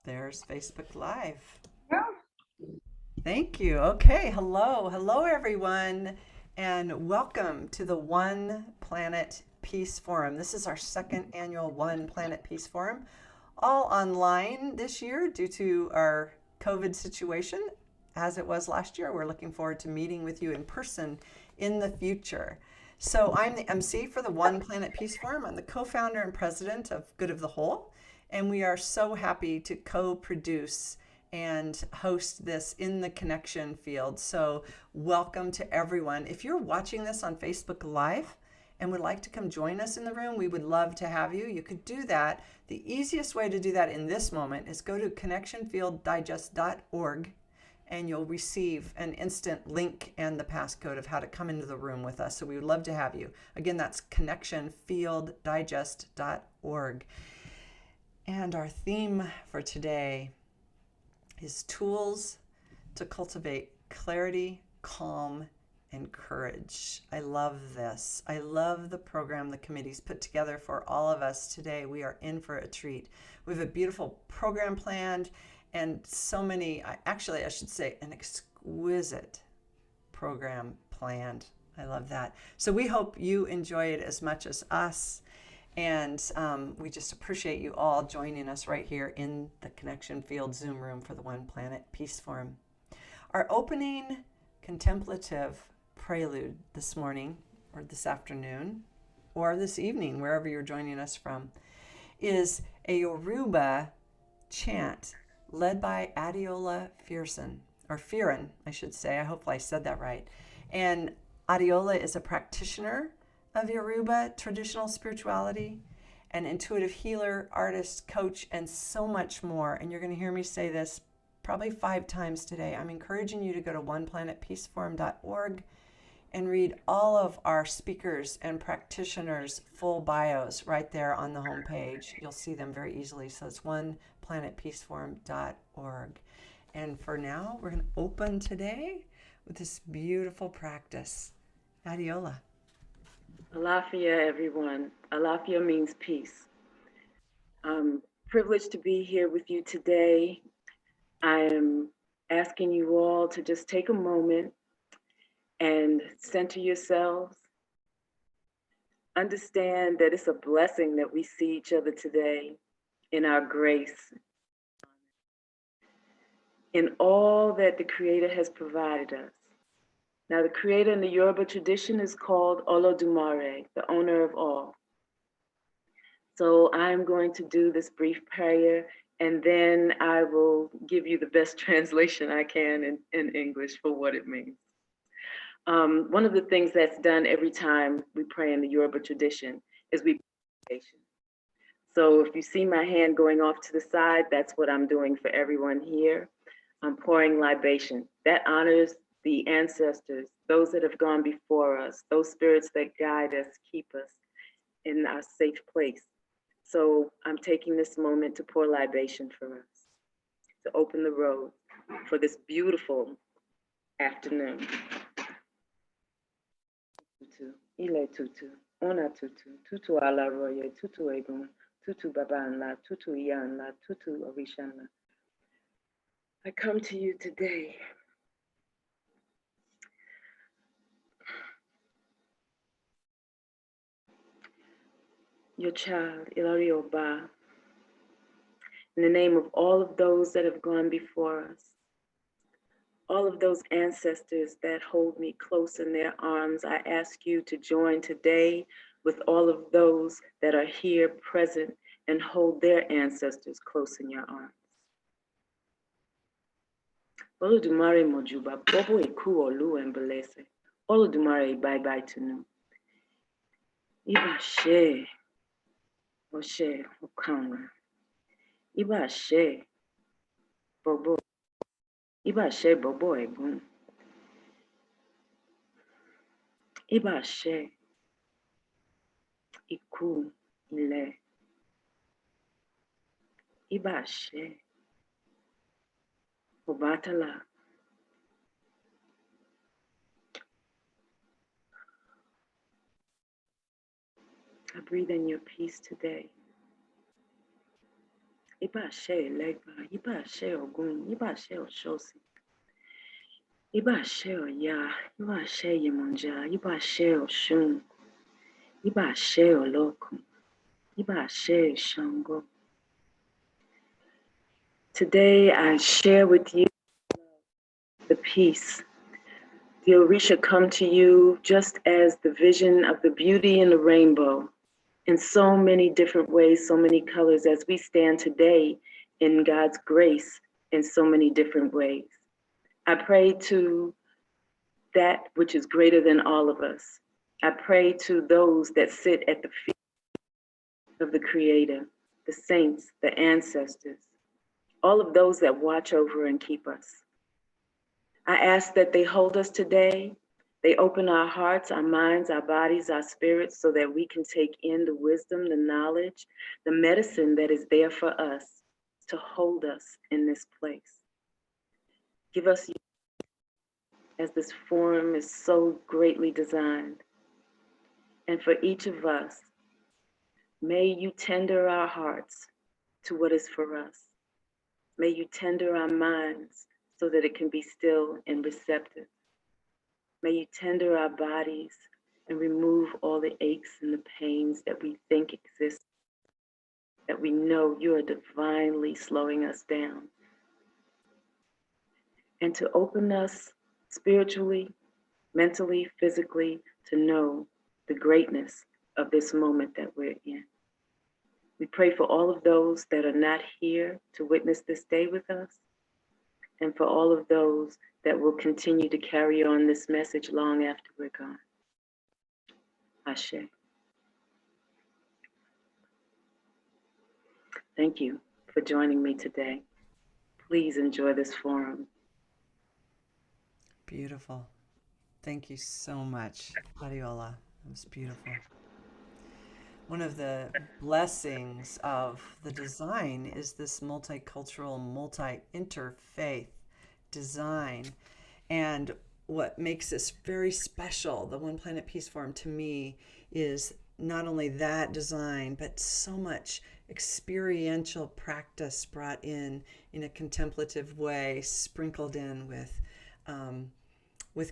There's Facebook Live. Yeah. Thank you. Okay. Hello. Hello, everyone. And welcome to the One Planet Peace Forum. This is our second annual One Planet Peace Forum, all online this year due to our COVID situation. As it was last year, we're looking forward to meeting with you in person in the future. So, I'm the MC for the One Planet Peace Forum. I'm the co founder and president of Good of the Whole. And we are so happy to co produce and host this in the connection field. So, welcome to everyone. If you're watching this on Facebook Live and would like to come join us in the room, we would love to have you. You could do that. The easiest way to do that in this moment is go to connectionfielddigest.org and you'll receive an instant link and the passcode of how to come into the room with us. So we would love to have you. Again, that's connectionfielddigest.org. And our theme for today is tools to cultivate clarity, calm, and courage. I love this. I love the program the committee's put together for all of us today. We are in for a treat. We have a beautiful program planned and so many, actually, I should say, an exquisite program planned. I love that. So we hope you enjoy it as much as us. And we just appreciate you all joining us right here in the Connection Field Zoom room for the One Planet Peace Forum. Our opening contemplative prelude this morning, or this afternoon, or this evening, wherever you're joining us from, is a Yoruba chant led by Adeola Fearon, I should say. I hope I said that right. And Adeola is a practitioner of Yoruba traditional spirituality, an intuitive healer, artist, coach, and so much more. And you're going to hear me say this probably 5 times today. I'm encouraging you to go to oneplanetpeaceforum.org and read all of our speakers and practitioners' full bios right there on the homepage. You'll see them very easily. So it's oneplanetpeaceforum.org. And for now, we're going to open today with this beautiful practice. Adeola. Alafia, everyone. Alafia means peace. I'm privileged to be here with you today. I am asking you all to just take a moment and center yourselves. Understand that it's a blessing that we see each other today in our grace, in all that the Creator has provided us. Now, the Creator in the Yoruba tradition is called Olodumare, the owner of all. So I'm going to do this brief prayer, and then I will give you the best translation I can in English for what it means. One of the things that's done every time we pray in the Yoruba tradition is we pray. So if you see my hand going off to the side, that's what I'm doing for everyone here. I'm pouring libation. That honors the ancestors, those that have gone before us, those spirits that guide us, keep us in our safe place. So I'm taking this moment to pour libation for us, to open the road for this beautiful afternoon. Tutu, ile tutu, ona tutu, tutu ala roye, tutu egun, tutu babanla, tutu iyanla, tutu orishanla. I come to you today your child, Ilari Oba, in the name of all of those that have gone before us, all of those ancestors that hold me close in their arms, I ask you to join today with all of those that are here present and hold their ancestors close in your arms. Olodumare Mojuba, Bobo Iku Olu Embelese, Olodumare Bye Bye Tunu. Iba She. Oshe Okama. Iba She Bobo. Iba She Bobo Egun. Iba She Iku Ile. Iba She Obatala. I breathe in your peace today. Iba she legba, iba she ogun, iba she oshosi. Iba she oya, iba she yemonja, iba she oshun, iba she olokun, iba she shango. Today I share with you the peace. The Orisha come to you just as the vision of the beauty in the rainbow in so many different ways, so many colors as we stand today in God's grace in so many different ways. I pray to that which is greater than all of us. I pray to those that sit at the feet of the Creator, the saints, the ancestors, all of those that watch over and keep us. I ask that they hold us today. They open our hearts, our minds, our bodies, our spirits, so that we can take in the wisdom, the knowledge, the medicine that is there for us to hold us in this place. Give us, as this forum is so greatly designed. And for each of us, may you tender our hearts to what is for us. May you tender our minds so that it can be still and receptive. May you tender our bodies and remove all the aches and the pains that we think exist, that we know you are divinely slowing us down. And to open us spiritually, mentally, physically, to know the greatness of this moment that we're in. We pray for all of those that are not here to witness this day with us, and for all of those that will continue to carry on this message long after we're gone. Ashe. Thank you for joining me today. Please enjoy this forum. Beautiful. Thank you so much, Adeola. It was beautiful. One of the blessings of the design is this multicultural, multi-interfaith design. And what makes this very special, the One Planet Peace Forum, to me, is not only that design, but so much experiential practice brought in a contemplative way, sprinkled in with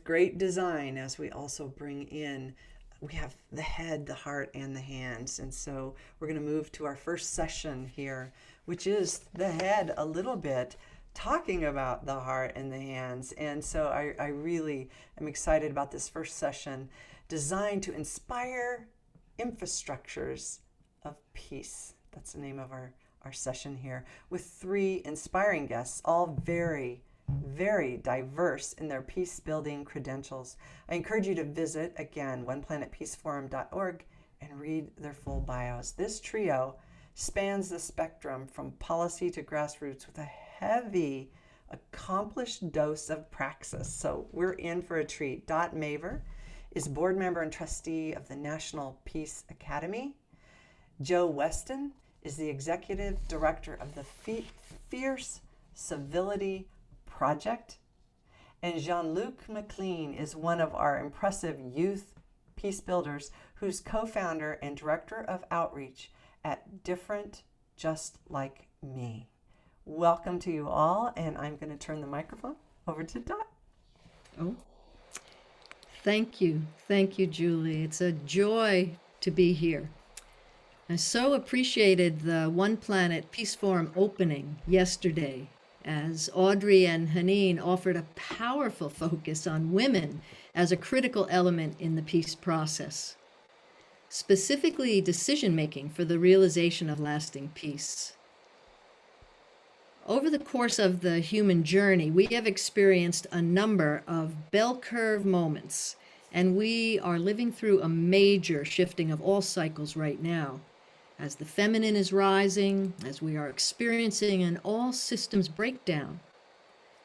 great design, as we also bring in, we have the head, the heart, and the hands. And so we're going to move to our first session here, which is the head a little bit, talking about the heart and the hands. And so I really am excited about this first session, designed to inspire infrastructures of peace. That's the name of our session here, with 3 inspiring guests, all very diverse in their peace-building credentials. I encourage you to visit, again, oneplanetpeaceforum.org and read their full bios. This trio spans the spectrum from policy to grassroots with a heavy, accomplished dose of praxis. So we're in for a treat. Maver is board member and trustee of the National Peace Academy. Joe Weston is the executive director of the Fierce Civility Project. And Jean-Luc MacLean is one of our impressive youth peace builders, who's co-founder and director of outreach at Different Just Like Me. Welcome to you all, and I'm going to turn the microphone over to Dot. Oh, thank you, Julie. It's a joy to be here. I so appreciated the One Planet Peace Forum opening yesterday, as Audrey and Haneen offered a powerful focus on women as a critical element in the peace process, specifically decision-making for the realization of lasting peace. Over the course of the human journey, we have experienced a number of bell curve moments, and we are living through a major shifting of all cycles right now, as the feminine is rising, as we are experiencing an all systems breakdown,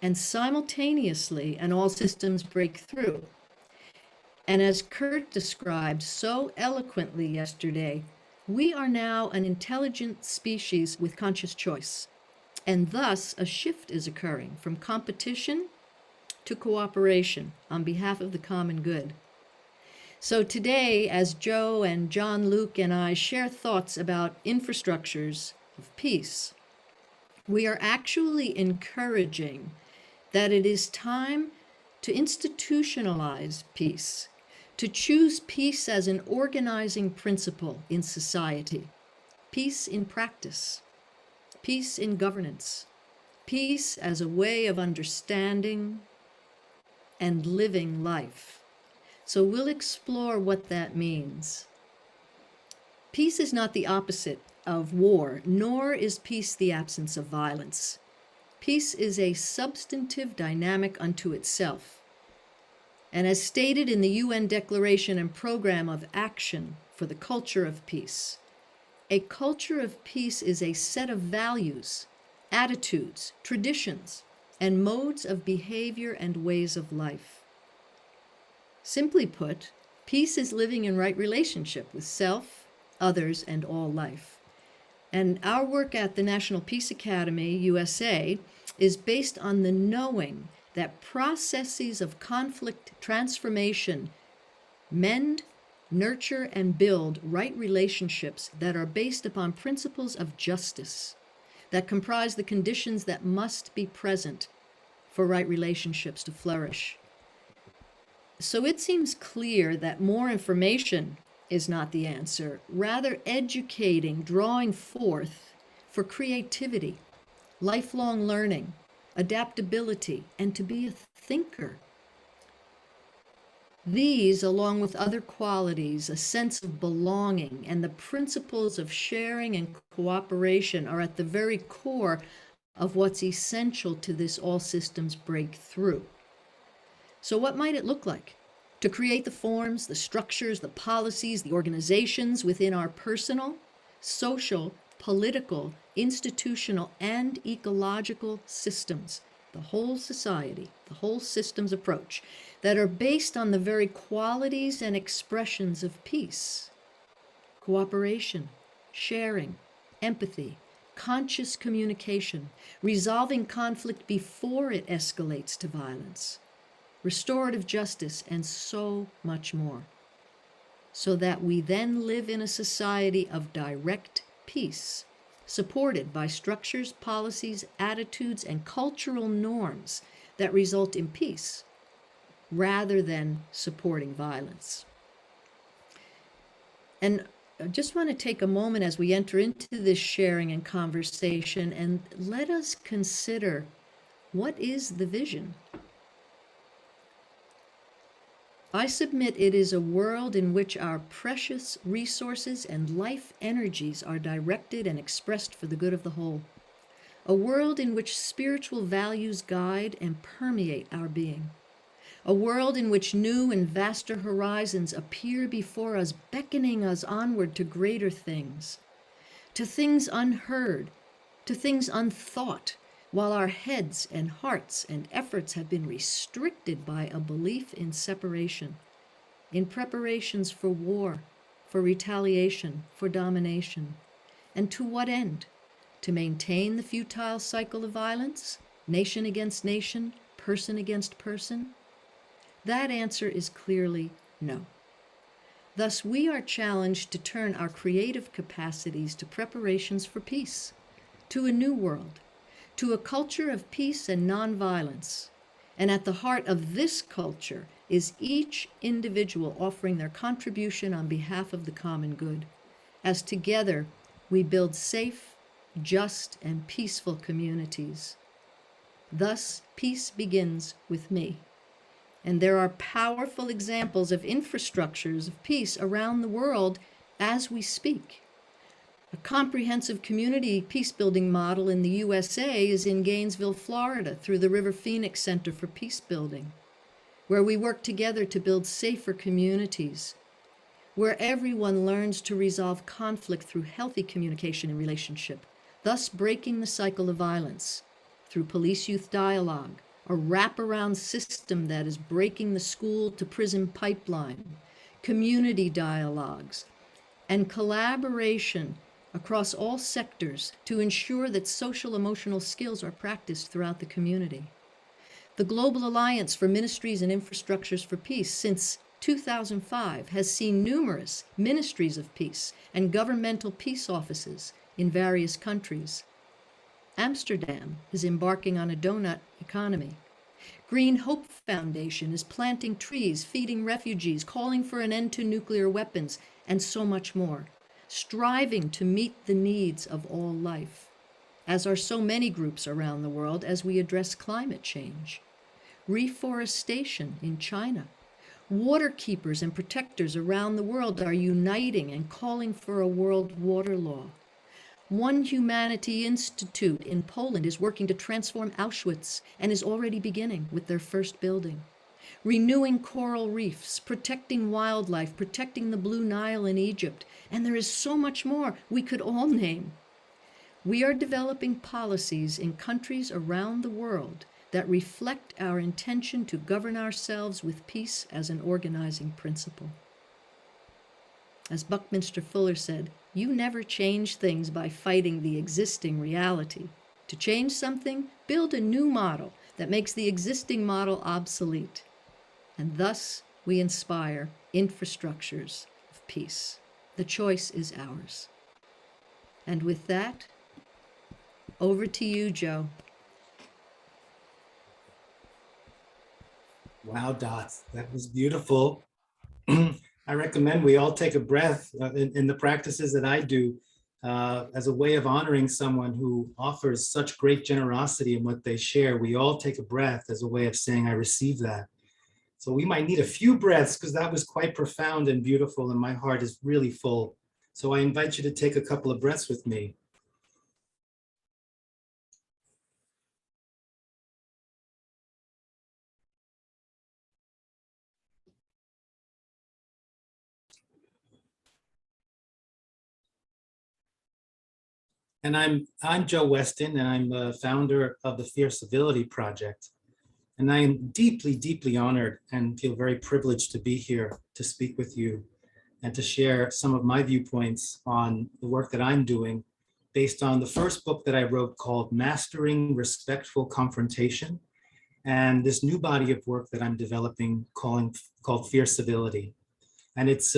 and simultaneously an all systems breakthrough. And as Kurt described so eloquently yesterday, we are now an intelligent species with conscious choice. And thus, a shift is occurring from competition to cooperation on behalf of the common good. So today, as Joe and John Luke and I share thoughts about infrastructures of peace, we are actually encouraging that it is time to institutionalize peace, to choose peace as an organizing principle in society, peace in practice, peace in governance, peace as a way of understanding and living life. So we'll explore what that means. Peace is not the opposite of war, nor is peace the absence of violence. Peace is a substantive dynamic unto itself. And as stated in the UN Declaration and Program of Action for the Culture of Peace, a culture of peace is a set of values, attitudes, traditions, and modes of behavior and ways of life. Simply put, peace is living in right relationship with self, others, and all life. And our work at the National Peace Academy, USA, is based on the knowing that processes of conflict transformation mend, nurture, and build right relationships that are based upon principles of justice, that comprise the conditions that must be present for right relationships to flourish. So it seems clear that more information is not the answer, rather educating, drawing forth for creativity, lifelong learning, adaptability, and to be a thinker. These, along with other qualities, a sense of belonging, and the principles of sharing and cooperation are at the very core of what's essential to this all systems breakthrough. So what might it look like to create the forms, the structures, the policies, the organizations within our personal, social, political, institutional, and ecological systems, the whole society, the whole systems approach, that are based on the very qualities and expressions of peace, cooperation, sharing, empathy, conscious communication, resolving conflict before it escalates to violence, restorative justice, and so much more, so that we then live in a society of direct peace, supported by structures, policies, attitudes, and cultural norms that result in peace, rather than supporting violence. And I just want to take a moment as we enter into this sharing and conversation, and let us consider, what is the vision? I submit it is a world in which our precious resources and life energies are directed and expressed for the good of the whole. A world in which spiritual values guide and permeate our being. A world in which new and vaster horizons appear before us, beckoning us onward to greater things, to things unheard, to things unthought, while our heads and hearts and efforts have been restricted by a belief in separation, in preparations for war, for retaliation, for domination. And to what end? To maintain the futile cycle of violence, nation against nation, person against person? That answer is clearly no. Thus, we are challenged to turn our creative capacities to preparations for peace, to a new world, to a culture of peace and nonviolence. And at the heart of this culture is each individual offering their contribution on behalf of the common good, as together we build safe, just, and peaceful communities. Thus, peace begins with me. And there are powerful examples of infrastructures of peace around the world as we speak. A comprehensive community peace-building model in the USA is in Gainesville, Florida, through the River Phoenix Center for Peacebuilding, where we work together to build safer communities, where everyone learns to resolve conflict through healthy communication and relationship, thus breaking the cycle of violence through police-youth dialogue, a wraparound system that is breaking the school-to-prison pipeline, community dialogues, and collaboration across all sectors to ensure that social emotional skills are practiced throughout the community. The Global Alliance for Ministries and Infrastructures for Peace since 2005 has seen numerous ministries of peace and governmental peace offices in various countries. Amsterdam is embarking on a donut economy. Green Hope Foundation is planting trees, feeding refugees, calling for an end to nuclear weapons, and so much more, striving to meet the needs of all life, as are so many groups around the world as we address climate change. Reforestation in China. Water keepers and protectors around the world are uniting and calling for a world water law. One Humanity Institute in Poland is working to transform Auschwitz and is already beginning with their first building. Renewing coral reefs, protecting wildlife, protecting the Blue Nile in Egypt, and there is so much more we could all name. We are developing policies in countries around the world that reflect our intention to govern ourselves with peace as an organizing principle. As Buckminster Fuller said, you never change things by fighting the existing reality. To change something, build a new model that makes the existing model obsolete. And thus we inspire infrastructures of peace. The choice is ours. And with that, over to you, Joe. Wow, Dot, that was beautiful. I recommend we all take a breath in the practices that I do as a way of honoring someone who offers such great generosity in what they share. We all take a breath as a way of saying, I receive that. So we might need a few breaths because that was quite profound and beautiful and my heart is really full. So I invite you to take a couple of breaths with me. And I'm Joe Weston, and I'm the founder of the Fierce Civility Project. And I am deeply, deeply honored and feel very privileged to be here to speak with you and to share some of my viewpoints on the work that I'm doing based on the first book that I wrote called Mastering Respectful Confrontation, and this new body of work that I'm developing called Fierce Civility. And it's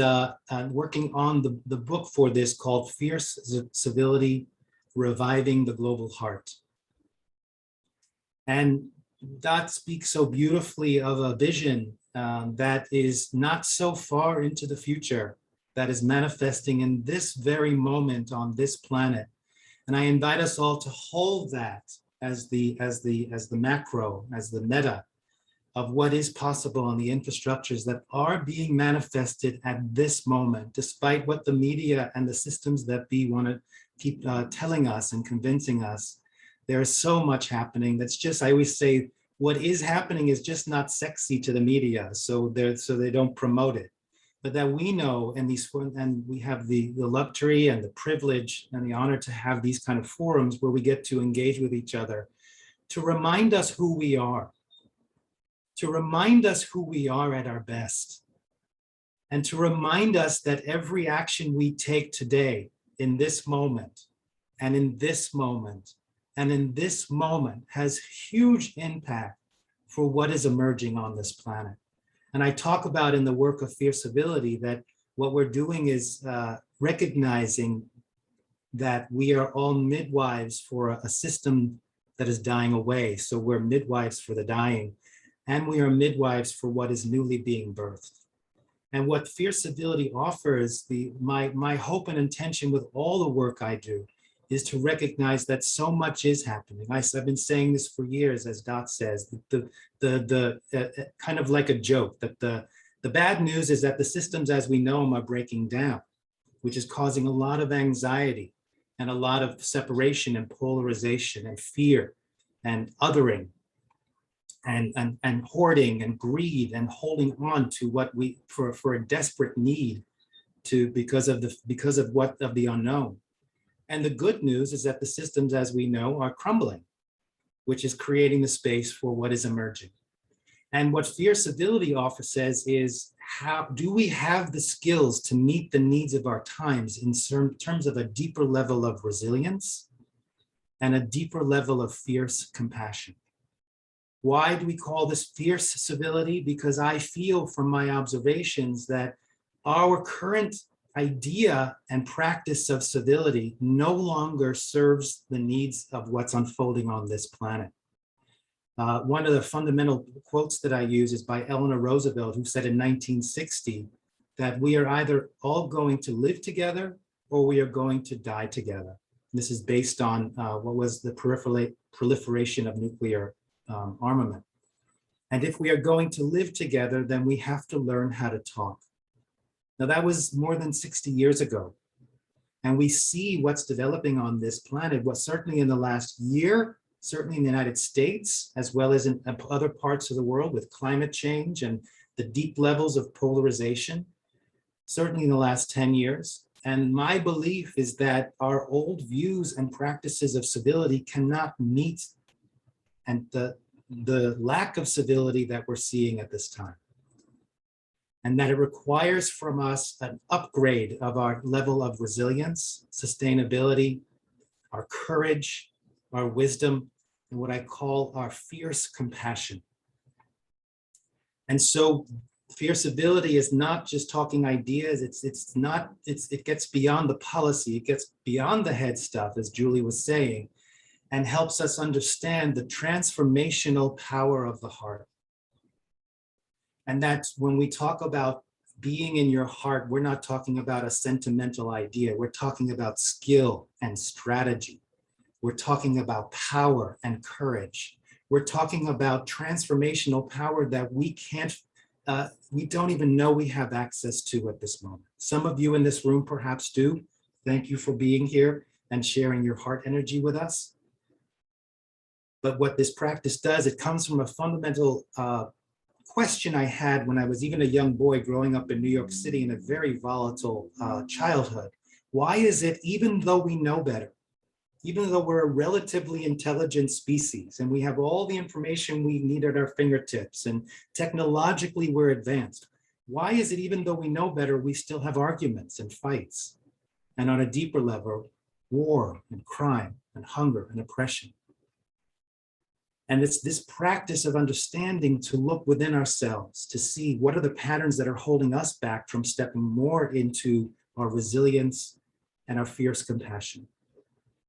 working on the book for this called Fierce Civility, Reviving the Global Heart. And Dot speaks so beautifully of a vision that is not so far into the future, that is manifesting in this very moment on this planet. And I invite us all to hold that as the macro, as the meta of what is possible on the infrastructures that are being manifested at this moment, despite what the media and the systems that be want to keep telling us and convincing us. There is so much happening that's just, I always say, what is happening is just not sexy to the media, so they don't promote it. But that we know, and we have the luxury and the privilege and the honor to have these kind of forums where we get to engage with each other, to remind us who we are, to remind us who we are at our best, and to remind us that every action we take today in this moment, and in this moment, and in this moment has huge impact for what is emerging on this planet. And I talk about in the work of Fierce Civility that what we're doing is recognizing that we are all midwives for a system that is dying away. So we're midwives for the dying, and we are midwives for what is newly being birthed. And what Fierce Civility offers, my hope and intention with all the work I do, is to recognize that so much is happening. I've been saying this for years, as Dot says, kind of like a joke, that the bad news is that the systems as we know them are breaking down, which is causing a lot of anxiety and a lot of separation and polarization and fear and othering and hoarding and greed and holding on to what we for a desperate need to because of the unknown. And the good news is that the systems as we know are crumbling, which is creating the space for what is emerging. And what Fierce Civility Offer says is, how do we have the skills to meet the needs of our times in terms of a deeper level of resilience and a deeper level of fierce compassion? Why do we call this fierce civility? Because I feel from my observations that our current idea and practice of civility no longer serves the needs of what's unfolding on this planet. One of the fundamental quotes that I use is by Eleanor Roosevelt, who said in 1960 that we are either all going to live together or we are going to die together. This is based on what was the proliferation of nuclear armament. And if we are going to live together, then we have to learn how to talk. Now, that was more than 60 years ago. And we see what's developing on this planet, what certainly in the last year, certainly in the United States, as well as in other parts of the world with climate change and the deep levels of polarization, certainly in the last 10 years. And my belief is that our old views and practices of civility cannot meet and the lack of civility that we're seeing at this time. And that it requires from us an upgrade of our level of resilience, sustainability, our courage, our wisdom, and what I call our fierce compassion. And so fierce civility is not just talking ideas, it gets beyond the policy, it gets beyond the head stuff, as Julie was saying, and helps us understand the transformational power of the heart. And that's when we talk about being in your heart, we're not talking about a sentimental idea. We're talking about skill and strategy. We're talking about power and courage. We're talking about transformational power that we don't even know we have access to at this moment. Some of you in this room perhaps do. Thank you for being here and sharing your heart energy with us. But what this practice does, it comes from a fundamental question I had when I was even a young boy growing up in New York City in a very volatile childhood. Why is it, even though we know better, even though we're a relatively intelligent species and we have all the information we need at our fingertips and technologically we're advanced, why is it, even though we know better, we still have arguments and fights? And on a deeper level, war and crime and hunger and oppression. And it's this practice of understanding to look within ourselves to see what are the patterns that are holding us back from stepping more into our resilience and our fierce compassion.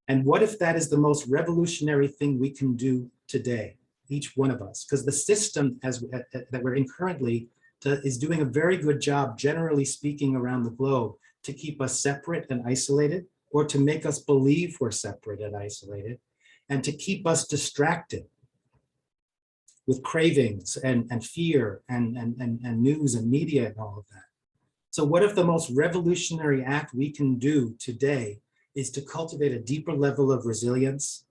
And what if that is the most revolutionary thing we can do today, each one of us? Because the system that we're in currently is doing a very good job, generally speaking, around the globe to keep us separate and isolated, or to make us believe we're separate and isolated, and to keep us distracted with cravings and fear and news and media and all of that. So what if the most revolutionary act we can do today is to cultivate a deeper level of resilience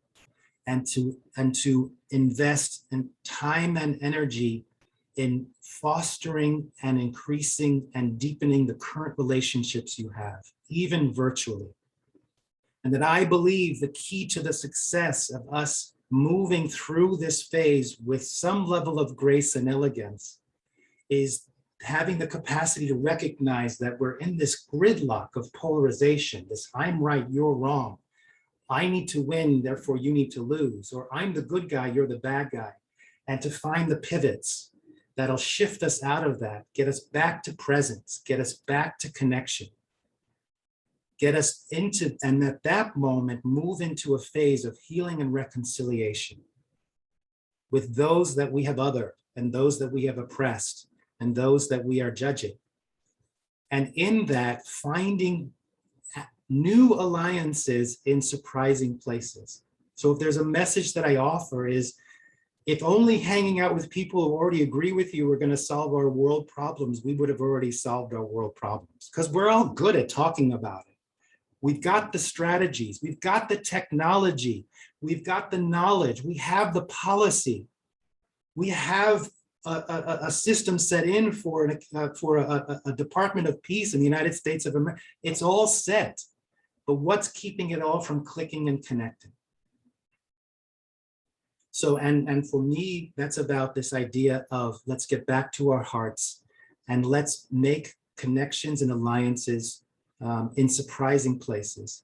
and to invest in time and energy in fostering and increasing and deepening the current relationships you have, even virtually. And that I believe the key to the success of us moving through this phase with some level of grace and elegance is having the capacity to recognize that we're in this gridlock of polarization, this I'm right, you're wrong. I need to win, therefore you need to lose, or I'm the good guy, you're the bad guy. And to find the pivots that'll shift us out of that, get us back to presence, get us back to connection, get us into, and at that moment, move into a phase of healing and reconciliation with those that we have othered and those that we have oppressed and those that we are judging. And in that, finding new alliances in surprising places. So if there's a message that I offer is, if only hanging out with people who already agree with you are going to solve our world problems, we would have already solved our world problems, because we're all good at talking about it. We've got the strategies, we've got the technology, we've got the knowledge, we have the policy, we have a system set in for a Department of Peace in the United States of America. It's all set, but what's keeping it all from clicking and connecting? So, and for me, that's about this idea of let's get back to our hearts and let's make connections and alliances in surprising places.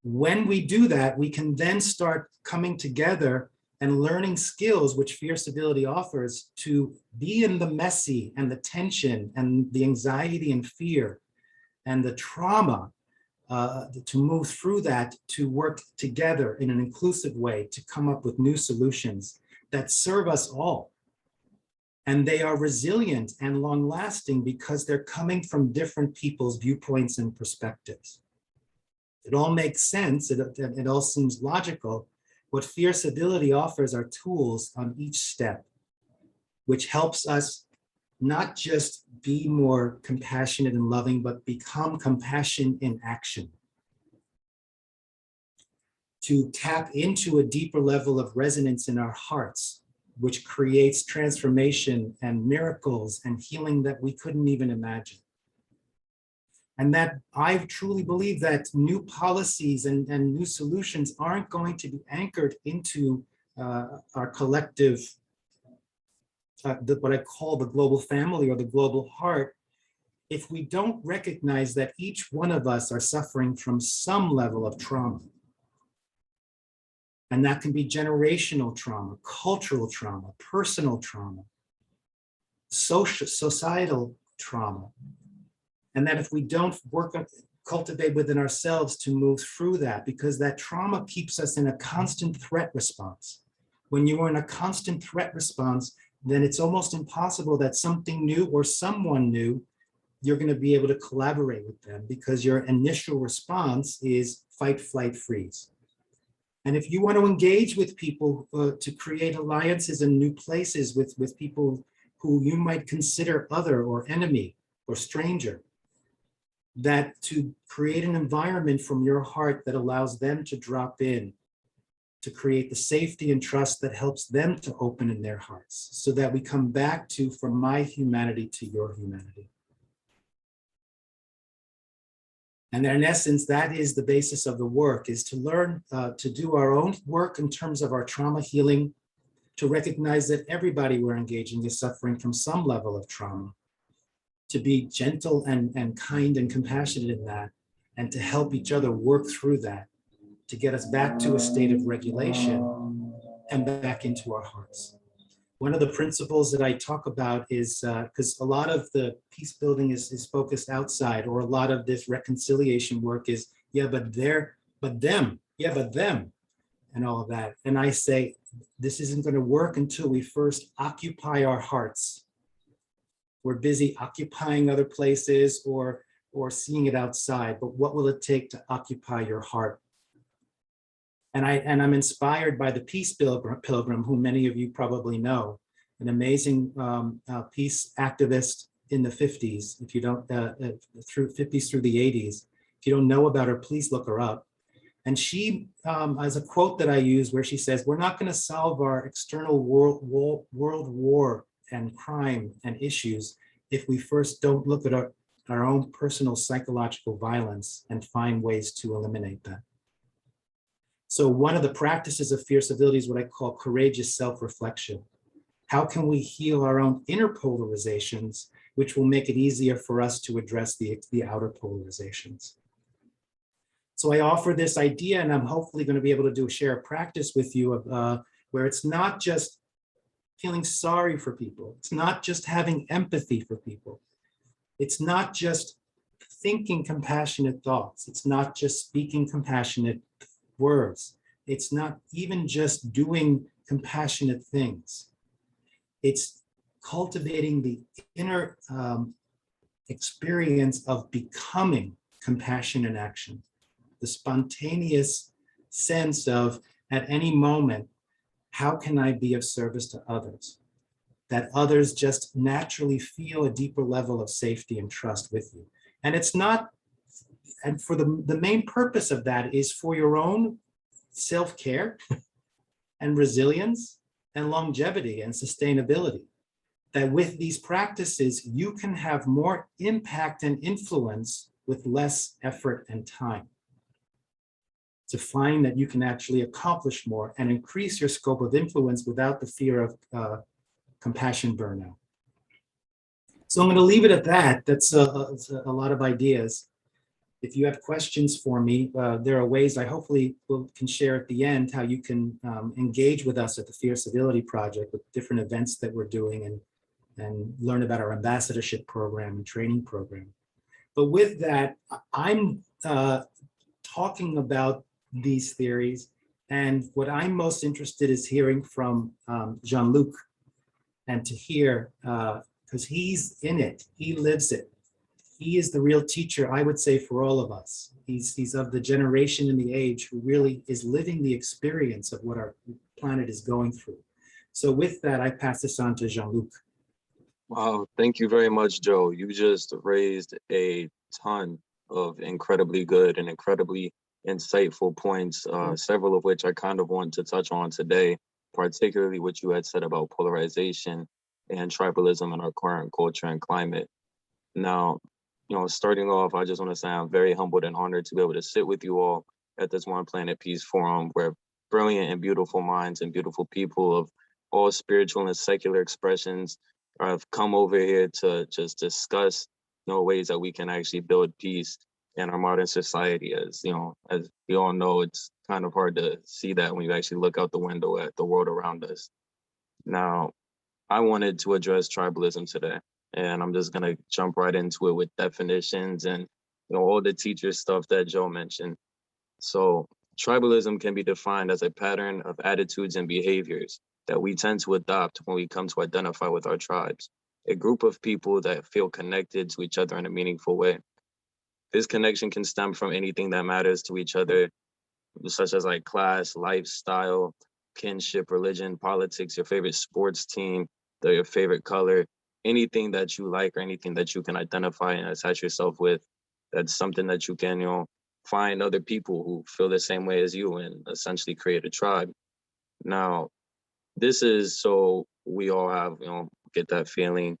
When we do that, we can then start coming together and learning skills which Fierce Ability offers to be in the messy and the tension and the anxiety and fear and the trauma, to move through that, to work together in an inclusive way, to come up with new solutions that serve us all. And they are resilient and long-lasting because they're coming from different people's viewpoints and perspectives. It all makes sense, it all seems logical. What Fierce Ability offers are tools on each step, which helps us not just be more compassionate and loving, but become compassion in action. To tap into a deeper level of resonance in our hearts, which creates transformation and miracles and healing that we couldn't even imagine. And that I truly believe that new policies and new solutions aren't going to be anchored into our collective, what I call the global family or the global heart, if we don't recognize that each one of us are suffering from some level of trauma. And that can be generational trauma, cultural trauma, personal trauma, societal trauma. And that if we don't cultivate within ourselves to move through that, because that trauma keeps us in a constant threat response. When you are in a constant threat response, then it's almost impossible that something new or someone new, you're going to be able to collaborate with them because your initial response is fight, flight, freeze. And if you want to engage with people to create alliances in new places with people who you might consider other or enemy or stranger, that to create an environment from your heart that allows them to drop in, to create the safety and trust that helps them to open in their hearts, so that we come back to from my humanity to your humanity. And in essence, that is the basis of the work, is to learn to do our own work in terms of our trauma healing, to recognize that everybody we're engaging is suffering from some level of trauma, to be gentle and kind and compassionate in that, and to help each other work through that, to get us back to a state of regulation and back into our hearts. One of the principles that I talk about is, because a lot of the peace building is focused outside, or a lot of this reconciliation work is, yeah, but them, yeah, but them, and all of that. And I say, this isn't going to work until we first occupy our hearts. We're busy occupying other places or seeing it outside, but what will it take to occupy your heart? And I'm inspired by the Peace Pilgrim, who many of you probably know, an amazing peace activist in the 50s. If you don't, through 50s through the 80s, if you don't know about her, please look her up. And she has a quote that I use where she says, "We're not going to solve our external world war and crime and issues if we first don't look at our own personal psychological violence and find ways to eliminate that." So one of the practices of Fierce Ability is what I call courageous self-reflection. How can we heal our own inner polarizations, which will make it easier for us to address the outer polarizations? So I offer this idea, and I'm hopefully going to be able to share a practice with you of, where it's not just feeling sorry for people. It's not just having empathy for people. It's not just thinking compassionate thoughts. It's not just speaking compassionate words. It's not even just doing compassionate things. It's cultivating the inner experience of becoming compassion in action, the spontaneous sense of, at any moment, how can I be of service to others? That others just naturally feel a deeper level of safety and trust with you. And it's not, and for the main purpose of that is for your own self-care and resilience and longevity and sustainability. That with these practices, you can have more impact and influence with less effort and time. to find that you can actually accomplish more and increase your scope of influence without the fear of compassion burnout. So I'm going to leave it at that. That's a lot of ideas. If you have questions for me, there are ways I hopefully can share at the end how you can engage with us at the Fear Civility Project with different events that we're doing and learn about our ambassadorship program and training program. But with that, I'm talking about these theories, and what I'm most interested is hearing from Jean-Luc, and to hear, because he's in it, he lives it. He is the real teacher, I would say, for all of us. He's of the generation and the age who really is living the experience of what our planet is going through. So with that, I pass this on to Jean-Luc. Wow, thank you very much, Joe. You just raised a ton of incredibly good and incredibly insightful points, several of which I kind of want to touch on today, particularly what you had said about polarization and tribalism in our current culture and climate. Now, starting off, I just want to say I'm very humbled and honored to be able to sit with you all at this One Planet Peace Forum, where brilliant and beautiful minds and beautiful people of all spiritual and secular expressions have come over here to just discuss ways that we can actually build peace in our modern society. As we all know, it's kind of hard to see that when you actually look out the window at the world around us. Now, I wanted to address tribalism today, and I'm just gonna jump right into it with definitions and all the teacher stuff that Joe mentioned. So tribalism can be defined as a pattern of attitudes and behaviors that we tend to adopt when we come to identify with our tribes, a group of people that feel connected to each other in a meaningful way. This connection can stem from anything that matters to each other, such as like class, lifestyle, kinship, religion, politics, your favorite sports team, your favorite color, anything that you like or anything that you can identify and attach yourself with. That's something that you can, find other people who feel the same way as you and essentially create a tribe. Now, this is so we all have, get that feeling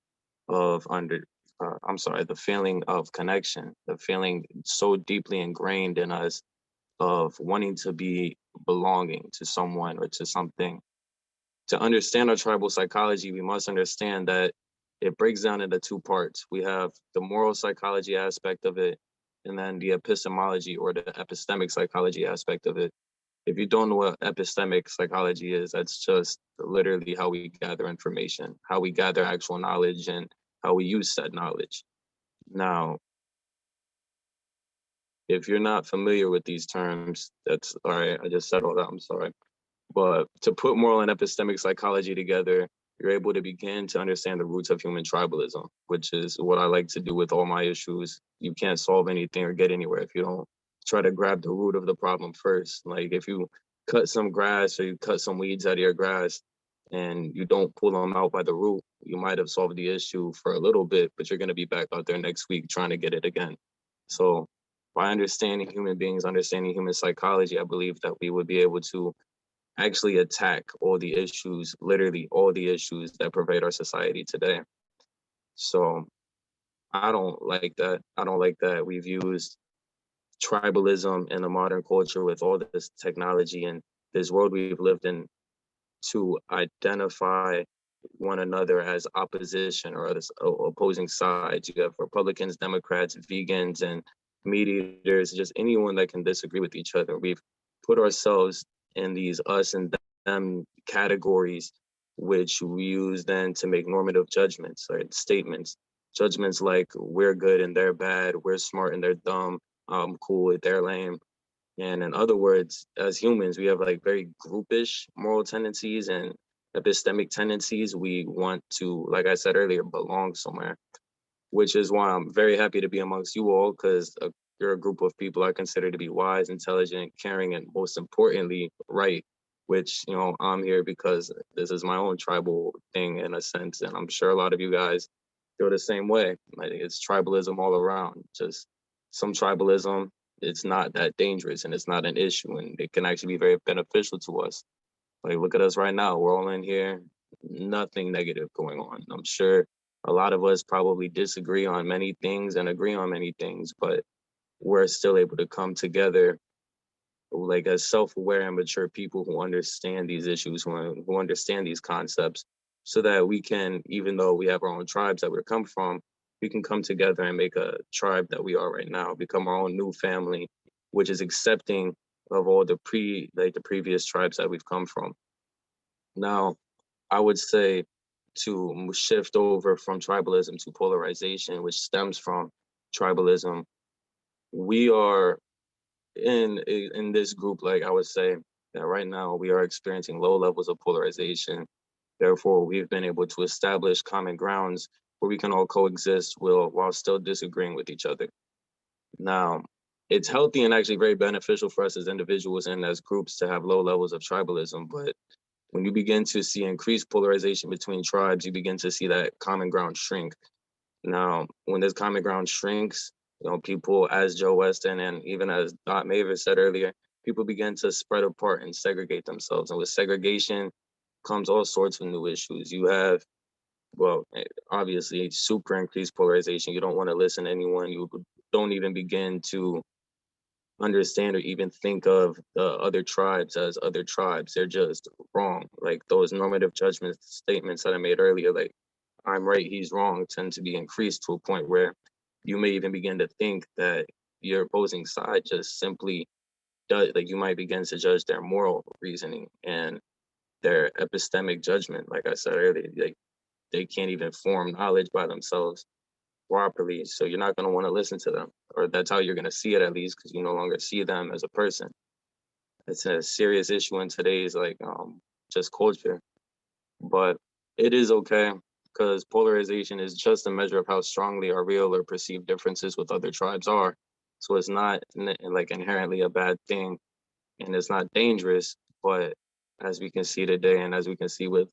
of the feeling of connection, the feeling so deeply ingrained in us of wanting to be belonging to someone or to something. To understand our tribal psychology, we must understand that it breaks down into two parts. We have the moral psychology aspect of it, and then the epistemology or the epistemic psychology aspect of it. If you don't know what epistemic psychology is, that's just literally how we gather information, how we gather actual knowledge, and how we use said knowledge. Now, if you're not familiar with these terms, that's all right. I just said all that, I'm sorry. But to put moral and epistemic psychology together, you're able to begin to understand the roots of human tribalism, which is what I like to do with all my issues. You can't solve anything or get anywhere if you don't try to grab the root of the problem first. Like if you cut some grass or you cut some weeds out of your grass and you don't pull them out by the root, you might have solved the issue for a little bit, but you're going to be back out there next week trying to get it again. So by understanding human beings, understanding human psychology, I believe that we would be able to actually attack all the issues, literally all the issues that pervade our society today. So I don't like that. I don't like that we've used tribalism in the modern culture with all this technology and this world we've lived in to identify one another as opposition or as opposing sides. You have Republicans, Democrats, vegans, and meat eaters, just anyone that can disagree with each other. We've put ourselves in these us and them categories, which we use then to make normative judgments or statements. Judgments like we're good and they're bad, we're smart and they're dumb, I'm cool with they're lame. And in other words, as humans, we have like very groupish moral tendencies and epistemic tendencies. We want to, like I said earlier, belong somewhere, which is why I'm very happy to be amongst you all, because you're a group of people I consider to be wise, intelligent, caring, and most importantly, right, which, I'm here because this is my own tribal thing in a sense. And I'm sure a lot of you guys feel the same way. Like it's tribalism all around, just some tribalism. It's not that dangerous and it's not an issue, and it can actually be very beneficial to us. Like, look at us right now. We're all in here, nothing negative going on. I'm sure a lot of us probably disagree on many things and agree on many things, but we're still able to come together like as self-aware and mature people who understand these issues, who understand these concepts, so that we can, even though we have our own tribes that we come from, we can come together and make a tribe that we are right now, become our own new family, which is accepting of all the previous tribes that we've come from. Now, I would say to shift over from tribalism to polarization, which stems from tribalism, we are in this group, like I would say that right now we are experiencing low levels of polarization. Therefore, we've been able to establish common grounds where we can all coexist while still disagreeing with each other. Now, it's healthy and actually very beneficial for us as individuals and as groups to have low levels of tribalism. But when you begin to see increased polarization between tribes, you begin to see that common ground shrink. Now, when this common ground shrinks, people, as Joe Weston and even as Maver said earlier, people begin to spread apart and segregate themselves. And with segregation comes all sorts of new issues. You have, well, obviously, super increased polarization. You don't want to listen to anyone. You don't even begin to understand or even think of the other tribes as other tribes. They're just wrong. Like those normative judgment statements that I made earlier, like I'm right, he's wrong, tend to be increased to a point where you may even begin to think that your opposing side just simply does, like you might begin to judge their moral reasoning and their epistemic judgment. Like I said earlier, like they can't even form knowledge by themselves properly. So you're not going to want to listen to them, or that's how you're going to see it, at least, because you no longer see them as a person. It's a serious issue in today's just culture, but it is okay because polarization is just a measure of how strongly our real or perceived differences with other tribes are. So it's not like inherently a bad thing, and it's not dangerous. But as we can see today, and as we can see with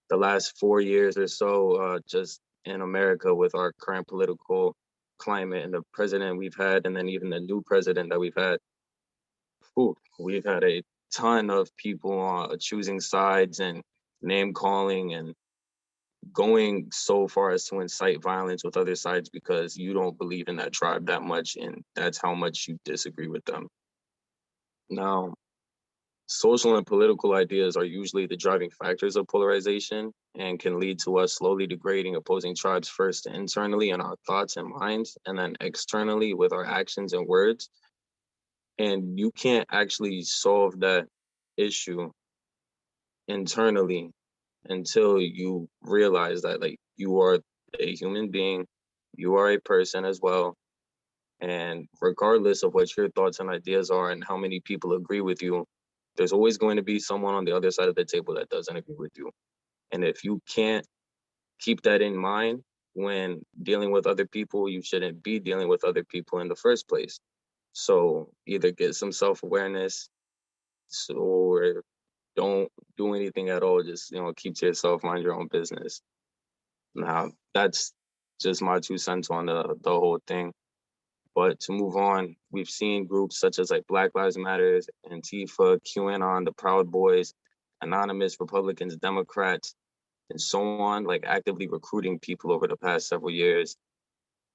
the last 4 years or so, just in America with our current political climate and the president we've had, and then even the new president that we've had, we've had a ton of people choosing sides and name calling and going so far as to incite violence with other sides because you don't believe in that tribe that much, and that's how much you disagree with them. Now, social and political ideas are usually the driving factors of polarization and can lead to us slowly degrading opposing tribes, first internally in our thoughts and minds, and then externally with our actions and words. And you can't actually solve that issue internally until you realize that, like, you are a human being, you are a person as well. And regardless of what your thoughts and ideas are and how many people agree with you, there's always going to be someone on the other side of the table that doesn't agree with you. And if you can't keep that in mind when dealing with other people, you shouldn't be dealing with other people in the first place. So either get some self-awareness, or don't do anything at all. Just, keep to yourself, mind your own business. Now, that's just my 2 cents on the whole thing. But to move on, we've seen groups such as like Black Lives Matter, Antifa, QAnon, the Proud Boys, Anonymous, Republicans, Democrats, and so on, like actively recruiting people over the past several years.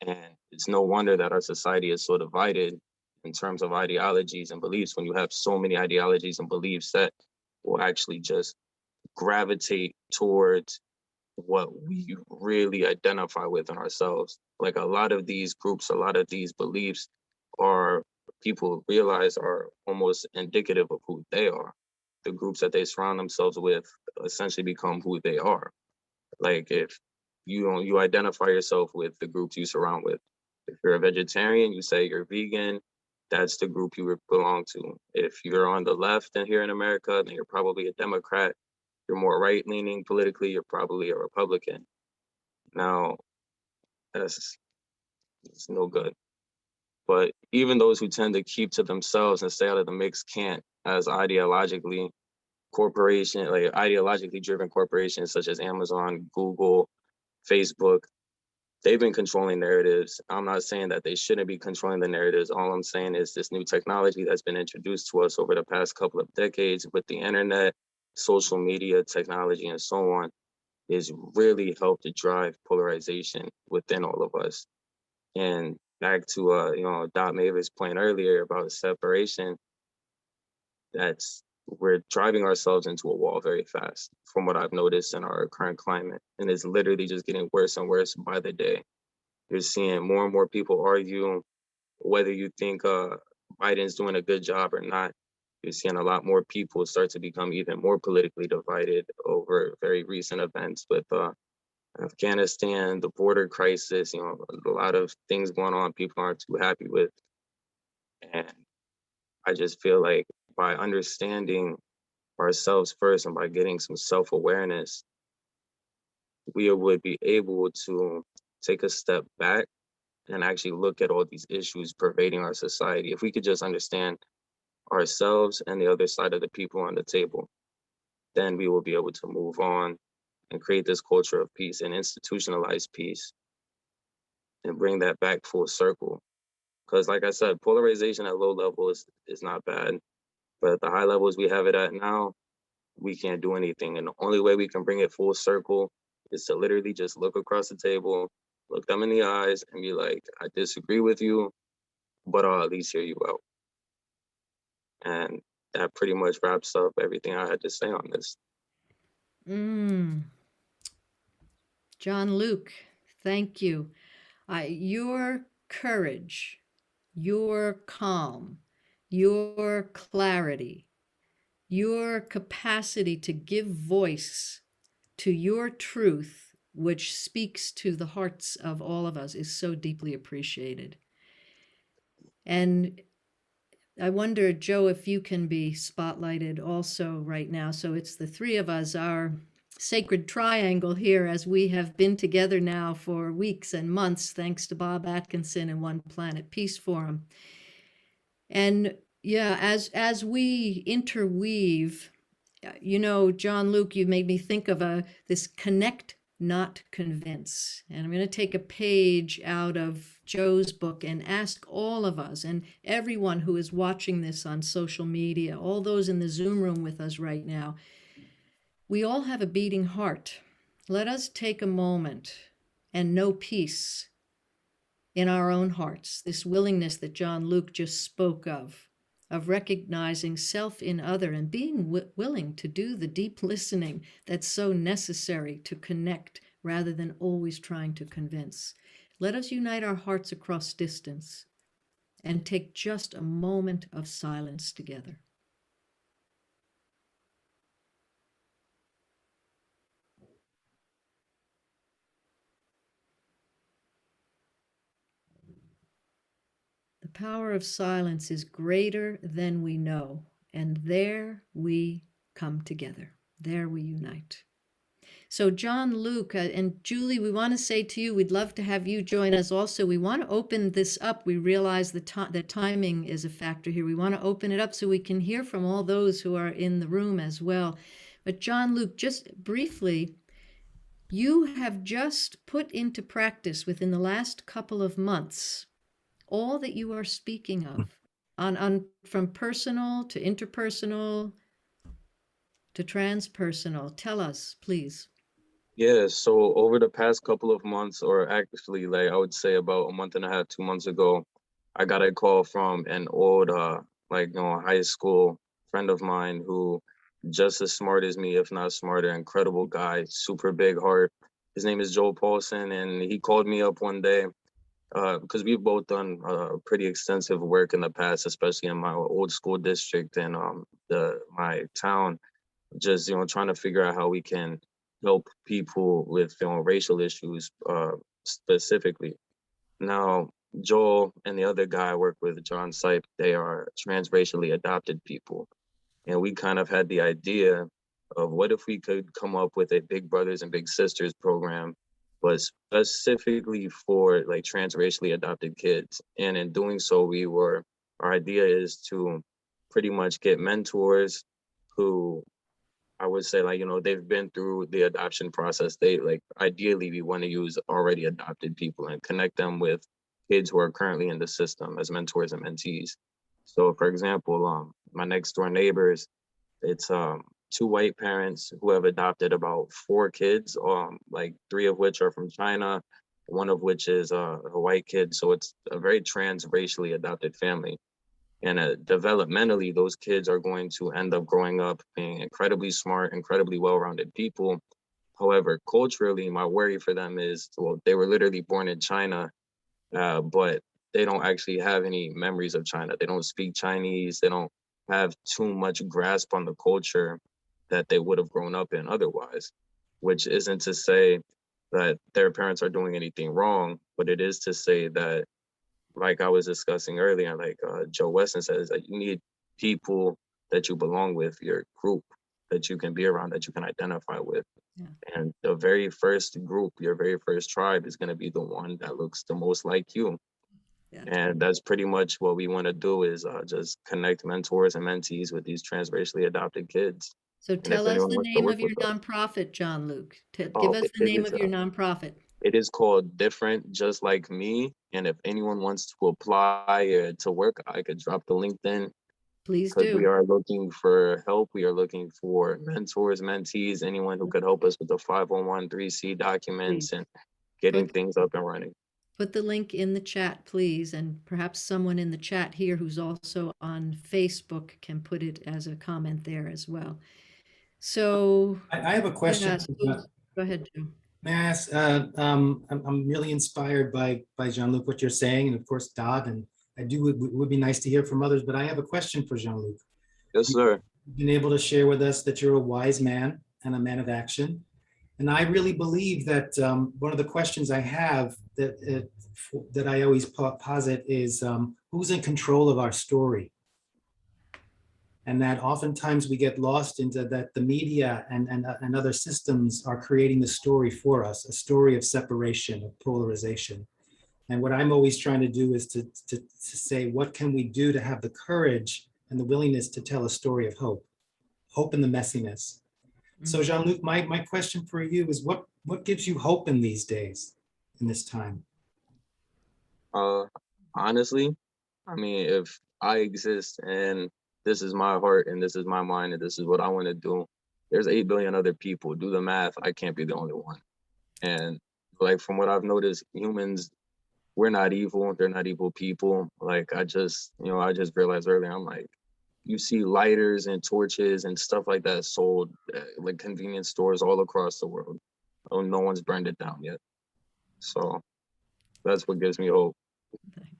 And it's no wonder that our society is so divided in terms of ideologies and beliefs when you have so many ideologies and beliefs that will actually just gravitate towards what we really identify with in ourselves. Like a lot of these groups, a lot of these beliefs are, people realize, are almost indicative of who they are. The groups that they surround themselves with essentially become who they are. Like if you identify yourself with the groups you surround with. If you're a vegetarian, you say you're vegan, that's the group you belong to. If you're on the left and here in America, then you're probably a Democrat. You're more right-leaning politically, you're probably a Republican. Now, it's no good. But even those who tend to keep to themselves and stay out of the mix can't, as ideologically driven corporations such as Amazon, Google, Facebook, they've been controlling narratives. I'm not saying that they shouldn't be controlling the narratives. All I'm saying is this new technology that's been introduced to us over the past couple of decades with the internet, social media, technology, and so on, is really helped to drive polarization within all of us. And back to Maver's point earlier about separation, we're driving ourselves into a wall very fast from what I've noticed in our current climate. And it's literally just getting worse and worse by the day. You're seeing more and more people argue whether you think Biden's doing a good job or not. You're seeing a lot more people start to become even more politically divided over very recent events with Afghanistan, the border crisis, a lot of things going on people aren't too happy with. And I just feel like by understanding ourselves first and by getting some self-awareness, we would be able to take a step back and actually look at all these issues pervading our society. If we could just understand ourselves and the other side of the people on the table, then we will be able to move on and create this culture of peace and institutionalize peace and bring that back full circle. Because like I said, polarization at low level is not bad, but at the high levels we have it at now, we can't do anything. And the only way we can bring it full circle is to literally just look across the table, look them in the eyes and be like, I disagree with you, but I'll at least hear you out. And that pretty much wraps up everything I had to say on this. John Luke, thank you. Your courage, your calm, your clarity, your capacity to give voice to your truth, which speaks to the hearts of all of us, is so deeply appreciated. And I wonder, Joe, if you can be spotlighted also right now. So it's the three of us, our sacred triangle here, as we have been together now for weeks and months, thanks to Bob Atkinson and One Planet Peace Forum. And yeah, as we interweave, John Luke, you made me think of this connect, not convince. And I'm going to take a page out of Joe's book and ask all of us and everyone who is watching this on social media, all those in the Zoom room with us right now, we all have a beating heart. Let us take a moment and know peace in our own hearts, this willingness that John Luke just spoke of recognizing self in other and being willing to do the deep listening that's so necessary to connect rather than always trying to convince. Let us unite our hearts across distance and take just a moment of silence together. The power of silence is greater than we know, and there we come together. There we unite. So John Luke and Julie, we want to say to you, we'd love to have you join us also. We want to open this up. We realize that timing is a factor here. We want to open it up so we can hear from all those who are in the room as well. But John Luke, just briefly, you have just put into practice within the last couple of months all that you are speaking of, on from personal to interpersonal to transpersonal. Tell us, please. Yeah, so over the past couple of months, or actually like I would say about a month and a half, 2 months ago, I got a call from an old high school friend of mine who just as smart as me, if not smarter, incredible guy, super big heart. His name is Joe Paulson, and he called me up one day because we've both done pretty extensive work in the past, especially in my old school district and my town, just trying to figure out how we can help people with racial issues specifically. Now, Joel and the other guy I work with, John Sipe, they are transracially adopted people. And we kind of had the idea of what if we could come up with a Big Brothers and Big Sisters program, but specifically for like transracially adopted kids. And in doing so, our idea is to pretty much get mentors who I would say they've been through the adoption process. Ideally we want to use already adopted people and connect them with kids who are currently in the system as mentors and mentees. So for example, my next door neighbors, it's two white parents who have adopted about 4 kids, 3 of which are from China, one of which is a white kid. So it's a very transracially adopted family. And developmentally, those kids are going to end up growing up being incredibly smart, incredibly well-rounded people. However, culturally, my worry for them is, well, they were literally born in China, but they don't actually have any memories of China. They don't speak Chinese. They don't have too much grasp on the culture that they would have grown up in otherwise, which isn't to say that their parents are doing anything wrong, but it is to say that, like I was discussing earlier, like Joe Weston says, that you need people that you belong with, your group that you can be around, that you can identify with. Yeah. And the very first group, your very first tribe is going to be the one that looks the most like you. Yeah. And that's pretty much what we want to do, is just connect mentors and mentees with these transracially adopted kids. So And if tell us anyone the wants to name work of your with us, nonprofit, John Luke. Give oh, us the name of your nonprofit. it is called Different Just Like Me. And if anyone wants to apply to work, I could drop the LinkedIn, Please because we do. are looking for help. We are looking for mentors, mentees, anyone who could help us with the 501(c)(3) documents Please. and getting Put, things up and running. put the link in the chat, please, and perhaps someone in the chat here who's also on Facebook can put it as a comment there as well. So I have a question. yeah, so go ahead, Joe. May I ask, I'm really inspired by Jean-Luc, what you're saying, and of course, Dodd, and it would be nice to hear from others, but I have a question for Jean-Luc. Yes, sir. You've been able to share with us that you're a wise man and a man of action. And I really believe that one of the questions I have that I always posit is who's in control of our story? And that oftentimes we get lost into that the media and other systems are creating the story for us, a story of separation, of polarization. And what I'm always trying to do is to say, what can we do to have the courage and the willingness to tell a story of hope in the messiness. So Jean-Luc, my question for you is what gives you hope in these days, in this time? Honestly, I mean, if I exist and this is my heart and this is my mind and this is what I want to do, there's 8 billion other people. Do the math. I can't be the only one. And like, from what I've noticed, humans, we're not evil. They're not evil people. Like, I just realized earlier, I'm like, you see lighters and torches and stuff like that sold at like convenience stores all across the world. Oh, no one's burned it down yet. So that's what gives me hope. Thanks.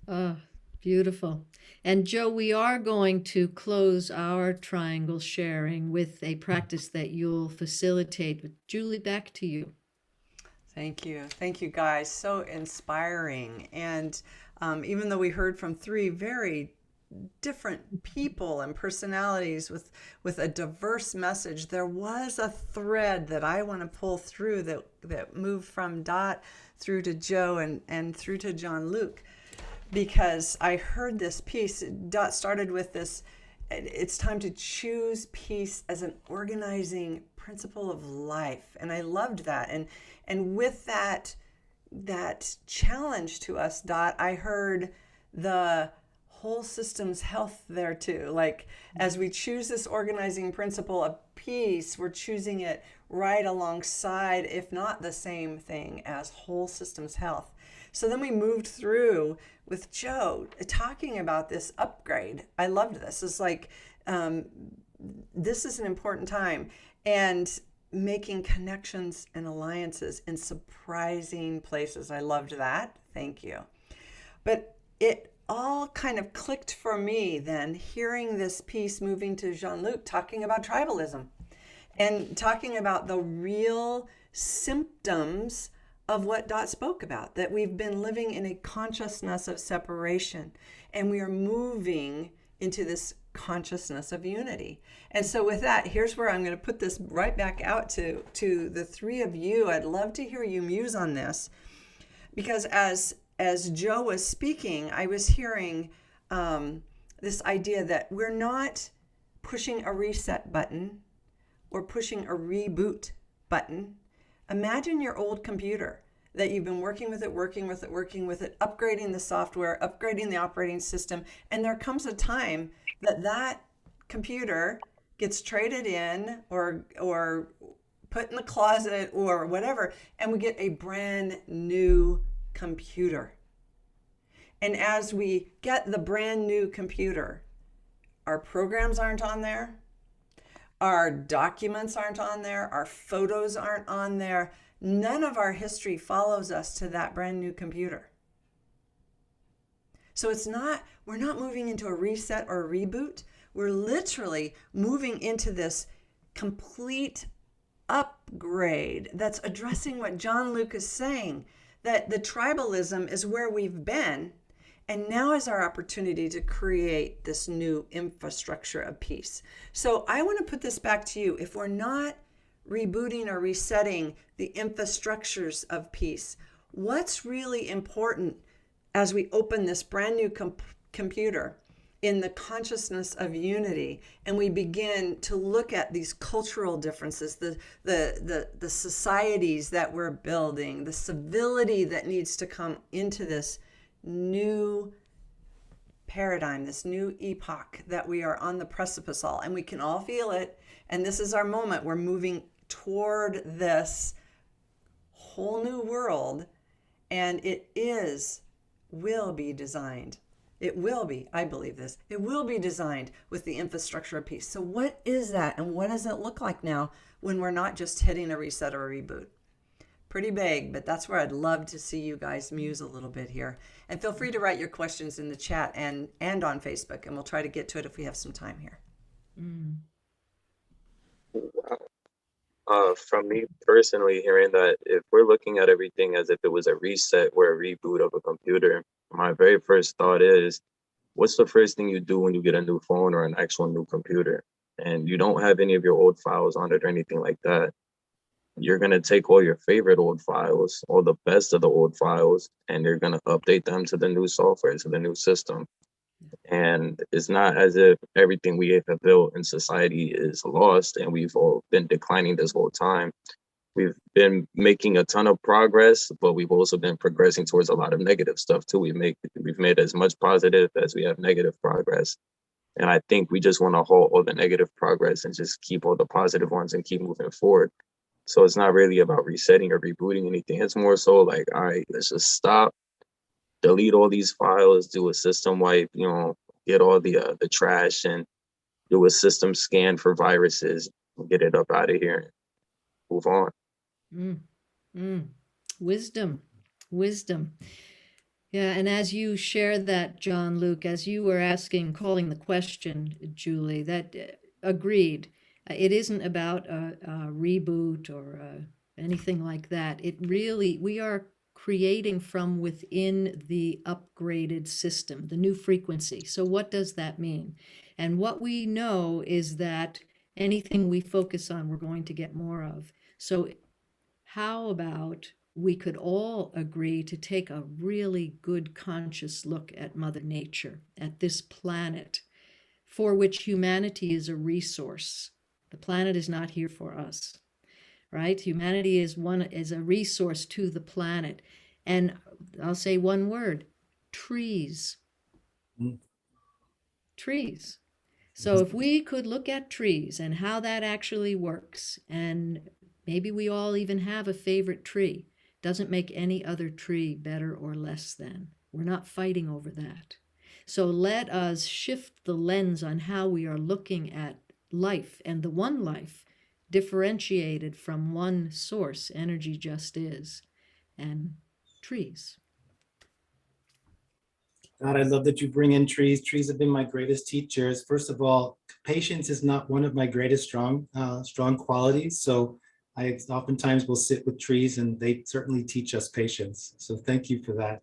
Oh, beautiful. And Joe, we are going to close our triangle sharing with a practice that you'll facilitate. Julie, back to you. Thank you. Thank you, guys. So inspiring. And even though we heard from 3 very different people and personalities with a diverse message, there was a thread that I want to pull through that moved from Dot through to Joe and through to Jean-Luc, because I heard this piece. Dot started with this: it's time to choose peace as an organizing principle of life. And I loved that. And with that challenge to us, Dot, I heard the whole system's health there too. Like, as we choose this organizing principle of peace, we're choosing it right alongside, if not the same thing as, whole systems health. So then we moved through with Joe talking about this upgrade. I loved this. It's like, this is an important time, and making connections and alliances in surprising places. I loved that. Thank you. But it all kind of clicked for me then, hearing this piece, moving to Jean-Luc talking about tribalism and talking about the real symptoms of what Dot spoke about, that we've been living in a consciousness of separation and we are moving into this consciousness of unity. And so with that, here's where I'm going to put this right back out to the 3 of you. I'd love to hear you muse on this, because as Joe was speaking, I was hearing this idea that we're not pushing a reset button or pushing a reboot button. Imagine your old computer that you've been working with it, upgrading the software, upgrading the operating system, and there comes a time that computer gets traded in or put in the closet or whatever, and we get a brand new computer. And as we get the brand new computer, our programs aren't on there, our documents aren't on there, our photos aren't on there. None of our history follows us to that brand new computer. So we're not moving into a reset or a reboot. We're literally moving into this complete upgrade that's addressing what John Luke is saying, that the tribalism is where we've been, and now is our opportunity to create this new infrastructure of peace. So I want to put this back to you. If we're not rebooting or resetting the infrastructures of peace, what's really important as we open this brand new computer in the consciousness of unity, and we begin to look at these cultural differences, the societies that we're building, the civility that needs to come into this new paradigm, this new epoch that we are on the precipice all, and we can all feel it. And this is our moment. We're moving toward this whole new world, and will be designed. It will be, I believe this, it will be designed with the infrastructure of peace. So what is that, and what does it look like now when we're not just hitting a reset or a reboot? Pretty vague, but that's where I'd love to see you guys muse a little bit here. And feel free to write your questions in the chat and on Facebook, and we'll try to get to it if we have some time here. From me personally, hearing that if we're looking at everything as if it was a reset or a reboot of a computer, my very first thought is, what's the first thing you do when you get a new phone or an actual new computer and you don't have any of your old files on it or anything like that? You're going to take all your favorite old files, all the best of the old files, and you're going to update them to the new software, to the new system. And it's not as if everything we have built in society is lost and we've all been declining this whole time. We've been making a ton of progress, but we've also been progressing towards a lot of negative stuff too. We've made as much positive as we have negative progress. And I think we just want to halt all the negative progress and just keep all the positive ones and keep moving forward. So it's not really about resetting or rebooting anything. It's more so like, all right, let's just stop, delete all these files, do a system wipe, get all the trash and do a system scan for viruses, get it up out of here and move on. Wisdom. Yeah, and as you shared that, John Luke, as you were calling the question, Julie, that agreed. It isn't about a reboot or anything like that. We are creating from within the upgraded system, the new frequency. So what does that mean? And what we know is that anything we focus on, we're going to get more of. So how about we could all agree to take a really good conscious look at Mother Nature, at this planet, for which humanity is a resource. The planet is not here for us, right? Humanity is a resource to the planet. And I'll say one word, trees. Trees. So if we could look at trees and how that actually works, and maybe we all even have a favorite tree, doesn't make any other tree better or less than. We're not fighting over that. So let us shift the lens on how we are looking at life, and the one life differentiated from one source, energy just is, and trees. God, I love that you bring in trees. Trees have been my greatest teachers. First of all, patience is not one of my greatest strong qualities. So I oftentimes will sit with trees and they certainly teach us patience. So thank you for that.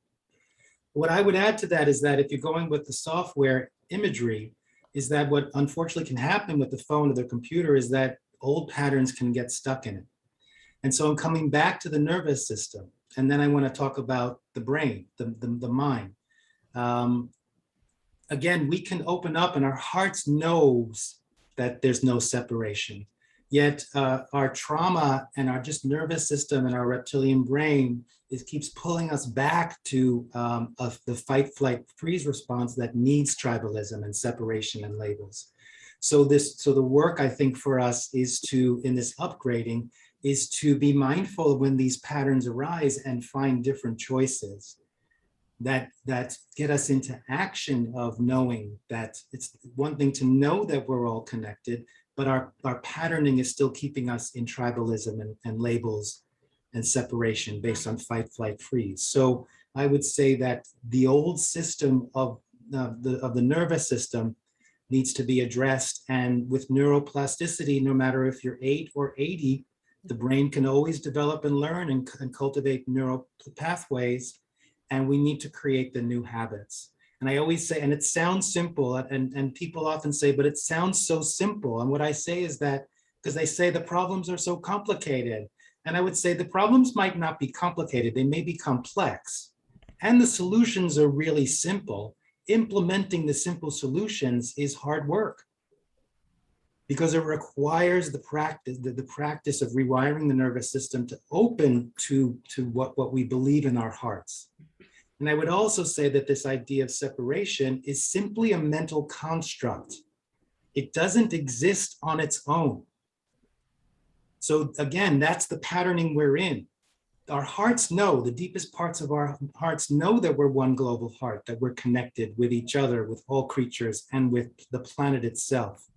What I would add to that is that if you're going with the software imagery, is that what unfortunately can happen with the phone or the computer is that old patterns can get stuck in it. And so I'm coming back to the nervous system. And then I want to talk about the brain, the mind. Again, we can open up and our hearts knows that there's no separation. Yet our trauma and our just nervous system and our reptilian brain keeps pulling us back to the fight, flight, freeze response that needs tribalism and separation and labels. So the work I think for us is in this upgrading, is to be mindful of when these patterns arise and find different choices. that get us into action of knowing that it's one thing to know that we're all connected, but our patterning is still keeping us in tribalism and labels and separation based on fight, flight, freeze. So I would say that the old system of the nervous system needs to be addressed. And with neuroplasticity, no matter if you're 8 or 80, the brain can always develop and learn and cultivate neural pathways. And we need to create the new habits. And I always say, and it sounds simple, and people often say, but it sounds so simple. And what I say is that, because they say the problems are so complicated. And I would say the problems might not be complicated, they may be complex. And the solutions are really simple. Implementing the simple solutions is hard work, because it requires the practice of rewiring the nervous system to open to what we believe in our hearts. And I would also say that this idea of separation is simply a mental construct. It doesn't exist on its own. So again, that's the patterning we're in. Our hearts know, the deepest parts of our hearts know that we're one global heart, that we're connected with each other, with all creatures, and with the planet itself.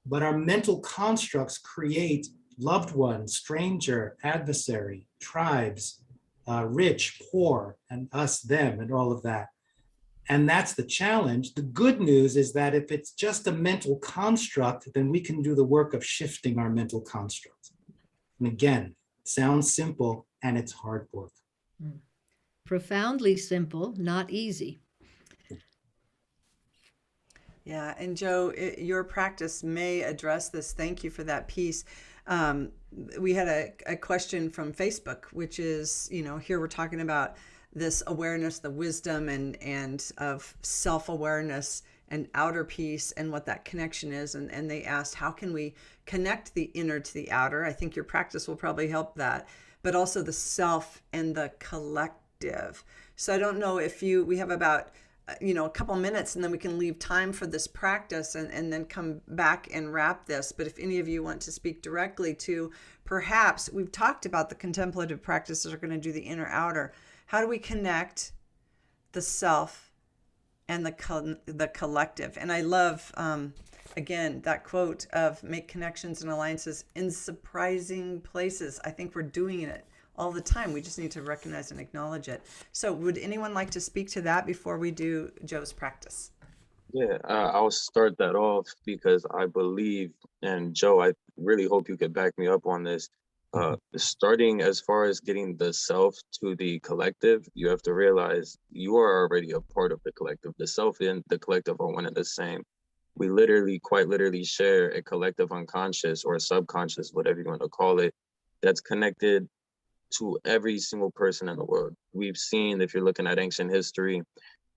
But our mental constructs create loved one, stranger, adversary, tribes, rich, poor, and us, them, and all of that. And that's the challenge. The good news is that if it's just a mental construct, then we can do the work of shifting our mental construct. And again, it sounds simple, and it's hard work. Profoundly simple, not easy. Yeah, and Joe, your practice may address this. Thank you for that piece. We had a question from Facebook, which is, here we're talking about this awareness, the wisdom and of self-awareness and outer peace and what that connection is. And they asked, how can we connect the inner to the outer? I think your practice will probably help that, but also the self and the collective. So I don't know if we have about a couple minutes, and then we can leave time for this practice and then come back and wrap this. But if any of you want to speak directly to, perhaps we've talked about the contemplative practices are going to do the inner outer. How do we connect the self and the collective? And I love, again, that quote of make connections and alliances in surprising places. I think we're doing it all the time. We just need to recognize and acknowledge it. So would anyone like to speak to that before we do Joe's practice? Yeah, I'll start that off because I believe, and Joe, I really hope you could back me up on this. Starting as far as getting the self to the collective, you have to realize you are already a part of the collective. The self and the collective are one and the same. We quite literally share a collective unconscious or a subconscious, whatever you want to call it, that's connected to every single person in the world. We've seen, if you're looking at ancient history,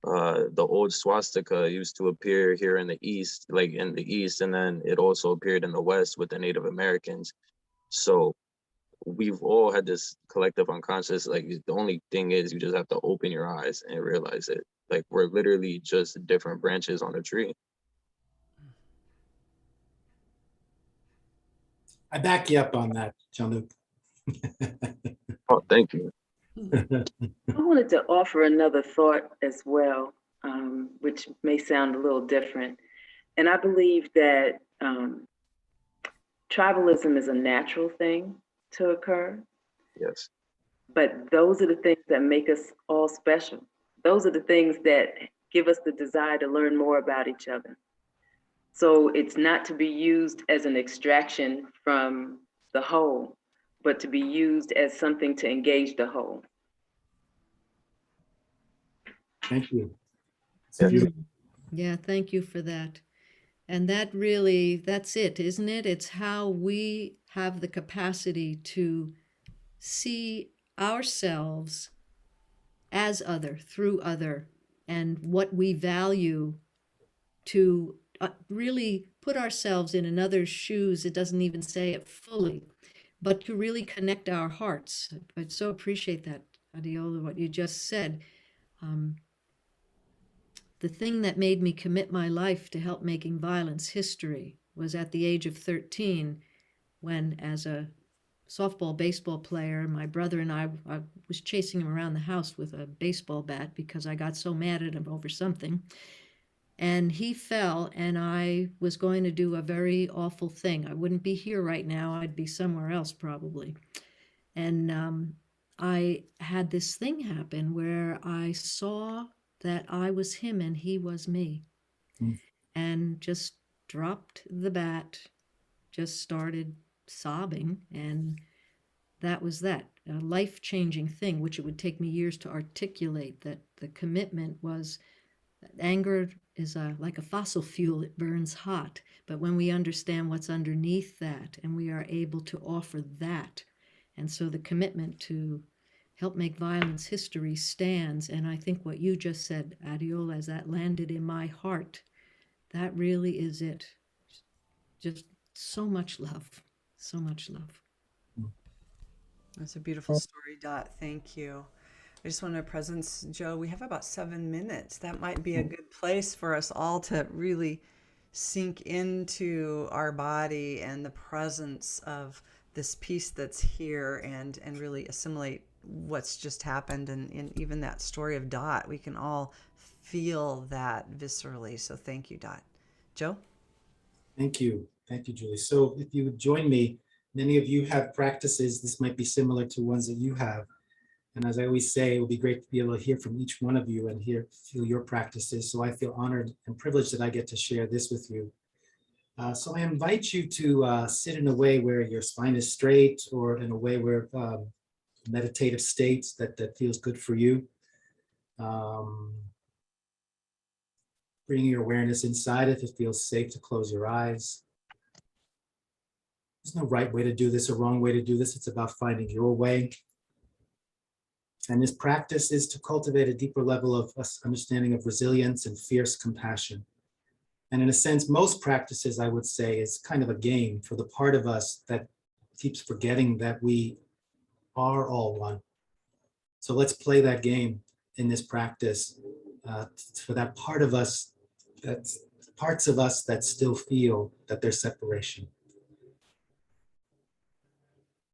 the old swastika used to appear here in the East, and then it also appeared in the West with the Native Americans. So we've all had this collective unconscious. Like, the only thing is you just have to open your eyes and realize it. Like, we're literally just different branches on a tree. I back you up on that, Jean-Luc. Oh, thank you. I wanted to offer another thought as well, which may sound a little different. And I believe that tribalism is a natural thing to occur. Yes. But those are the things that make us all special. Those are the things that give us the desire to learn more about each other. So it's not to be used as an extraction from the whole, but to be used as something to engage the whole. Thank you. Yeah, thank you for that. And that really, that's it, isn't it? It's how we have the capacity to see ourselves as other, through other, and what we value, to really put ourselves in another's shoes. It doesn't even say it fully, but to really connect our hearts. I so appreciate that, Adeola, what you just said. The thing that made me commit my life to help making violence history was at the age of 13, when, as a softball, baseball player. My brother and I was chasing him around the house with a baseball bat because I got so mad at him over something. And he fell, and I was going to do a very awful thing. I wouldn't be here right now. I'd be somewhere else probably. And I had this thing happen where I saw that I was him and he was me, and just dropped the bat, just started sobbing, and that was that. A life-changing thing, which it would take me years to articulate, that the commitment was that anger is like a fossil fuel, it burns hot. But when we understand what's underneath that and we are able to offer that, and so the commitment to help make violence history stands. And I think what you just said, Adeola, as that landed in my heart, that really is it. Just so much love, so much love. That's a beautiful story, Dot. Thank you. I just want to presence, Joe, we have about 7 minutes. That might be a good place for us all to really sink into our body and the presence of this piece that's here, and really assimilate what's just happened. And even that story of Dot, we can all feel that viscerally. So thank you, Dot. Joe? Thank you. Thank you, Julie. So if you would join me, many of you have practices. This might be similar to ones that you have. And as I always say, it would be great to be able to hear from each one of you and feel your practices. So I feel honored and privileged that I get to share this with you. So I invite you to sit in a way where your spine is straight, or in a way where meditative states that feels good for you. Bringing your awareness inside if it feels safe to close your eyes. There's no right way to do this or wrong way to do this. It's about finding your way. And this practice is to cultivate a deeper level of understanding of resilience and fierce compassion. And in a sense, most practices, I would say, is kind of a game for the part of us that keeps forgetting that we are all one. So let's play that game in this practice for that part of us, that's parts of us that still feel that there's separation.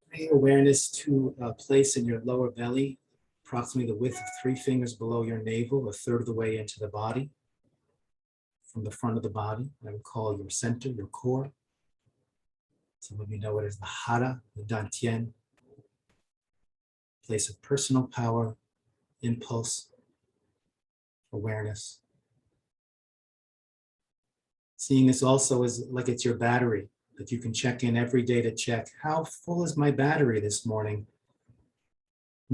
Bring awareness to a place in your lower belly, approximately the width of 3 fingers below your navel, a third of the way into the body. From the front of the body, I would call your center, your core. Some of you know it as the hara, the dantien, place of personal power, impulse, awareness. Seeing this also as like it's your battery, that you can check in every day to check, how full is my battery this morning?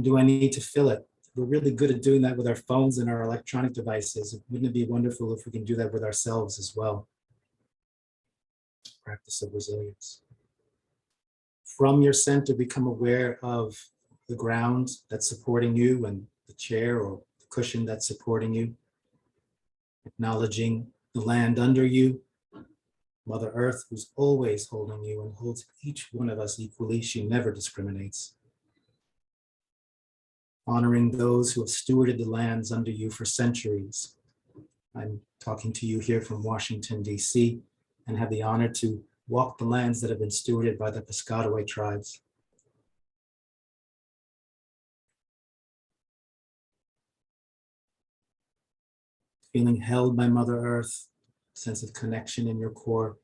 Do I need to fill it? We're really good at doing that with our phones and our electronic devices. Wouldn't it be wonderful if we can do that with ourselves as well? Practice of resilience. From your center, become aware of the ground that's supporting you and the chair or the cushion that's supporting you. Acknowledging the land under you, Mother Earth, who's always holding you and holds each one of us equally. She never discriminates. Honoring those who have stewarded the lands under you for centuries. I'm talking to you here from Washington, D.C., and have the honor to walk the lands that have been stewarded by the Piscataway tribes. Feeling held by Mother Earth, sense of connection in your core.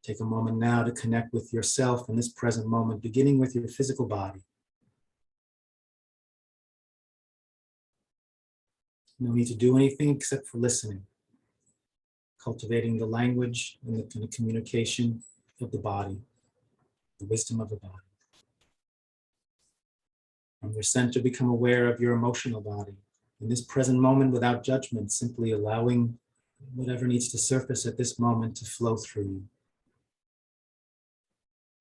Take a moment now to connect with yourself in this present moment, beginning with your physical body. No need to do anything except for listening, cultivating the language and the communication of the body, the wisdom of the body. From your center, become aware of your emotional body. In this present moment, without judgment, simply allowing whatever needs to surface at this moment to flow through you.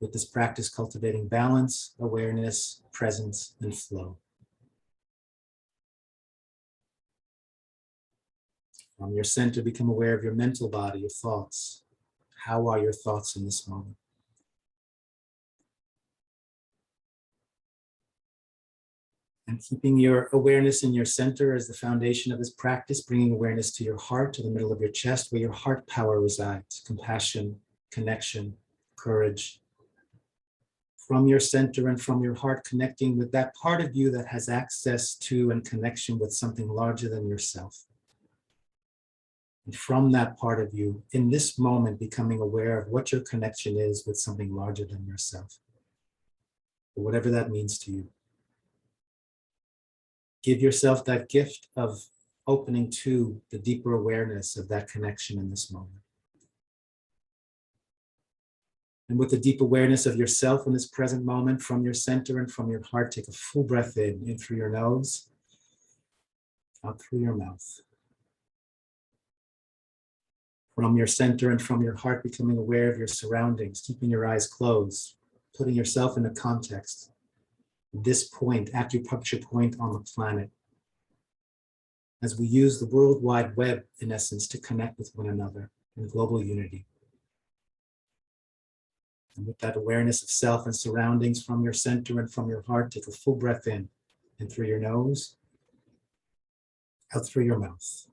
With this practice, cultivating balance, awareness, presence, and flow. From your center, become aware of your mental body, your thoughts. How are your thoughts in this moment? And keeping your awareness in your center as the foundation of this practice, bringing awareness to your heart, to the middle of your chest, where your heart power resides. Compassion, connection, courage, From your center and from your heart, connecting with that part of you that has access to and connection with something larger than yourself. And from that part of you, in this moment, becoming aware of what your connection is with something larger than yourself, or whatever that means to you. Give yourself that gift of opening to the deeper awareness of that connection in this moment. And with the deep awareness of yourself in this present moment, from your center and from your heart, take a full breath in through your nose, out through your mouth. From your center and from your heart, becoming aware of your surroundings, keeping your eyes closed, putting yourself in a context. This point, acupuncture point on the planet, as we use the World Wide Web, in essence, to connect with one another in global unity. And with that awareness of self and surroundings from your center and from your heart, take a full breath in through your nose, out through your mouth.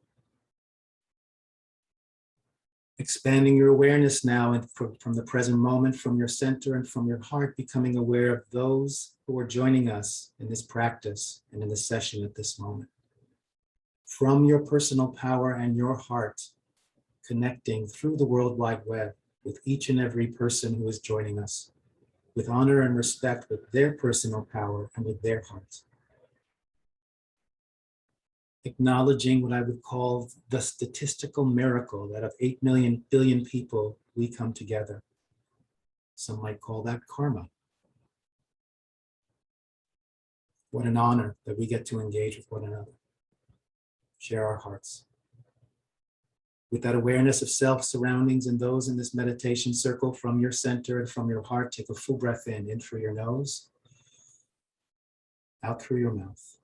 Expanding your awareness now and from the present moment, from your center and from your heart, becoming aware of those who are joining us in this practice and in this session at this moment. From your personal power and your heart, connecting through the World Wide Web with each and every person who is joining us, with honor and respect, with their personal power and with their heart. Acknowledging what I would call the statistical miracle that of 8 billion people, we come together. Some might call that karma. What an honor that we get to engage with one another, share our hearts. With that awareness of self, surroundings, and those in this meditation circle, from your center and from your heart, take a full breath in through your nose, out through your mouth.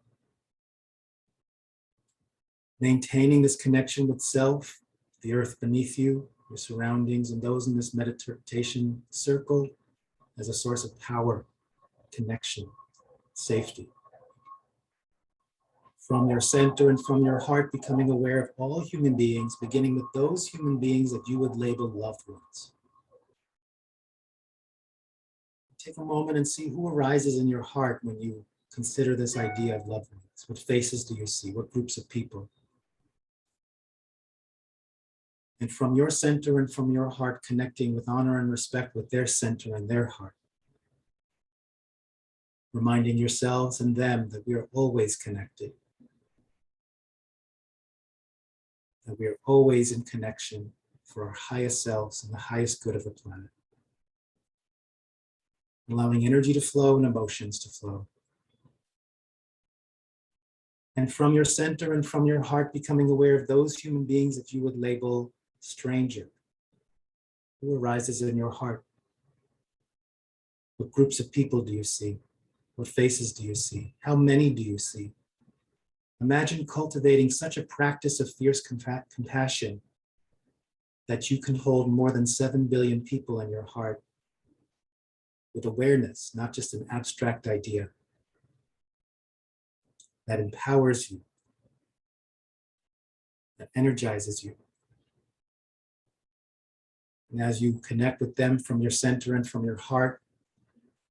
Maintaining this connection with self, the earth beneath you, your surroundings, and those in this meditation circle as a source of power, connection, safety. From your center and from your heart, becoming aware of all human beings, beginning with those human beings that you would label loved ones. Take a moment and see who arises in your heart when you consider this idea of loved ones. What faces do you see? What groups of people? And from your center and from your heart, connecting with honor and respect with their center and their heart. Reminding yourselves and them that we are always connected. That we are always in connection for our highest selves and the highest good of the planet. Allowing energy to flow and emotions to flow. And from your center and from your heart, becoming aware of those human beings that you would label stranger. Who arises in your heart? What groups of people do you see? What faces do you see? How many do you see? Imagine cultivating such a practice of fierce compassion that you can hold more than 7 billion people in your heart with awareness, not just an abstract idea that empowers you, that energizes you. And as you connect with them from your center and from your heart,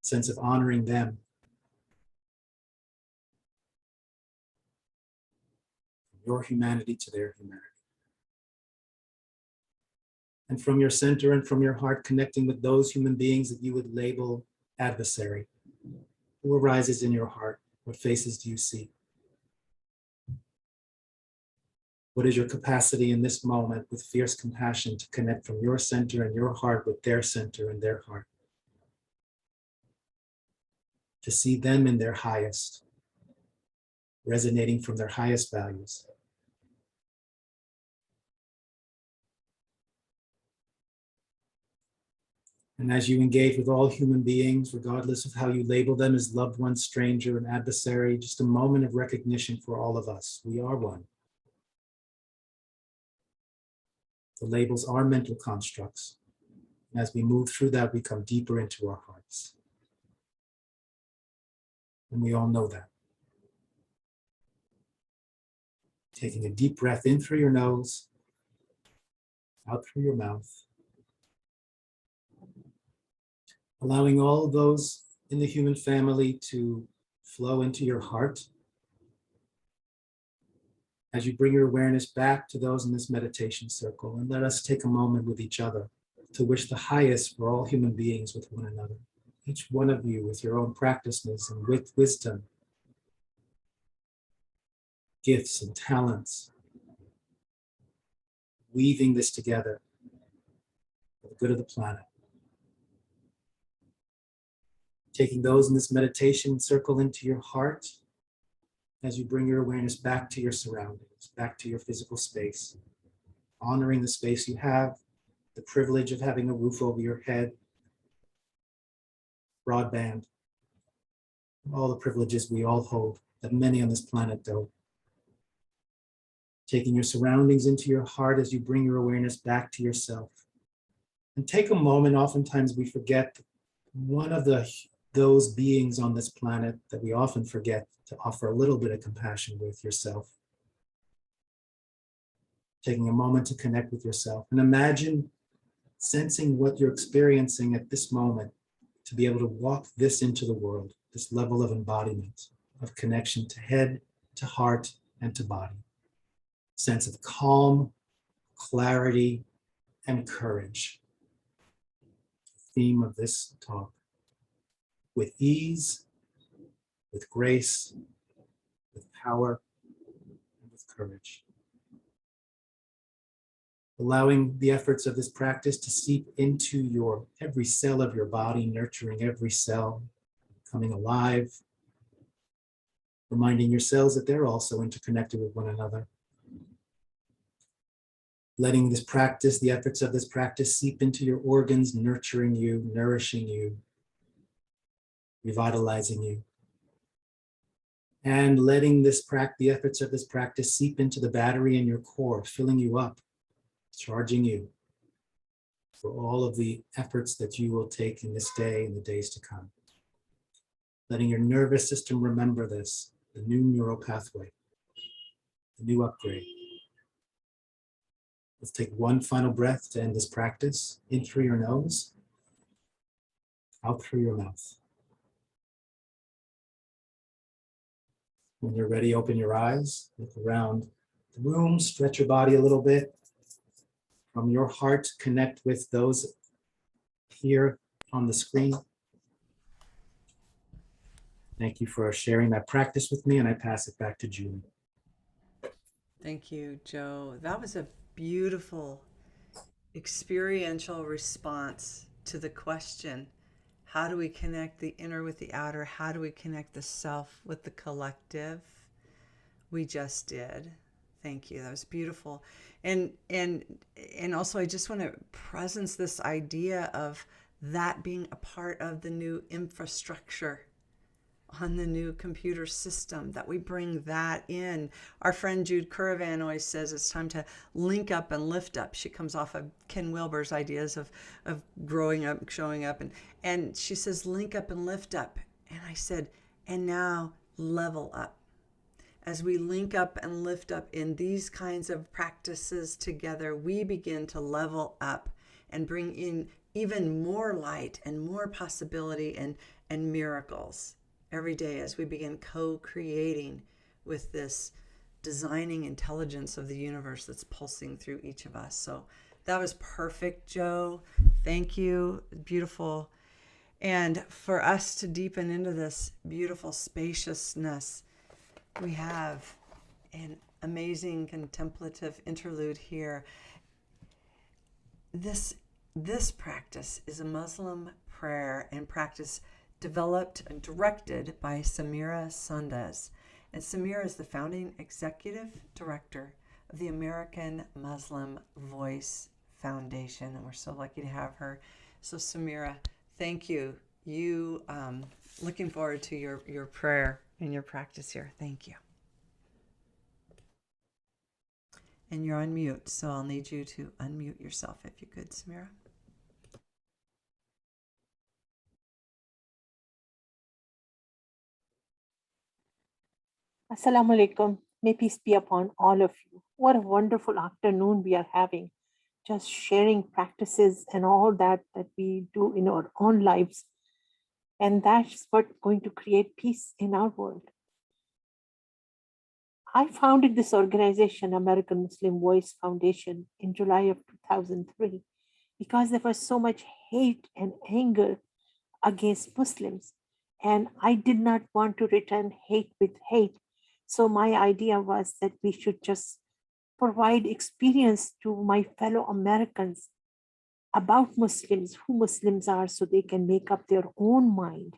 sense of honoring them, your humanity to their humanity. And from your center and from your heart, connecting with those human beings that you would label adversary. Who arises in your heart? What faces do you see? What is your capacity in this moment with fierce compassion to connect from your center and your heart with their center and their heart? To see them in their highest, resonating from their highest values. And as you engage with all human beings, regardless of how you label them as loved one, stranger, and adversary, just a moment of recognition for all of us. We are one. The labels are mental constructs. And as we move through that, we come deeper into our hearts. And we all know that. Taking a deep breath in through your nose, out through your mouth. Allowing all of those in the human family to flow into your heart. As you bring your awareness back to those in this meditation circle, and let us take a moment with each other to wish the highest for all human beings with one another. Each one of you with your own practices and with wisdom, gifts and talents, weaving this together for the good of the planet. Taking those in this meditation circle into your heart as you bring your awareness back to your surroundings, back to your physical space, honoring the space you have, the privilege of having a roof over your head, broadband, all the privileges we all hold that many on this planet don't. Taking your surroundings into your heart as you bring your awareness back to yourself. And take a moment, oftentimes we forget one of those beings on this planet that we often forget to offer a little bit of compassion with, yourself. Taking a moment to connect with yourself and imagine sensing what you're experiencing at this moment to be able to walk this into the world, this level of embodiment, of connection to head, to heart, and to body. Sense of calm, clarity, and courage. Theme of this talk. With ease, with grace, with power, and with courage. Allowing the efforts of this practice to seep into your every cell of your body, nurturing every cell, coming alive, reminding your cells that they're also interconnected with one another. Letting this practice, the efforts of this practice, seep into your organs, nurturing you, nourishing you, revitalizing you. And letting this the efforts of this practice seep into the battery in your core, filling you up, charging you for all of the efforts that you will take in this day and the days to come. Letting your nervous system remember this, the new neural pathway, the new upgrade. Let's take one final breath to end this practice. In through your nose, out through your mouth. When you're ready, open your eyes, look around the room, stretch your body a little bit. From your heart, connect with those here on the screen. Thank you for sharing that practice with me, and I pass it back to Julie. Thank you, Joe. That was a beautiful experiential response to the question, how do we connect the inner with the outer? How do we connect the self with the collective? We just did. Thank you. That was beautiful. And also I just want to presence this idea of that being a part of the new infrastructure on the new computer system, that we bring that in. Our friend Jude Curavan always says it's time to link up and lift up. She comes off of Ken Wilber's ideas of growing up, showing up, and she says link up and lift up. And I said, and now level up. As we link up and lift up in these kinds of practices together, we begin to level up and bring in even more light and more possibility and miracles every day as we begin co-creating with this designing intelligence of the universe that's pulsing through each of us. So that was perfect, Joe. Thank you. Beautiful. And for us to deepen into this beautiful spaciousness, we have an amazing contemplative interlude here. This practice is a Muslim prayer and practice developed and directed by Samina Sundas. And Samira is the founding executive director of the American Muslim Voice Foundation. And we're so lucky to have her. So Samira, thank you. Looking forward to your prayer and your practice here. Thank you. And you're on mute, so I'll need you to unmute yourself if you could, Samira. Assalamu alaikum. May peace be upon all of you. What a wonderful afternoon we are having. Just sharing practices and all that we do in our own lives. And that's what's going to create peace in our world. I founded this organization, American Muslim Voice Foundation, in July of 2003, because there was so much hate and anger against Muslims. And I did not want to return hate with hate. So my idea was that we should just provide experience to my fellow Americans about Muslims, who Muslims are, so they can make up their own mind,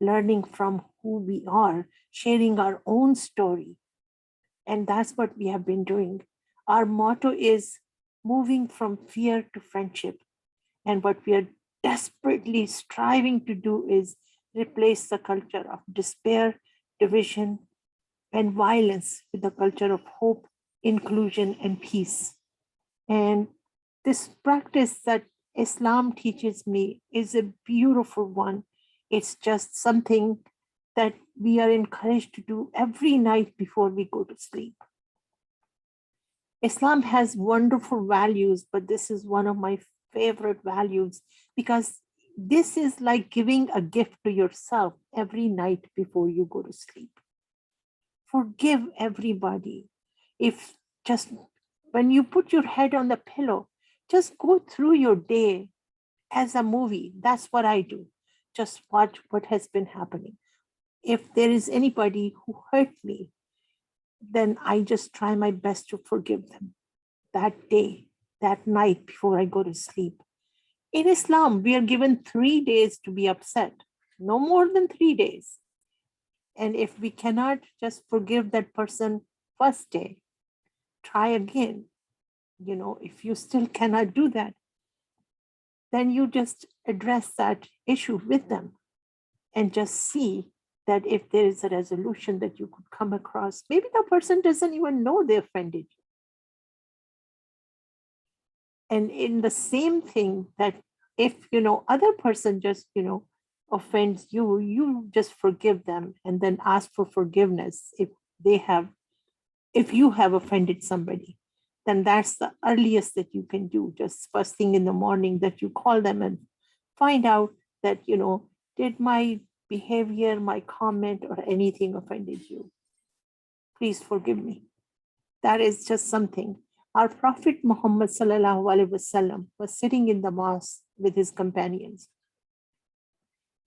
learning from who we are, sharing our own story. And that's what we have been doing. Our motto is moving from fear to friendship. And what we are desperately striving to do is replace the culture of despair, division, and violence with the culture of hope, inclusion, and peace. And this practice that Islam teaches me is a beautiful one. It's just something that we are encouraged to do every night before we go to sleep. Islam has wonderful values, but this is one of my favorite values because this is like giving a gift to yourself every night before you go to sleep. Forgive everybody. If just when you put your head on the pillow, just go through your day as a movie. That's what I do. Just watch what has been happening. If there is anybody who hurt me, then I just try my best to forgive them that day, that night before I go to sleep. In Islam, we are given 3 days to be upset, no more than 3 days. And if we cannot just forgive that person first day, try again. You know, if you still cannot do that, then you just address that issue with them and just see that if there is a resolution that you could come across, maybe the person doesn't even know they offended you. And in the same thing that if, other person just, offends you, you just forgive them and then ask for forgiveness if you have offended somebody. Then that's the earliest that you can do. Just first thing in the morning that you call them and find out that, did my behavior, my comment, or anything offended you? Please forgive me. That is just something. Our Prophet Muhammad sallallahu alaihi wasallam was sitting in the mosque with his companions.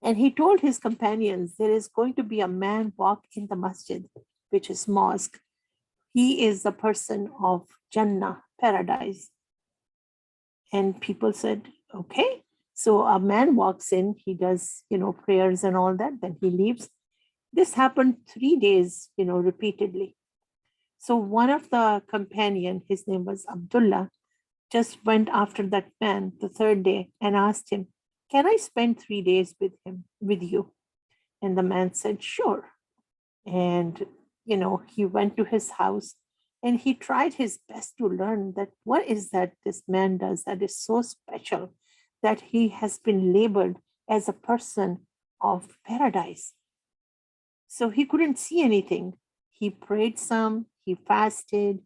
And he told his companions, there is going to be a man walk in the masjid, which is mosque. He is the person of Jannah, paradise. And people said, okay. So a man walks in, he does, prayers and all that, then he leaves. This happened 3 days, repeatedly. So one of the companion, his name was Abdullah, just went after that man the 3rd day and asked him, can I spend 3 days with you? And the man said, sure. And, he went to his house and he tried his best to learn that what is that this man does that is so special that he has been labeled as a person of paradise. So he couldn't see anything. He prayed some, he fasted,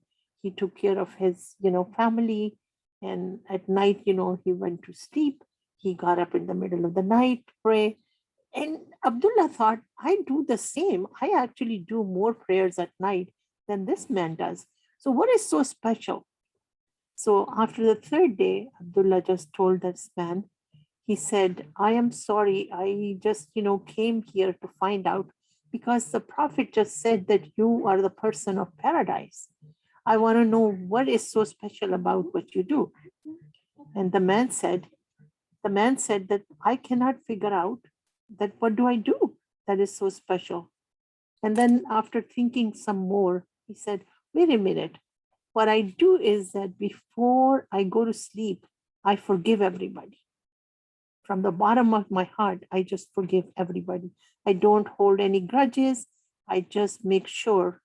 he took care of his, family. And at night, he went to sleep. He got up in the middle of the night to pray. And Abdullah thought, I do the same. I actually do more prayers at night than this man does. So what is so special? So after the 3rd day, Abdullah just told this man, he said, I am sorry. I just, came here to find out because the Prophet just said that you are the person of paradise. I want to know what is so special about what you do. And the man said that I cannot figure out that what do I do that is so special. And then after thinking some more, he said, wait a minute. What I do is that before I go to sleep, I forgive everybody. From the bottom of my heart, I just forgive everybody. I don't hold any grudges. I just make sure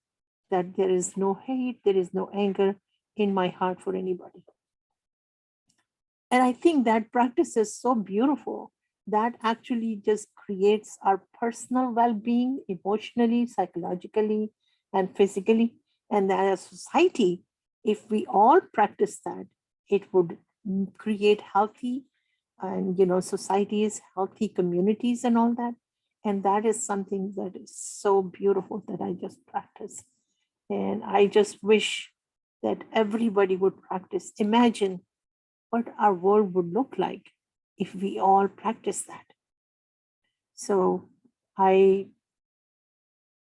that there is no hate, there is no anger in my heart for anybody. And I think that practice is so beautiful. That actually just creates our personal well-being emotionally, psychologically, and physically. And that as a society, if we all practice that, it would create healthy and societies, healthy communities and all that. And that is something that is so beautiful that I just practice. And I just wish that everybody would practice. Imagine what our world would look like if we all practice that. So I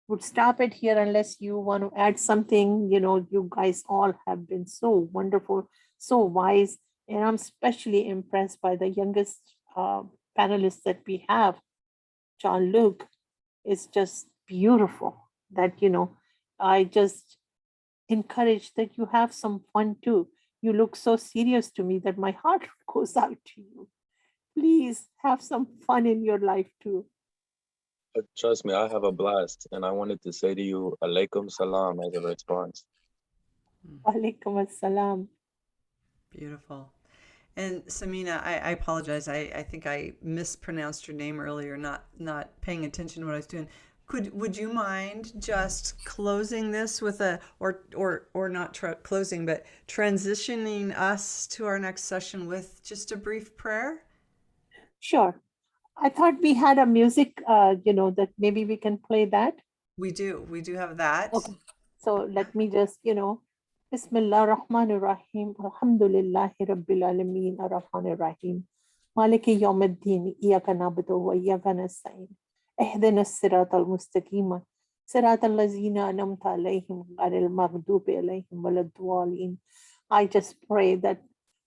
would stop it here unless you want to add something. You guys all have been so wonderful, so wise. And I'm especially impressed by the youngest panelist that we have, Jean-Luc. Is just beautiful that, I just encourage that you have some fun too. You look so serious to me that my heart goes out to you. Please have some fun in your life too. Trust me, I have a blast. And I wanted to say to you, alaikum salam as a response. Alaikum assalam. Beautiful. And Samina, I apologize. I think I mispronounced your name earlier, not paying attention to what I was doing. Would you mind just closing this with or not closing, but transitioning us to our next session with just a brief prayer? Sure. I thought we had a music, that maybe we can play that. We do have that. Okay. So let me just, Bismillah ar-Rahman ar-Rahim, Alhamdulillahi Rabbil Alameen, ar-Rahman ar-Rahim, Maliki Yawmiddin, Iyaka na'budu wa iyaka nasta'in, Ihdina as-sirata al-mustaqima, sirata allazina an'amta alayhim, ghayril maghdubi alayhim waladdallin. I just pray that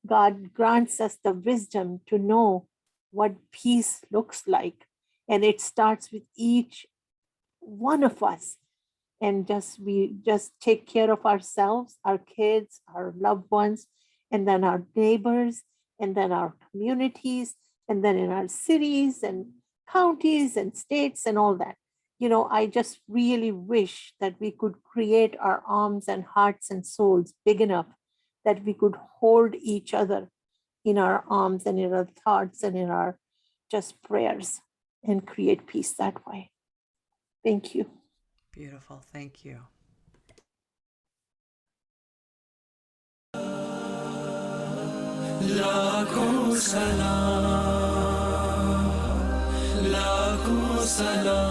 God grants us the wisdom to know what peace looks like. And it starts with each one of us. And we just take care of ourselves, our kids, our loved ones, and then our neighbors, and then our communities, and then in our cities and counties and states and all that. I just really wish that we could create our arms and hearts and souls big enough that we could hold each other in our arms and in our thoughts and in our just prayers and create peace that way. Thank you. Beautiful. Thank you. Lakho salam, lakho salam,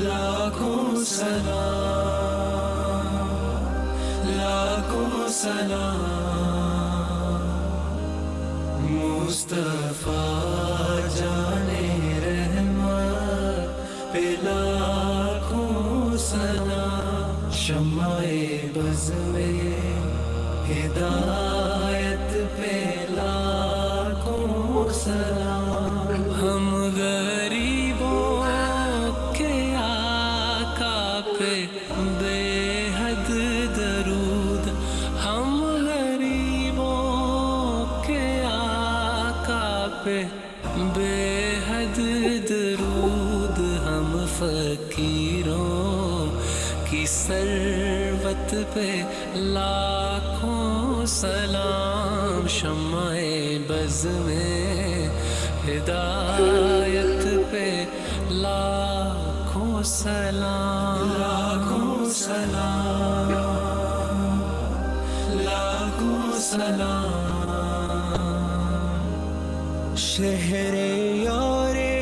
lakho salam, lakho salam. Mustafa jane rahmat pe lakho salam. Shamae baz mein हिदायत पे लाखों सलाम. हम गरीबों के आका पे बेहद दरूद. हम गरीबों के आका पे बेहद दरूद. हम फकीरों की सरवत पे लाखों सलाम. शम्माए बज़ में हिदायत पे लाखों सलाम. लाखों सलाम, लाखों सलाम. शहरे यारे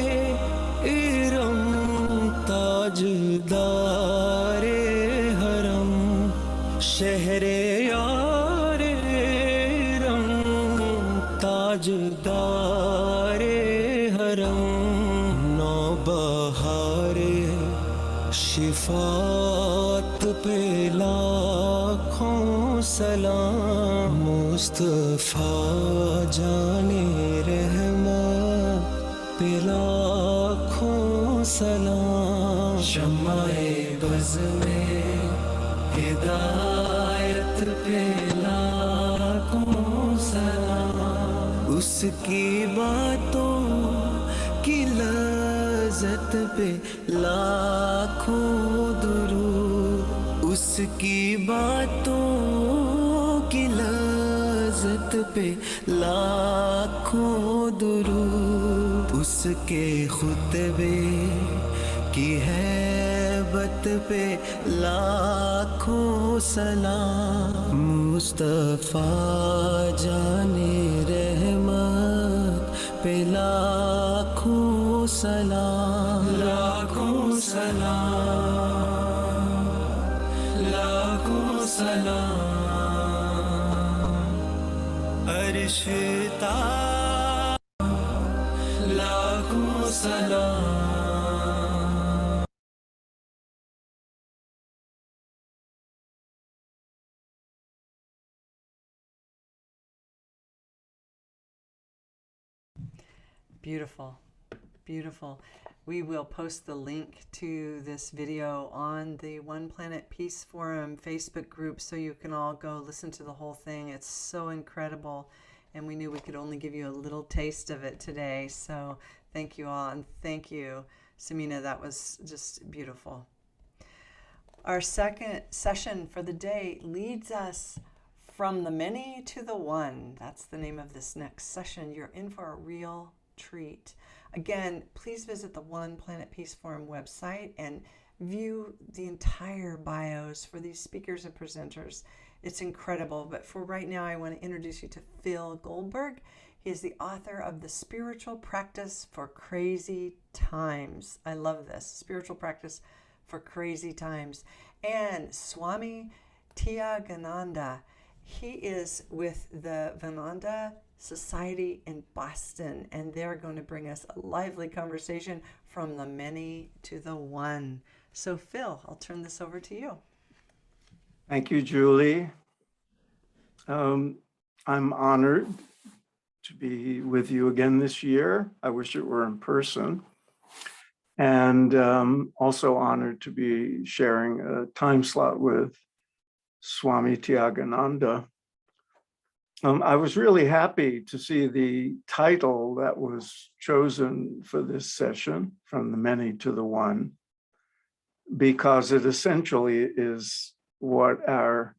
इरम ताजदारे हरम. शहरे यारे रम ताजदारे हरम. नौबहारे शिफात पे लाखों सलाम. मुस्तफा जाने रहमत पे लाखों सलाम. शम्माए बज़ में हिदायत पे लाखों सलाम. उसकी बातों की लज़्ज़त पे लाखों दुरूद. उसकी बातों की लज़्ज़त पे लाखों दुरूद. उसके खुतबे की है मोहब्बत पे लाखों सलाम मुस्तफा जाने रहमत पे लाखों सलाम लाखों सलाम लाखों सलाम अर्श लाखों सलाम Beautiful, beautiful. We will post the link to this video on the One Planet Peace Forum Facebook group so you can all go listen to the whole thing. It's so incredible, and we knew we could only give you a little taste of it today. So thank you all, and thank you, Samina. That was just beautiful. Our second session for the day leads us from the many to the one. That's the name of this next session. You're in for a real treat. Again, please visit the One Planet Peace Forum website and view the entire bios for these speakers and presenters. It's incredible. But for right now, I want to introduce you to Phil Goldberg. He is the author of The Spiritual Practice for Crazy Times. I love this. Spiritual Practice for Crazy Times. And Swami Tyagananda. He is with the Vinanda Society in Boston, and they're going to bring us a lively conversation from the many to the one. So Phil, I'll turn this over to you. Thank you, Julie. I'm honored to be with you again this year. I wish it were in person. And also honored to be sharing a time slot with Swami Tyagananda. I was really happy to see the title that was chosen for this session, From the Many to the One, because it essentially is what our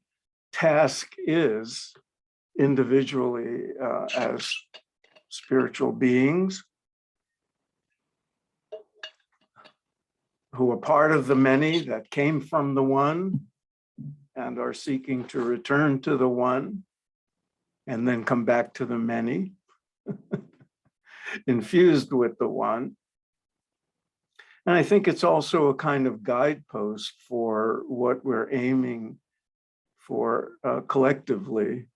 task is individually as spiritual beings who are part of the many that came from the one and are seeking to return to the one and then come back to the many, infused with the one. And I think it's also a kind of guidepost for what we're aiming for collectively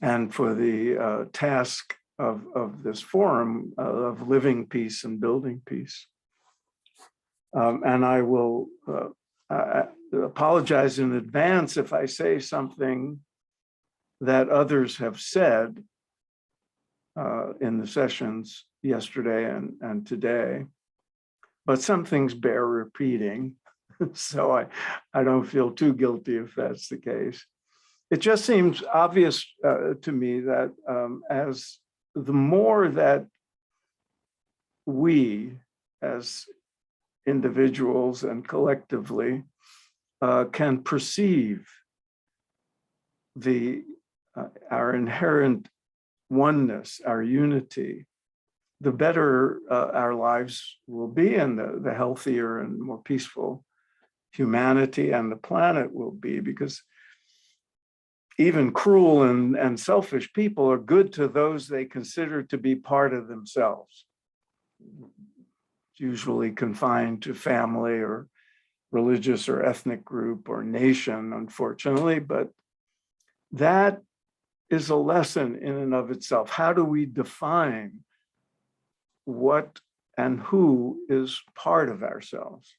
and for the task of this forum of living peace and building peace. And I will apologize in advance if I say something that others have said in the sessions yesterday and today, but some things bear repeating. So I don't feel too guilty if that's the case. It just seems obvious to me that as the more that we as individuals and collectively can perceive our inherent oneness, our unity, the better our lives will be, and the healthier and more peaceful humanity and the planet will be, because even cruel and selfish people are good to those they consider to be part of themselves. It's usually confined to family or religious or ethnic group or nation, unfortunately, but that is a lesson in and of itself. How do we define what and who is part of ourselves,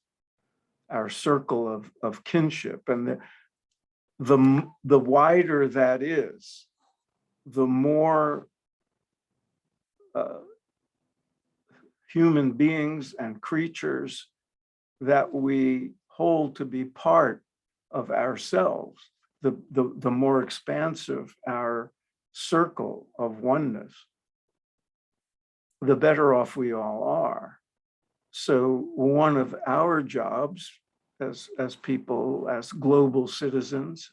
our circle of kinship? And the wider that is, the more human beings and creatures that we hold to be part of ourselves, the more expansive our circle of oneness, the better off we all are. So one of our jobs as people, as global citizens,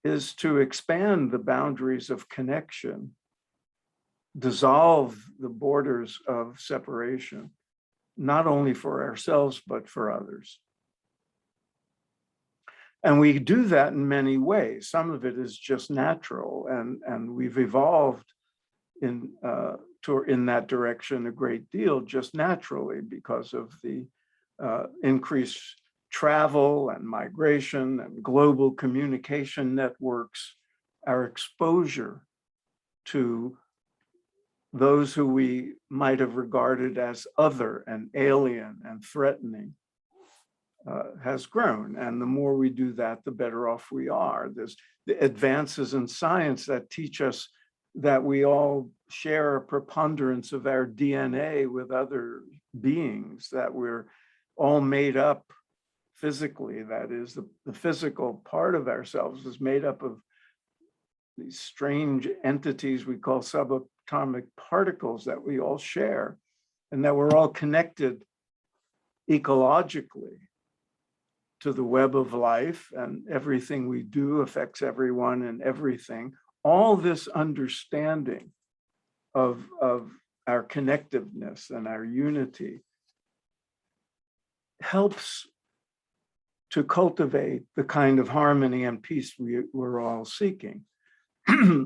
is to expand the boundaries of connection, dissolve the borders of separation, not only for ourselves, but for others. And we do that in many ways. Some of it is just natural, and we've evolved in that direction a great deal just naturally because of the increased travel and migration and global communication networks, our exposure to those who we might have regarded as other and alien and threatening has grown. And the more we do that, the better off we are. There's the advances in science that teach us that we all share a preponderance of our DNA with other beings, that we're all made up physically. That is, the physical part of ourselves is made up of these strange entities we call subatomic particles that we all share, and that we're all connected ecologically to the web of life, and everything we do affects everyone and everything. All this understanding of our connectiveness and our unity helps to cultivate the kind of harmony and peace we're all seeking.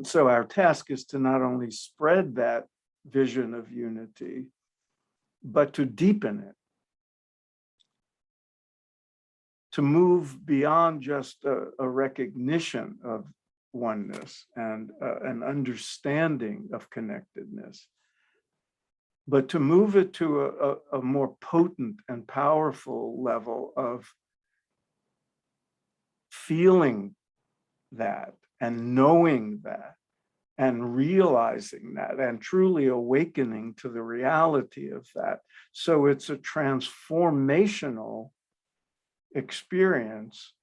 So our task is to not only spread that vision of unity, but to deepen it, to move beyond just a recognition of oneness and an understanding of connectedness, but to move it to a more potent and powerful level of feeling that and knowing that and realizing that and truly awakening to the reality of that. So it's a transformational experience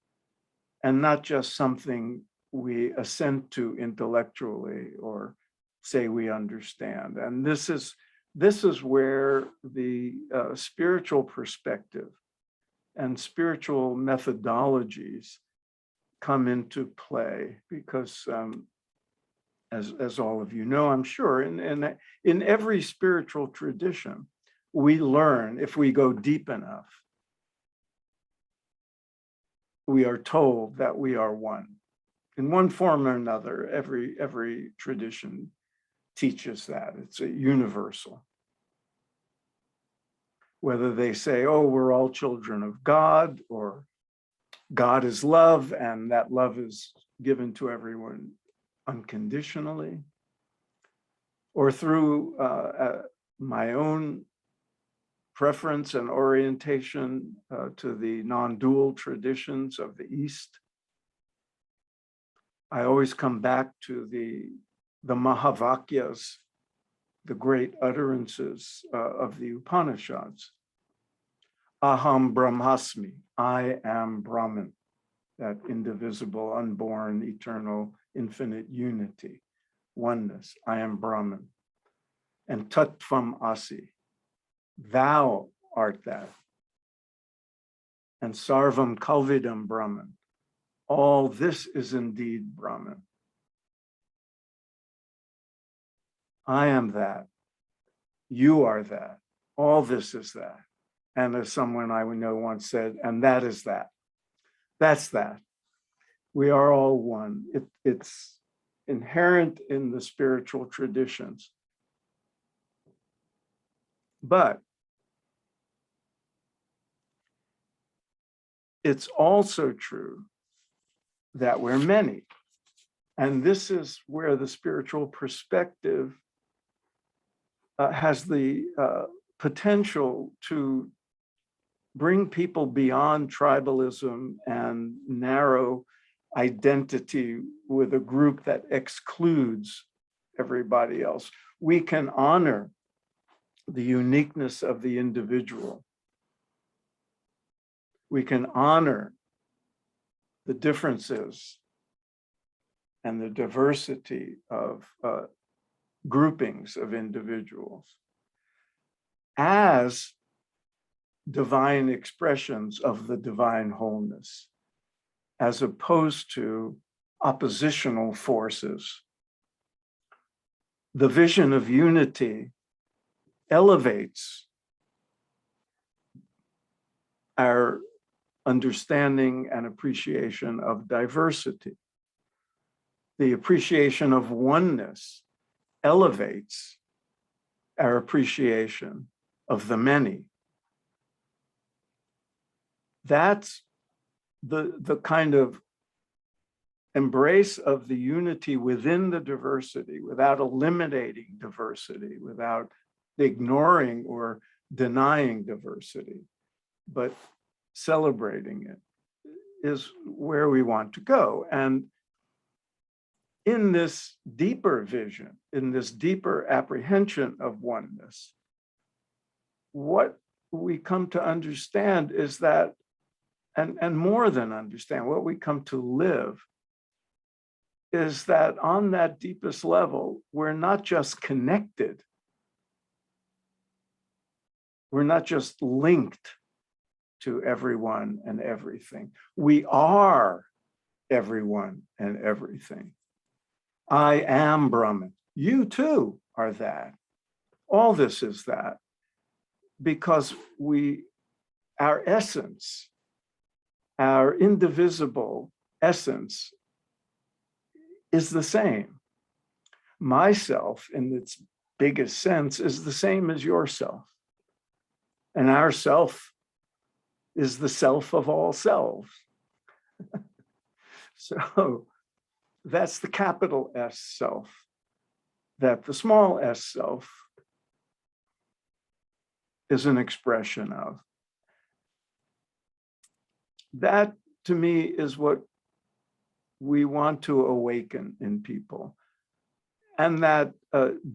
and not just something we assent to intellectually or say we understand. And this is where the spiritual perspective and spiritual methodologies come into play, because as all of you know, I'm sure, in every spiritual tradition, we learn, if we go deep enough, we are told that we are one. In one form or another, every tradition teaches that. It's a universal. Whether they say, oh, we're all children of God, or God is love, and that love is given to everyone unconditionally, or through my own preference and orientation to the non-dual traditions of the East. I always come back to the Mahavakyas, the great utterances of the Upanishads. Aham Brahmasmi, I am Brahman, that indivisible, unborn, eternal, infinite unity, oneness. I am Brahman. And Tattvam Asi, thou art that. And Sarvam Kalvidam Brahman, all this is indeed Brahman. I am that. You are that. All this is that. And as someone I know once said, and that is that. That's that. We are all one. It's inherent in the spiritual traditions. But it's also true that we're many. And this is where the spiritual perspective has the potential to bring people beyond tribalism and narrow identity with a group that excludes everybody else. We can honor the uniqueness of the individual. We can honor the differences and the diversity of groupings of individuals as divine expressions of the divine wholeness, as opposed to oppositional forces. The vision of unity elevates our understanding and appreciation of diversity. The appreciation of oneness elevates our appreciation of the many. That's the kind of embrace of the unity within the diversity, without eliminating diversity, without ignoring or denying diversity, but celebrating it, is where we want to go. And in this deeper vision, in this deeper apprehension of oneness, what we come to understand is that, and more than understand, what we come to live is that on that deepest level, we're not just connected, we're not just linked to everyone and everything. We are everyone and everything. I am Brahman. You too are that. All this is that, because our essence, our indivisible essence is the same. Myself, in its biggest sense, is the same as yourself. And our self is the self of all selves. So that's the capital S self, that the small s self is an expression of. That, to me, is what we want to awaken in people. And that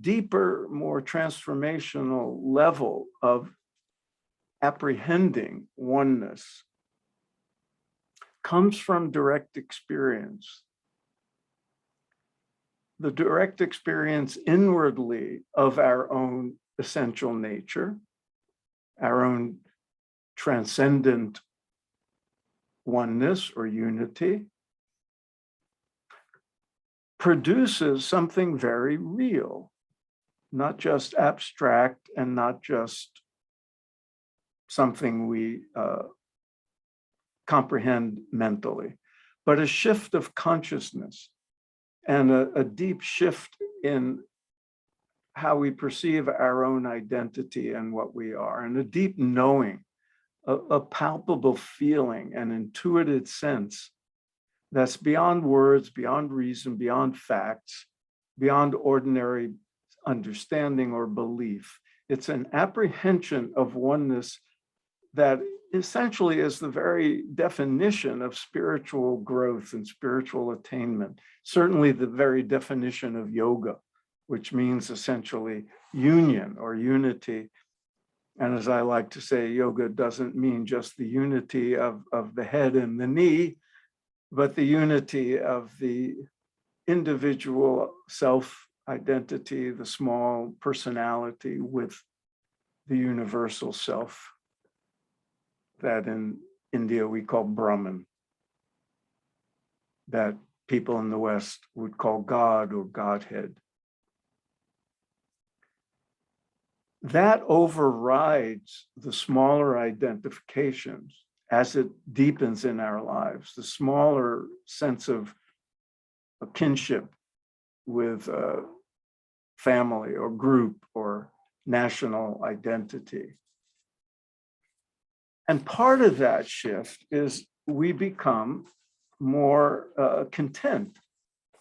deeper, more transformational level of apprehending oneness comes from direct experience. The direct experience inwardly of our own essential nature, our own transcendent oneness or unity, produces something very real, not just abstract and not just something we comprehend mentally, but a shift of consciousness and a deep shift in how we perceive our own identity and what we are, and a deep knowing, a palpable feeling, an intuitive sense that's beyond words, beyond reason, beyond facts, beyond ordinary understanding or belief. It's an apprehension of oneness that essentially is the very definition of spiritual growth and spiritual attainment. Certainly the very definition of yoga, which means essentially union or unity. And as I like to say, yoga doesn't mean just the unity of the head and the knee, but the unity of the individual self-identity, the small personality with the universal self that in India we call Brahman, that people in the West would call God or Godhead. That overrides the smaller identifications as it deepens in our lives, the smaller sense of a kinship with a family or group or national identity. And part of that shift is we become more content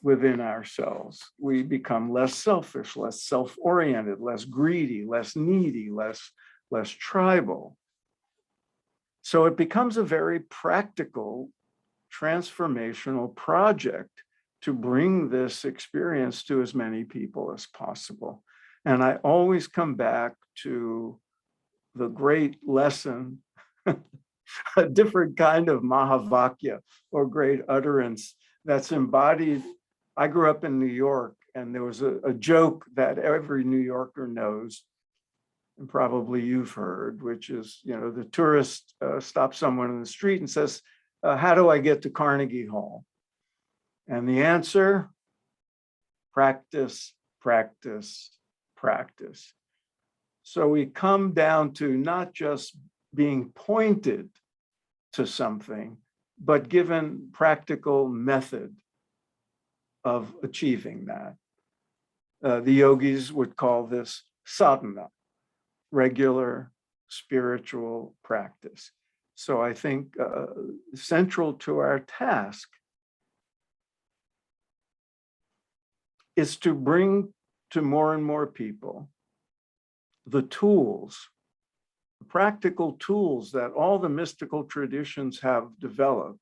within ourselves. We become less selfish, less self-oriented, less greedy, less needy, less tribal. So it becomes a very practical, transformational project to bring this experience to as many people as possible. And I always come back to the great lesson, a different kind of Mahavakya or great utterance that's embodied. I grew up in New York, and there was a joke that every New Yorker knows, and probably you've heard, which is, the tourist stops someone in the street and says, how do I get to Carnegie Hall? And the answer, practice, practice, practice. So we come down to not just being pointed to something, but given practical method of achieving that. The yogis would call this sadhana, regular spiritual practice. So I think central to our task is to bring to more and more people the tools, the practical tools that all the mystical traditions have developed,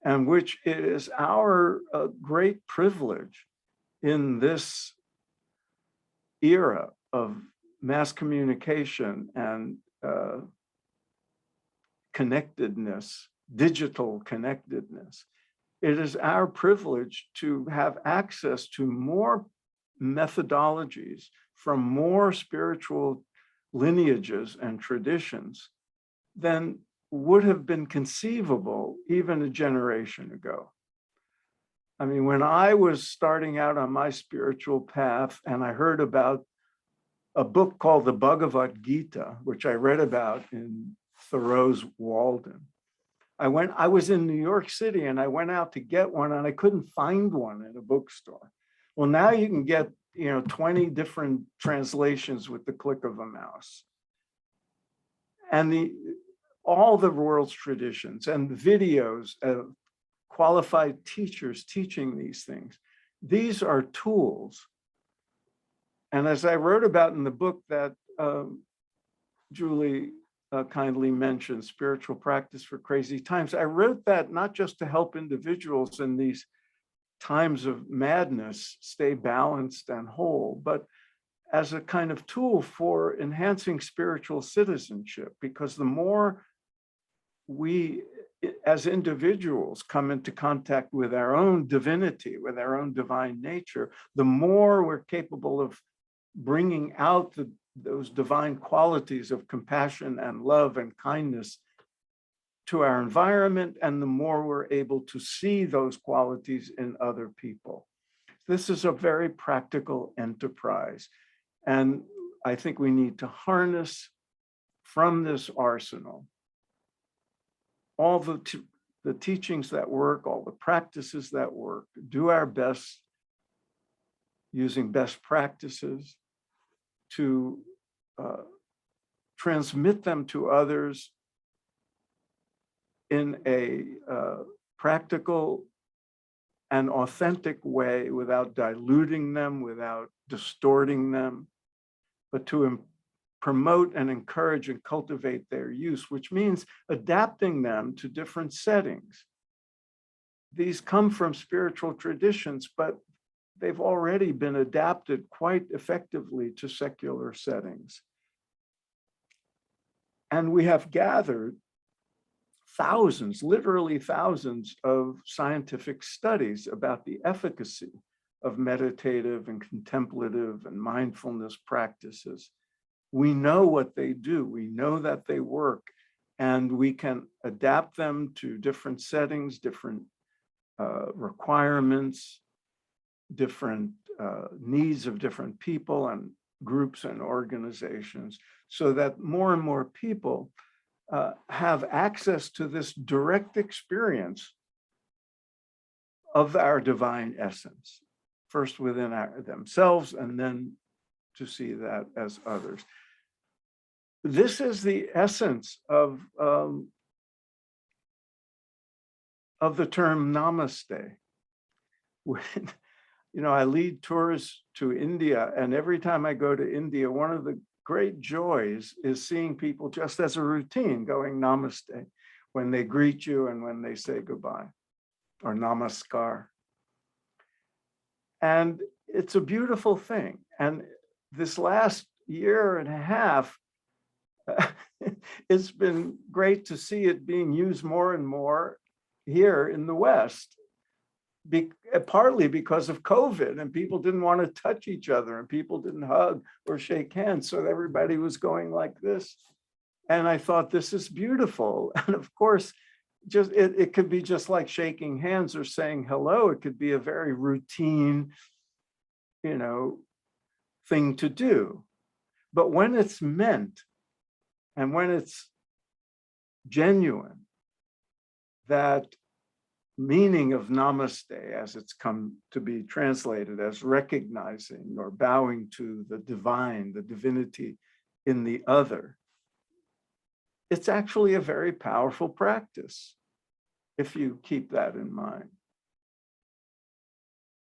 and which it is our great privilege in this era of mass communication and connectedness, digital connectedness. It is our privilege to have access to more methodologies from more spiritual lineages and traditions than would have been conceivable even a generation ago. I mean, when I was starting out on my spiritual path and I heard about a book called the Bhagavad Gita, which I read about in Thoreau's Walden, I was in New York City and I went out to get one and I couldn't find one in a bookstore. Well, now you can get 20 different translations with the click of a mouse. And all the world's traditions and videos of qualified teachers teaching these things. These are tools. And as I wrote about in the book that Julie kindly mentioned, Spiritual Practice for Crazy Times, I wrote that not just to help individuals in these times of madness stay balanced and whole, but as a kind of tool for enhancing spiritual citizenship, because the more we as individuals come into contact with our own divinity, with our own divine nature, the more we're capable of bringing out those divine qualities of compassion and love and kindness to our environment, and the more we're able to see those qualities in other people. This is a very practical enterprise. And I think we need to harness from this arsenal all the teachings that work, all the practices that work, do our best using best practices to transmit them to others in a practical and authentic way without diluting them, without distorting them, but to promote and encourage and cultivate their use, which means adapting them to different settings. These come from spiritual traditions, but they've already been adapted quite effectively to secular settings. And we have gathered thousands, literally thousands of scientific studies about the efficacy of meditative and contemplative and mindfulness practices. We know what they do, we know that they work, and we can adapt them to different settings, different requirements, different needs of different people and groups and organizations, so that more and more people have access to this direct experience of our divine essence, first within themselves, and then to see that as others. This is the essence of the term namaste. When, I lead tours to India, and every time I go to India, one of the great joys is seeing people just as a routine going namaste when they greet you and when they say goodbye, or namaskar. And it's a beautiful thing. And this last year and a half, it's been great to see it being used more and more here in the West, partly because of COVID, and people didn't want to touch each other, and people didn't hug or shake hands, so everybody was going like this. And I thought, this is beautiful. And of course, it could be just like shaking hands or saying hello. It could be a very routine, thing to do. But when it's meant, and when it's genuine, that meaning of namaste, as it's come to be translated as recognizing or bowing to the divine, the divinity in the other, it's actually a very powerful practice if you keep that in mind.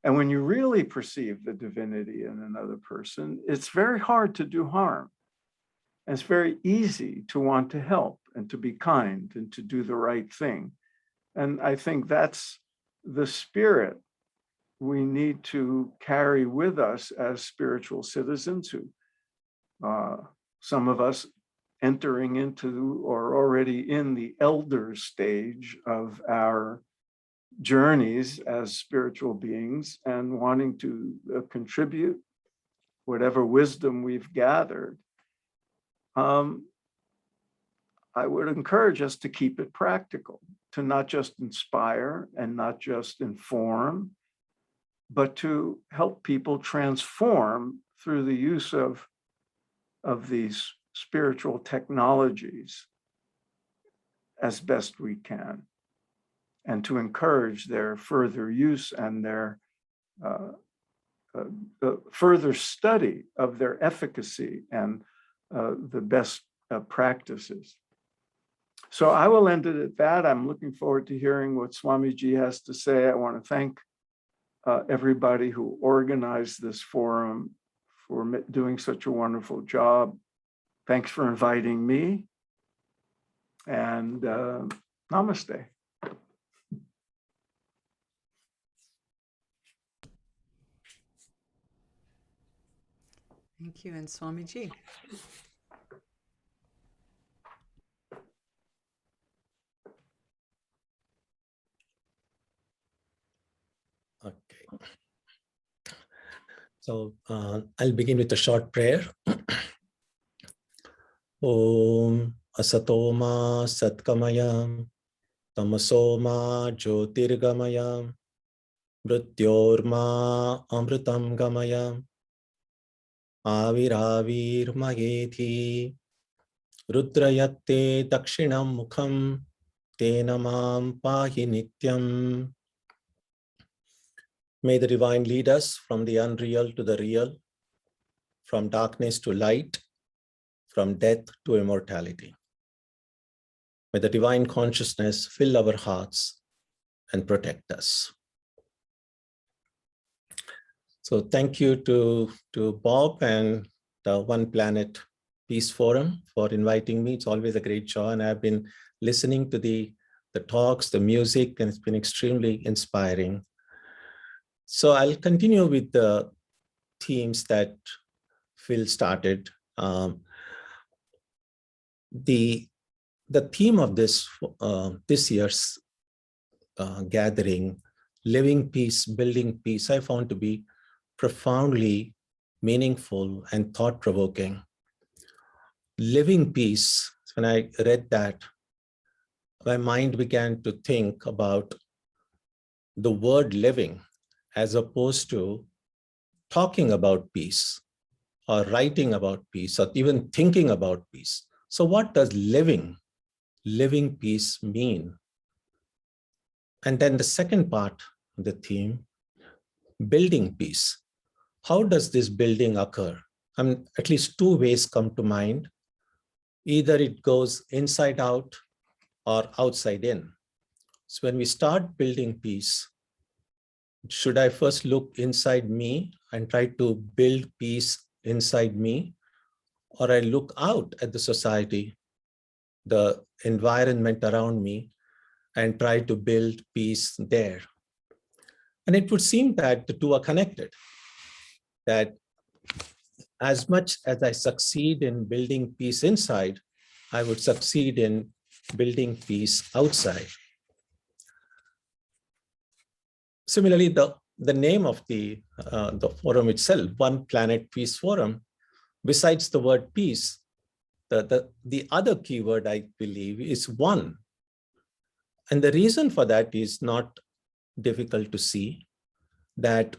And when you really perceive the divinity in another person, it's very hard to do harm. And it's very easy to want to help and to be kind and to do the right thing. And I think that's the spirit we need to carry with us as spiritual citizens who, some of us entering into or already in the elder stage of our journeys as spiritual beings and wanting to contribute whatever wisdom we've gathered. I would encourage us to keep it practical, to not just inspire and not just inform, but to help people transform through the use of these spiritual technologies as best we can, and to encourage their further use and their further study of their efficacy and the best practices. So I will end it at that. I'm looking forward to hearing what Swamiji has to say. I want to thank everybody who organized this forum for doing such a wonderful job. Thanks for inviting me, and namaste. Thank you, and Swamiji. Okay. So I'll begin with a short prayer. Om Asatoma Satkamayam Tamasoma Jyotirgamayam Mrityorma Amritam Gamayam Aviravir Mageti Rudrayatte Dakshinam Mukham Tenamam Pahi Nityam. May the divine lead us from the unreal to the real, from darkness to light, from death to immortality. May the divine consciousness fill our hearts and protect us. So thank you to Bob and the One Planet Peace Forum for inviting me. It's always a great joy, and I've been listening to the talks, the music, and it's been extremely inspiring. So I'll continue with the themes that Phil started. The theme of this year's gathering, living peace, building peace, I found to be profoundly meaningful and thought-provoking. Living peace, when I read that, my mind began to think about the word living as opposed to talking about peace or writing about peace or even thinking about peace. So what does living peace mean? And then the second part of the theme, building peace. How does this building occur? At least two ways come to mind. Either it goes inside out or outside in. So when we start building peace, should I first look inside me and try to build peace inside me? Or I look out at the society, the environment around me, and try to build peace there? And it would seem that the two are connected, that as much as I succeed in building peace inside, I would succeed in building peace outside. Similarly, the name of the forum itself, One Planet Peace Forum, besides the word peace, the other keyword I believe is one. And the reason for that is not difficult to see, that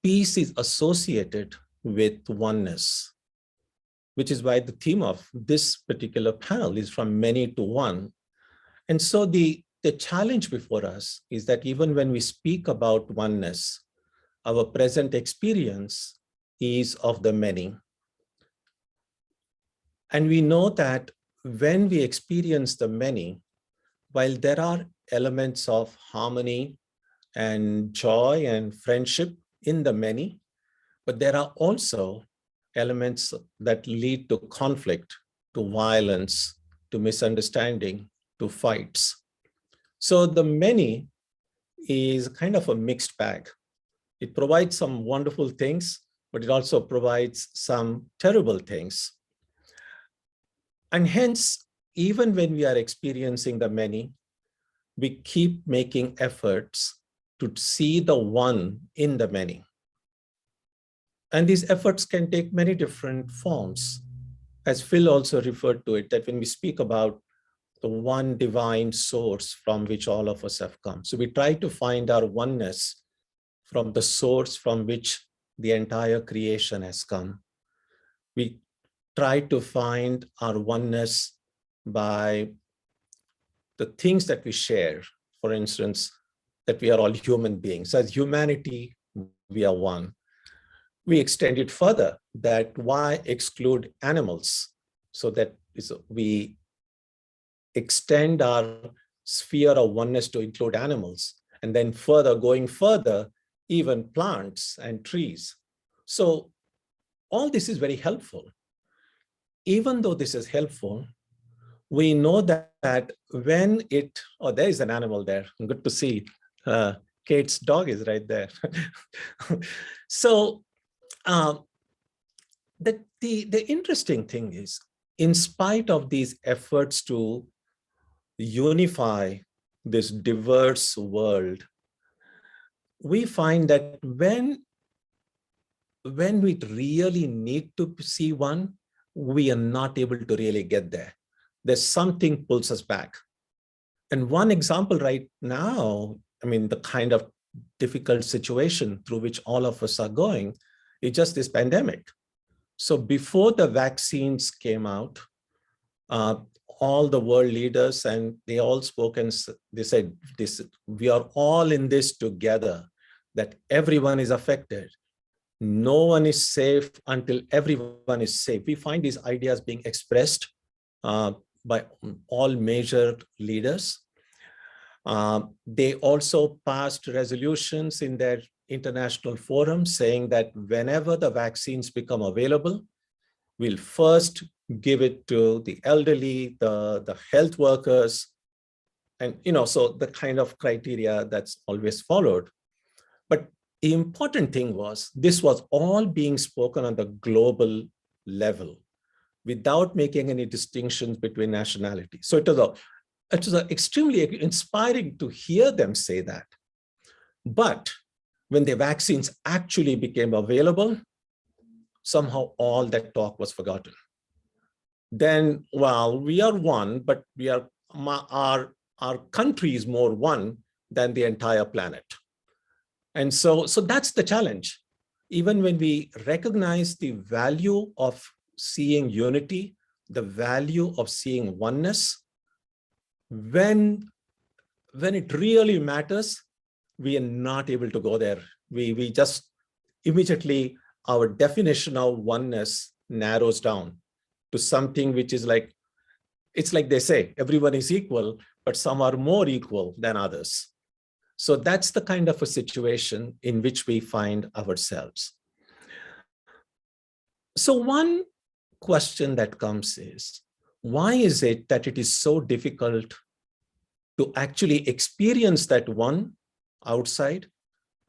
peace is associated with oneness, which is why the theme of this particular panel is from many to one. And so the challenge before us is that even when we speak about oneness, our present experience is of the many. And we know that when we experience the many, while there are elements of harmony and joy and friendship in the many, but there are also elements that lead to conflict, to violence, to misunderstanding, to fights. So the many is kind of a mixed bag. It provides some wonderful things, but it also provides some terrible things. And hence, even when we are experiencing the many, we keep making efforts to see the one in the many. And these efforts can take many different forms. As Phil also referred to it, that when we speak about the one divine source from which all of us have come. So we try to find our oneness from the source from which the entire creation has come. We try to find our oneness by the things that we share. For instance, that we are all human beings. As humanity, we are one. We extend it further, that why exclude animals? So that we extend our sphere of oneness to include animals, and then further, going further, even plants and trees. So all this is very helpful. Even though this is helpful, we know that when it, oh, there is an animal there. Good to see. Kate's dog is right there. So the interesting thing is, in spite of these efforts to unify this diverse world, we find that when we really need to see one, we are not able to really get there. There's something pulls us back. And one example right now, I mean, the kind of difficult situation through which all of us are going is just this pandemic. So before the vaccines came out, all the world leaders, and they all spoke and they said, we are all in this together, that everyone is affected. No one is safe until everyone is safe. We find these ideas being expressed by all major leaders. They also passed resolutions in their international forums saying that whenever the vaccines become available, we'll first give it to the elderly, the health workers, and so the kind of criteria that's always followed. But the important thing was, this was all being spoken on the global level without making any distinctions between nationalities. So it was extremely inspiring to hear them say that. But when the vaccines actually became available, somehow all that talk was forgotten. Then, well, we are one, but we are our country is more one than the entire planet. And so that's the challenge. Even when we recognize the value of seeing unity, the value of seeing oneness, when it really matters, we are not able to go there. We just immediately, our definition of oneness narrows down to something which is like, it's like they say, everyone is equal, but some are more equal than others. So that's the kind of a situation in which we find ourselves. So one question that comes is, why is it that it is so difficult to actually experience that one outside,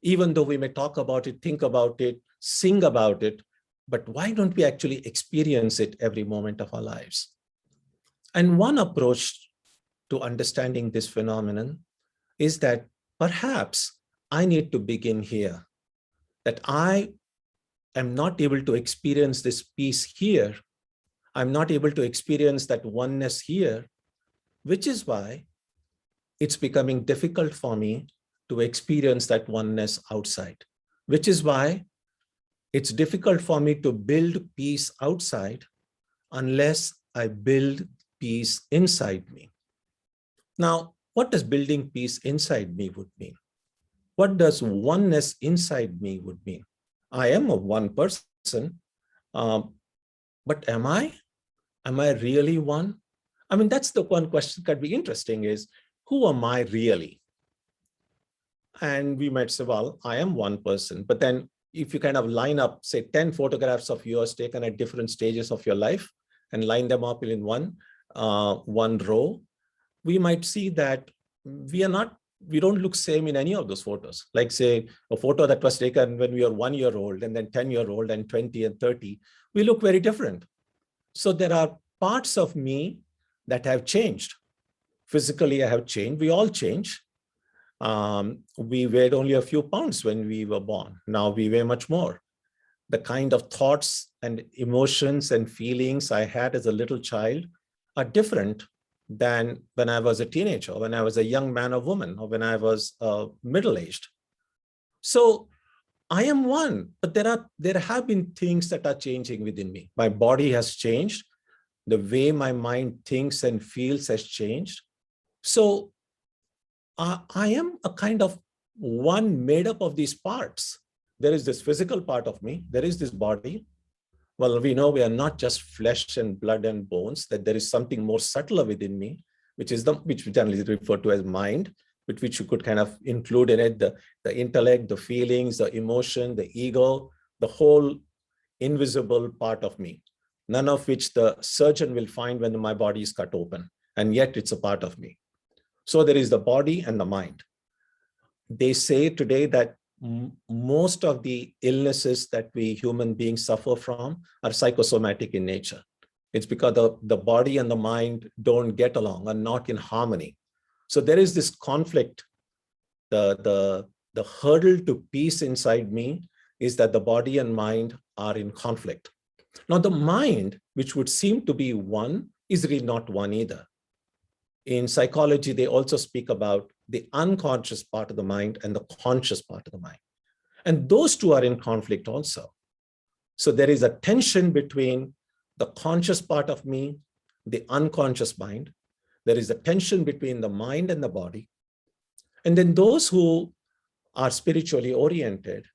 even though we may talk about it, think about it, sing about it, but why don't we actually experience it every moment of our lives? And one approach to understanding this phenomenon is that perhaps I need to begin here, that I am not able to experience this peace here. I'm not able to experience that oneness here, which is why it's becoming difficult for me to experience that oneness outside, which is why it's difficult for me to build peace outside, unless I build peace inside me. Now, what does building peace inside me would mean? What does oneness inside me would mean? I am a one person, but am I? Am I really one? I mean, that's the one question that could be interesting is, who am I really? And we might say, well, I am one person. But then if you kind of line up, say, 10 photographs of yours taken at different stages of your life and line them up in one row, we might see that we don't look same in any of those photos. Like say a photo that was taken when we were 1 year old and then 10-year-old and 20 and 30, we look very different. So there are parts of me that have changed. Physically, I have changed. We all change. We weighed only a few pounds when we were born. Now we weigh much more. The kind of thoughts and emotions and feelings I had as a little child are different than when I was a teenager, when I was a young man or woman, or when I was middle-aged. So I am one, but there have been things that are changing within me. My body has changed. The way my mind thinks and feels has changed. So I am a kind of one made up of these parts. There is this physical part of me. There is this body. Well, we know we are not just flesh and blood and bones, that there is something more subtler within me, which we generally refer to as mind, but which you could kind of include in it, the intellect, the feelings, the emotion, the ego, the whole invisible part of me, none of which the surgeon will find when my body is cut open, and yet it's a part of me. So there is the body and the mind. They say today that most of the illnesses that we human beings suffer from are psychosomatic in nature. It's because the body and the mind don't get along, are not in harmony. So there is this conflict. The hurdle to peace inside me is that the body and mind are in conflict. Now the mind, which would seem to be one, is really not one either. In psychology, they also speak about the unconscious part of the mind and the conscious part of the mind. And those two are in conflict also. So there is a tension between the conscious part of me, the unconscious mind. There is a tension between the mind and the body. And then those who are spiritually oriented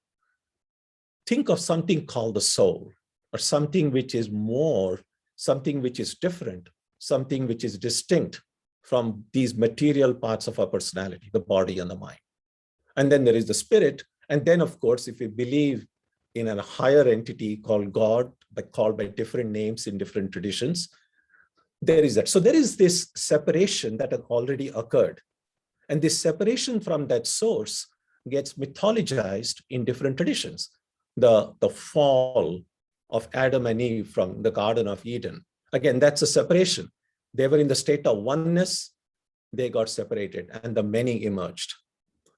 think of something called the soul, or something which is more, something which is different, something which is distinct from these material parts of our personality, the body and the mind. And then there is the spirit. And then, of course, if we believe in a higher entity called God, but called by different names in different traditions, there is that. So there is this separation that has already occurred. And this separation from that source gets mythologized in different traditions. The fall of Adam and Eve from the Garden of Eden. Again, that's a separation. They were in the state of oneness, they got separated, and the many emerged.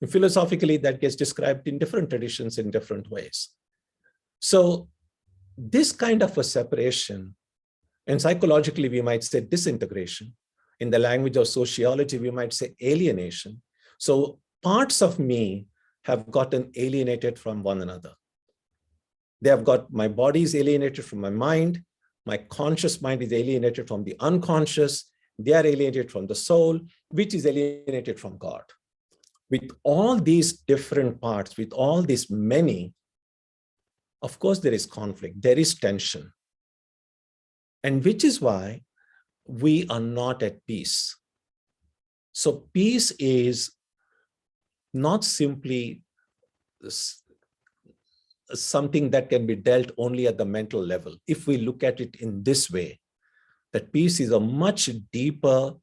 And philosophically, that gets described in different traditions in different ways. So this kind of a separation, and psychologically, we might say disintegration. In the language of sociology, we might say alienation. So parts of me have gotten alienated from one another. They have got, my body is alienated from my mind. My conscious mind is alienated from the unconscious. They are alienated from the soul, which is alienated from God. With all these different parts, with all these many, of course, there is conflict, there is tension. And which is why we are not at peace. So peace is not simply something that can be dealt only at the mental level. If we look at it in this way, that peace is a much deeper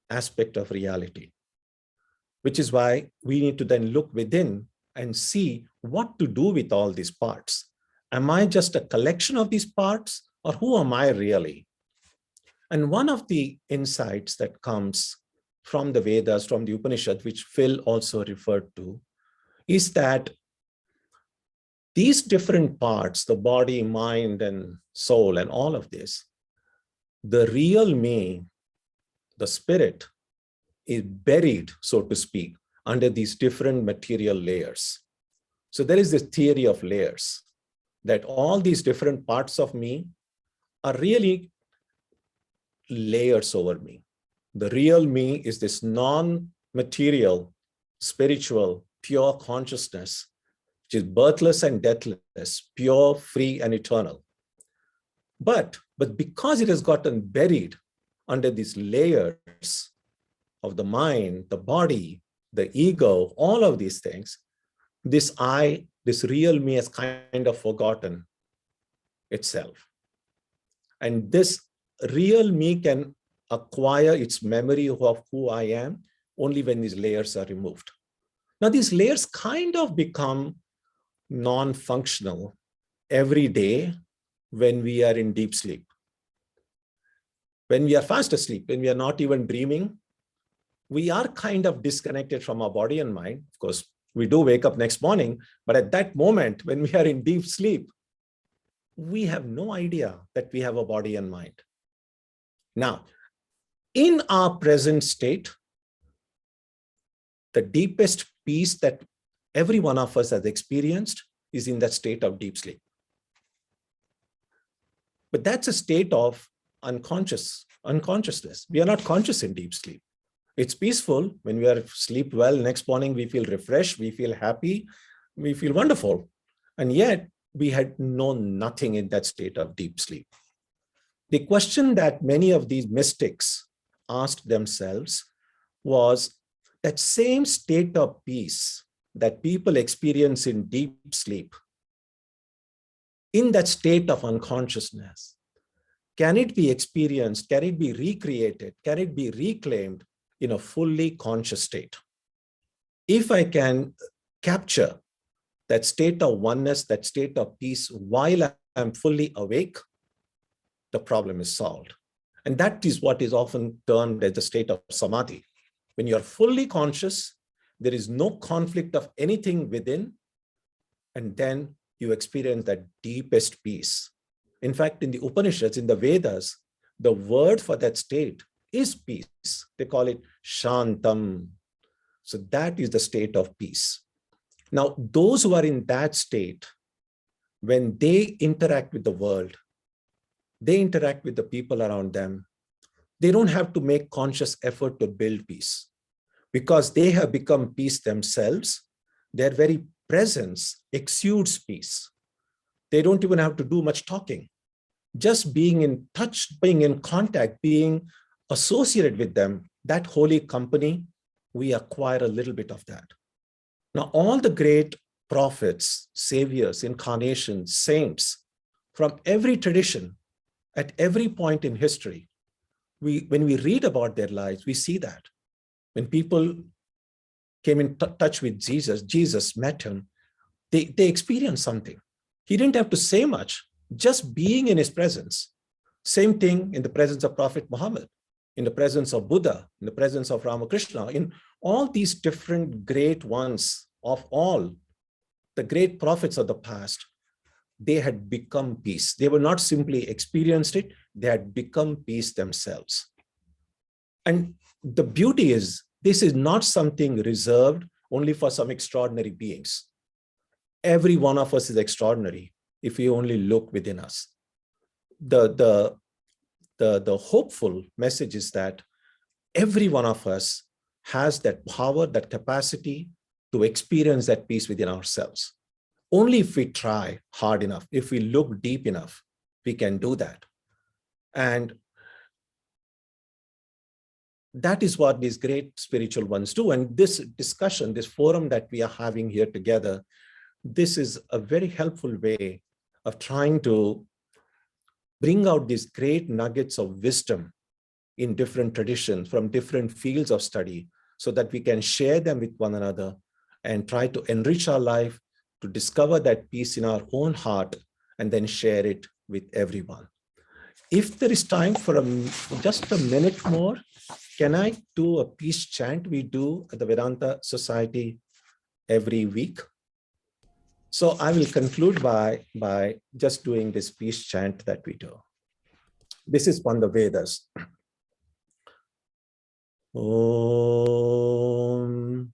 aspect of reality, which is why we need to then look within and see what to do with all these parts. Am I just a collection of these parts, or who am I really? And one of the insights that comes from the Vedas, from the Upanishad, which Phil also referred to, is that these different parts, the body, mind, and soul, and all of this, the real me, the spirit, is buried, so to speak, under these different material layers. So there is this theory of layers, that all these different parts of me are really layers over me. The real me is this non-material, spiritual, pure consciousness, which is birthless and deathless, pure, free, and eternal. But because it has gotten buried under these layers of the mind, the body, the ego, all of these things, this I, this real me has kind of forgotten itself. And this real me can acquire its memory of who I am only when these layers are removed. Now, these layers kind of become non-functional every day when we are in deep sleep. When we are fast asleep, when we are not even dreaming, we are kind of disconnected from our body and mind. Of course, we do wake up next morning, but at that moment, when we are in deep sleep, we have no idea that we have a body and mind. Now, in our present state, the deepest peace that every one of us has experienced is in that state of deep sleep. But that's a state of unconsciousness. We are not conscious in deep sleep. It's peaceful. When we are sleep well, next morning we feel refreshed, we feel happy, we feel wonderful. And yet we had known nothing in that state of deep sleep. The question that many of these mystics asked themselves was that same state of peace that people experience in deep sleep, in that state of unconsciousness, can it be experienced? Can it be recreated? Can it be reclaimed in a fully conscious state? If I can capture that state of oneness, that state of peace while I'm fully awake, the problem is solved. And that is what is often termed as the state of samadhi. When you're fully conscious, there is no conflict of anything within, and then you experience that deepest peace. In fact, in the Upanishads, in the Vedas, the word for that state is peace. They call it shantam. So that is the state of peace. Now, those who are in that state, when they interact with the world, they interact with the people around them, they don't have to make conscious effort to build peace because they have become peace themselves. Their very presence exudes peace. They don't even have to do much talking. Just being in touch, being in contact, being associated with them, that holy company, we acquire a little bit of that. Now, all the great prophets, saviors, incarnations, saints, from every tradition, at every point in history, when we read about their lives, we see that. When people came in touch with Jesus, Jesus met him, they experienced something. He didn't have to say much, just being in his presence. Same thing in the presence of Prophet Muhammad, in the presence of Buddha, in the presence of Ramakrishna, in all these different great ones of all the great prophets of the past, they had become peace. They were not simply experienced it, they had become peace themselves. And the beauty is, this is not something reserved only for some extraordinary beings. Every one of us is extraordinary if we only look within us. The hopeful message is that every one of us has that power, that capacity to experience that peace within ourselves. Only if we try hard enough, if we look deep enough, we can do that. And that is what these great spiritual ones do. And this discussion, this forum that we are having here together, this is a very helpful way of trying to bring out these great nuggets of wisdom in different traditions from different fields of study so that we can share them with one another and try to enrich our life, to discover that peace in our own heart and then share it with everyone. If there is time for just a minute more, can I do a peace chant we do at the Vedanta Society every week? So I will conclude by just doing this peace chant that we do. This is from the Vedas. Om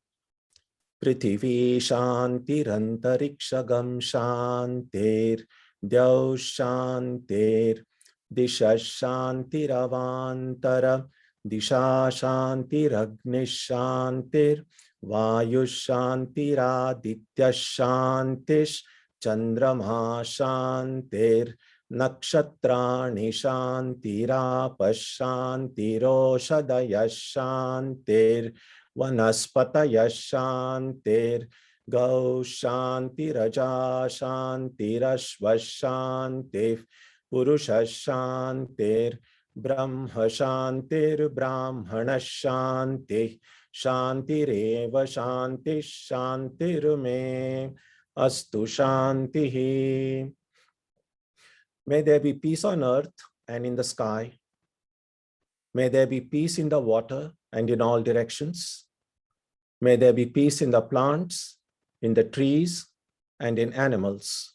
Prithvi Shantirantarikshagam Shantir Dyav Shantir Disha Shantiravantara, Disha Shantiragnishantir, Vayu Shantiraditya Shantish, Chandrama Shantir, Nakshatrani Shantira Pashantiroshadaya Shantir, Vanaspataya Shantir, Gau Shantiraja Shantirashva Shantir, Purusha Shantir, Brahma Shantir, Brahmana Shanti, Shantireva Shanti, Shantirme, Astu Shantihi. May there be peace on earth and in the sky. May there be peace in the water and in all directions. May there be peace in the plants, in the trees, and in animals.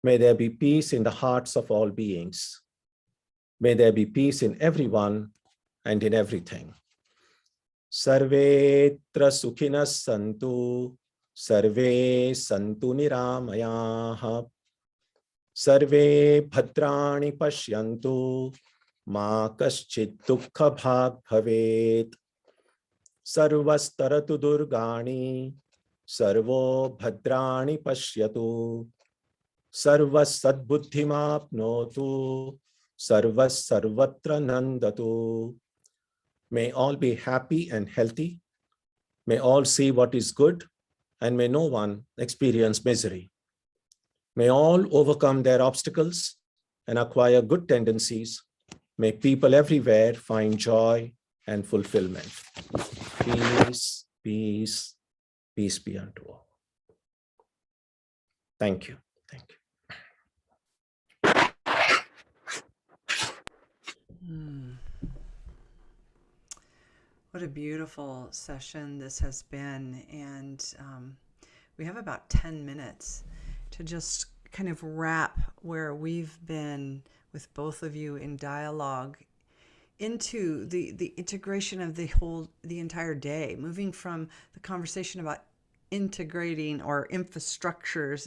May there be peace in the hearts of all beings. May there be peace in everyone and in everything. Sarvetra sukhinas santu, sarve santu niramayaha, sarve bhadrani pashyantu, ma kaschit dukkha bhag bhavet, sarvastaratu durgani, sarvo bhadrani pashyatu, sarvas sadbuddhimapnotu, sarvas sarvatra nandatu. May all be happy and healthy. May all see what is good, and may no one experience misery. May all overcome their obstacles and acquire good tendencies. May people everywhere find joy and fulfillment. Peace, peace, peace be unto all. Thank you. Thank you. What a beautiful session this has been. And we have about 10 minutes to just kind of wrap where we've been with both of you in dialogue into the integration of the entire day, moving from the conversation about integrating or infrastructures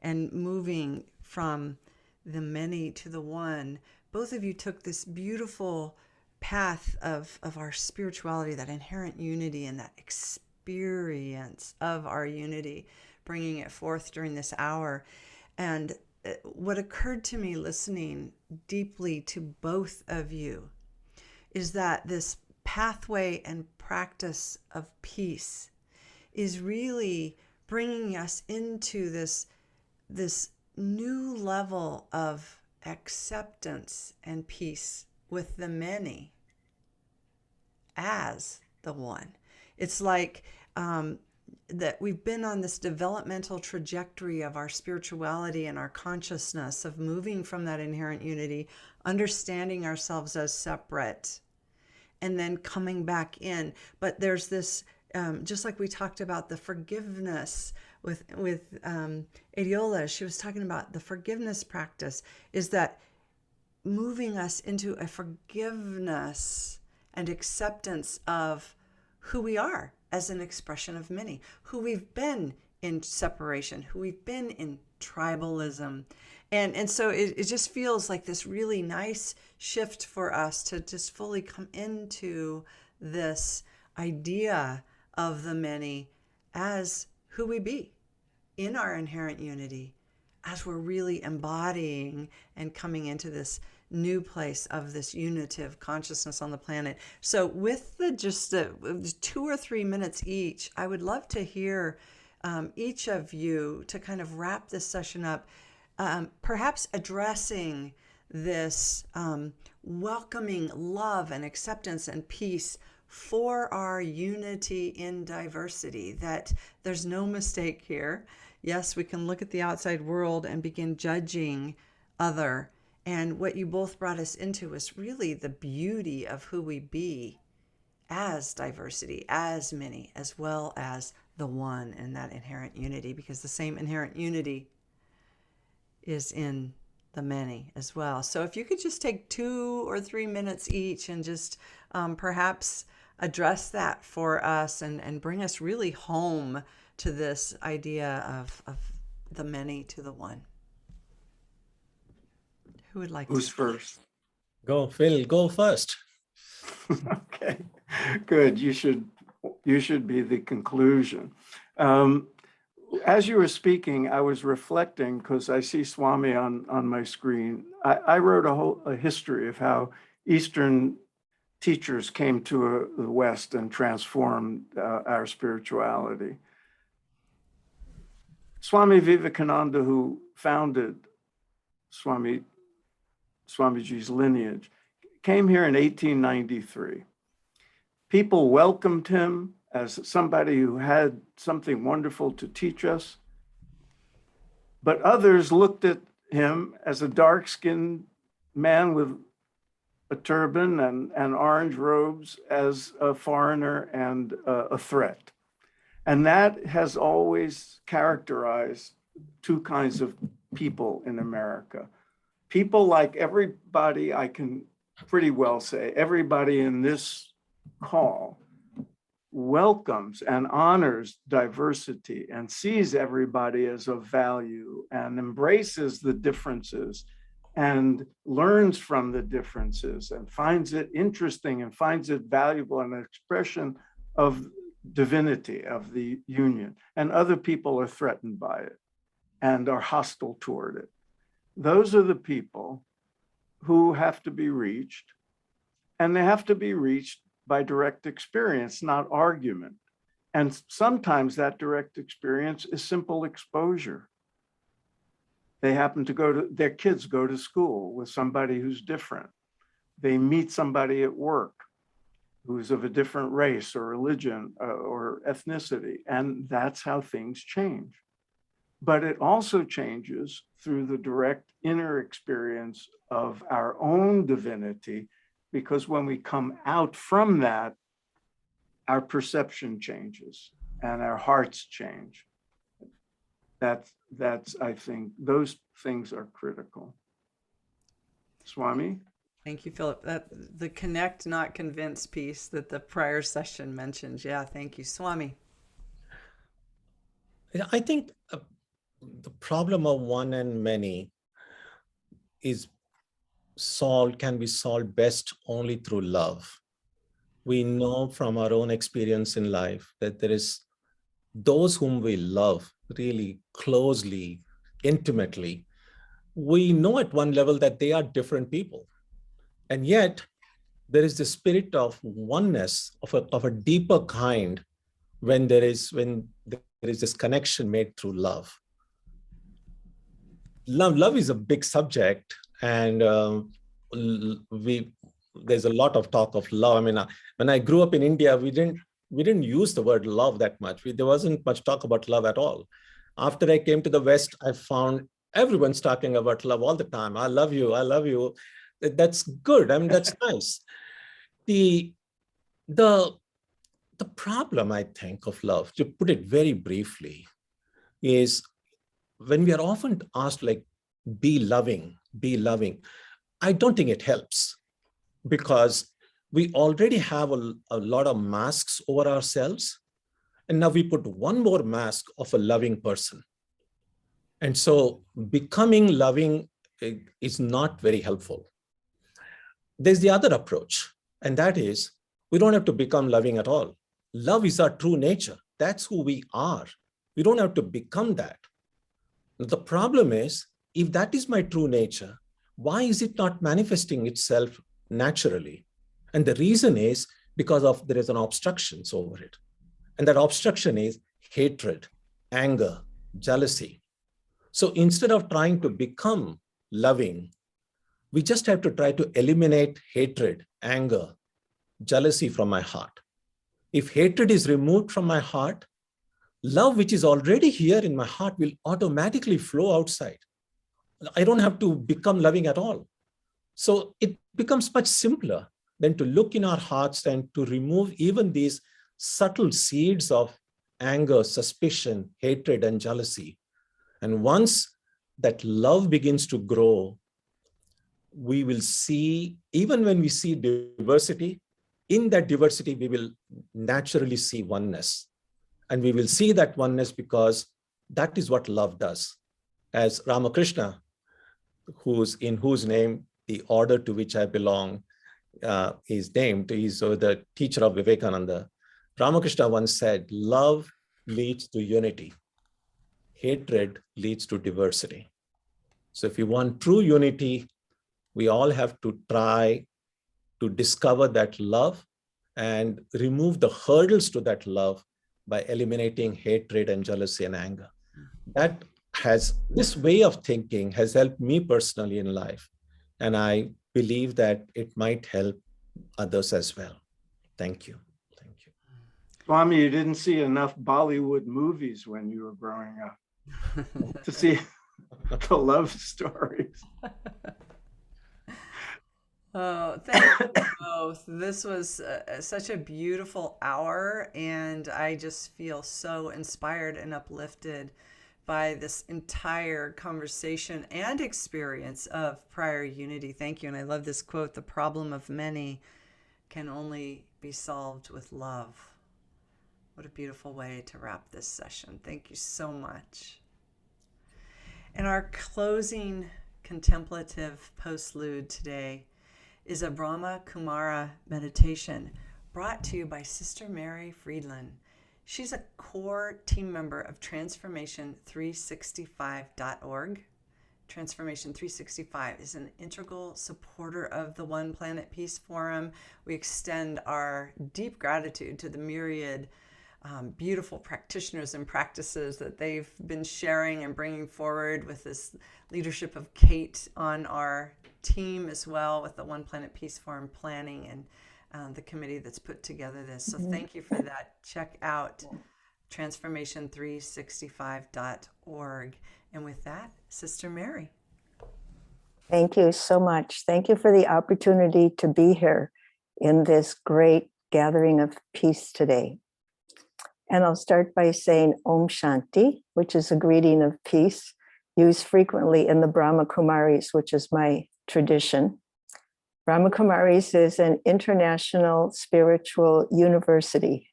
and moving from the many to the one. Both of you took this beautiful path of our spirituality, that inherent unity and that experience of our unity, bringing it forth during this hour. And what occurred to me listening deeply to both of you is that this pathway and practice of peace is really bringing us into this new level of acceptance and peace with the many as the one. It's like that we've been on this developmental trajectory of our spirituality and our consciousness of moving from that inherent unity, understanding ourselves as separate, and then coming back in. But there's this, just like we talked about the forgiveness with Adeola, she was talking about the forgiveness practice, is that moving us into a forgiveness and acceptance of who we are as an expression of many, who we've been in separation, who we've been in tribalism. And so it just feels like this really nice shift for us to just fully come into this idea of the many as who we be in our inherent unity, as we're really embodying and coming into this new place of this unitive consciousness on the planet. So with just 2 or 3 minutes each, I would love to hear each of you to kind of wrap this session up, perhaps addressing this welcoming love and acceptance and peace for our unity in diversity, that there's no mistake here. Yes, we can look at the outside world and begin judging other. And what you both brought us into is really the beauty of who we be as diversity, as many, as well as the one and that inherent unity, because the same inherent unity is in the many as well. So if you could just take 2 or 3 minutes each and just perhaps address that for us and bring us really home to this idea of the many to the one. Who would like Who's to? first? Go, Phil, go first. Okay, good. You should be the conclusion. As you were speaking, I was reflecting because I see Swami on my screen. I wrote a history of how Eastern teachers came to the West and transformed our spirituality. Swami Vivekananda, who founded Swamiji's lineage, came here in 1893. People welcomed him as somebody who had something wonderful to teach us, but others looked at him as a dark-skinned man with a turban and orange robes as a foreigner and a threat. And that has always characterized two kinds of people in America. People like everybody, I can pretty well say, everybody in this call welcomes and honors diversity and sees everybody as of value and embraces the differences and learns from the differences and finds it interesting and finds it valuable, an expression of divinity of the union. And other people are threatened by it and are hostile toward it. Those are the people who have to be reached, and they have to be reached by direct experience, not argument. And sometimes that direct experience is simple exposure. They happen to their kids go to school with somebody who's different. They meet somebody at work who's of a different race or religion or ethnicity, and that's how things change. But it also changes through the direct inner experience of our own divinity, because when we come out from that, our perception changes and our hearts change. That's I think, those things are critical. Swami? Thank you, Philip. The connect, not convince piece that the prior session mentioned. Yeah, thank you, Swami. I think the problem of one and many can be solved best only through love. We know from our own experience in life that there is those whom we love really closely, intimately. We know at one level that they are different people. And yet there is the spirit of oneness of a deeper kind when there is this connection made through love. Love is a big subject, and there's a lot of talk of love. I mean, when I grew up in India, we didn't use the word love that much. There wasn't much talk about love at all. After I came to the West, I found everyone's talking about love all the time. I love you. I love you. That's good. I mean, that's nice. The problem, I think, of love, to put it very briefly, is when we are often asked, like, be loving, I don't think it helps, because we already have a lot of masks over ourselves. And now we put one more mask of a loving person. And so becoming loving is not very helpful. There's the other approach, and that is, we don't have to become loving at all. Love is our true nature. That's who we are. We don't have to become that. The problem is, if that is my true nature, why is it not manifesting itself naturally? And the reason is because there is an obstruction over it. And that obstruction is hatred, anger, jealousy. So instead of trying to become loving, we just have to try to eliminate hatred, anger, jealousy from my heart. If hatred is removed from my heart, love, which is already here in my heart, will automatically flow outside. I don't have to become loving at all. So it becomes much simpler than to look in our hearts and to remove even these subtle seeds of anger, suspicion, hatred, and jealousy. And once that love begins to grow, we will see, even when we see diversity, in that diversity, we will naturally see oneness. And we will see that oneness because that is what love does. As Ramakrishna in whose name the order to which I belong is named. He's the teacher of Vivekananda. Ramakrishna once said, love leads to unity. Hatred leads to diversity. So if you want true unity, we all have to try to discover that love and remove the hurdles to that love by eliminating hatred and jealousy and anger. This way of thinking has helped me personally in life. And I believe that it might help others as well. Thank you. Thank you. Swami, you didn't see enough Bollywood movies when you were growing up to see the love stories. Oh, thank you both. This was such a beautiful hour, and I just feel so inspired and uplifted by this entire conversation and experience of prior unity. Thank you. And I love this quote, the problem of many can only be solved with love. What a beautiful way to wrap this session. Thank you so much. And our closing contemplative postlude today is a Brahma Kumara meditation brought to you by Sister Mary Friedland. She's a core team member of Transformation365.org. Transformation 365 is an integral supporter of the One Planet Peace Forum. We extend our deep gratitude to the myriad beautiful practitioners and practices that they've been sharing and bringing forward with this leadership of Kate on our team as well, with the One Planet Peace Forum planning and the committee that's put together this. So thank you for that. Check out transformation365.org. And with that, Sister Mary. Thank you so much. Thank you for the opportunity to be here in this great gathering of peace today. And I'll start by saying Om Shanti, which is a greeting of peace, used frequently in the Brahma Kumaris, which is my tradition. Brahma Kumaris is an international spiritual university.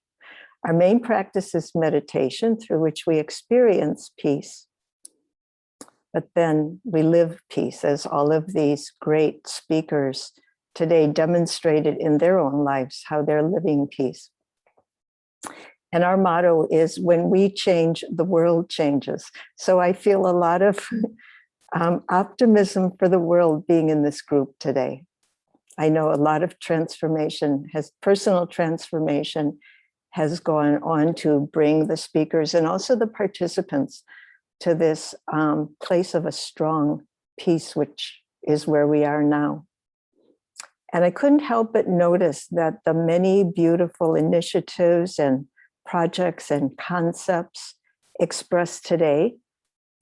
Our main practice is meditation, through which we experience peace. But then we live peace, as all of these great speakers today demonstrated in their own lives, how they're living peace. And our motto is, when we change, the world changes. So I feel a lot of optimism for the world being in this group today. I know a lot of personal transformation has gone on to bring the speakers and also the participants to this place of a strong peace, which is where we are now. And I couldn't help but notice that the many beautiful initiatives and projects and concepts expressed today,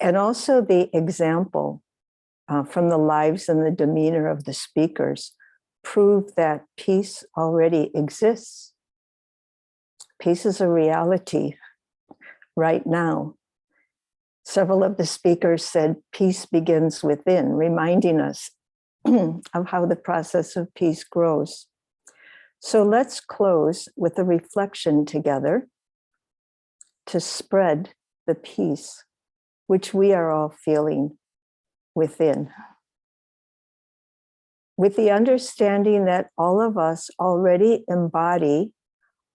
and also the example from the lives and the demeanor of the speakers, prove that peace already exists. Peace is a reality right now. Several of the speakers said peace begins within, reminding us of how the process of peace grows. So let's close with a reflection together to spread the peace which we are all feeling within, with the understanding that all of us already embody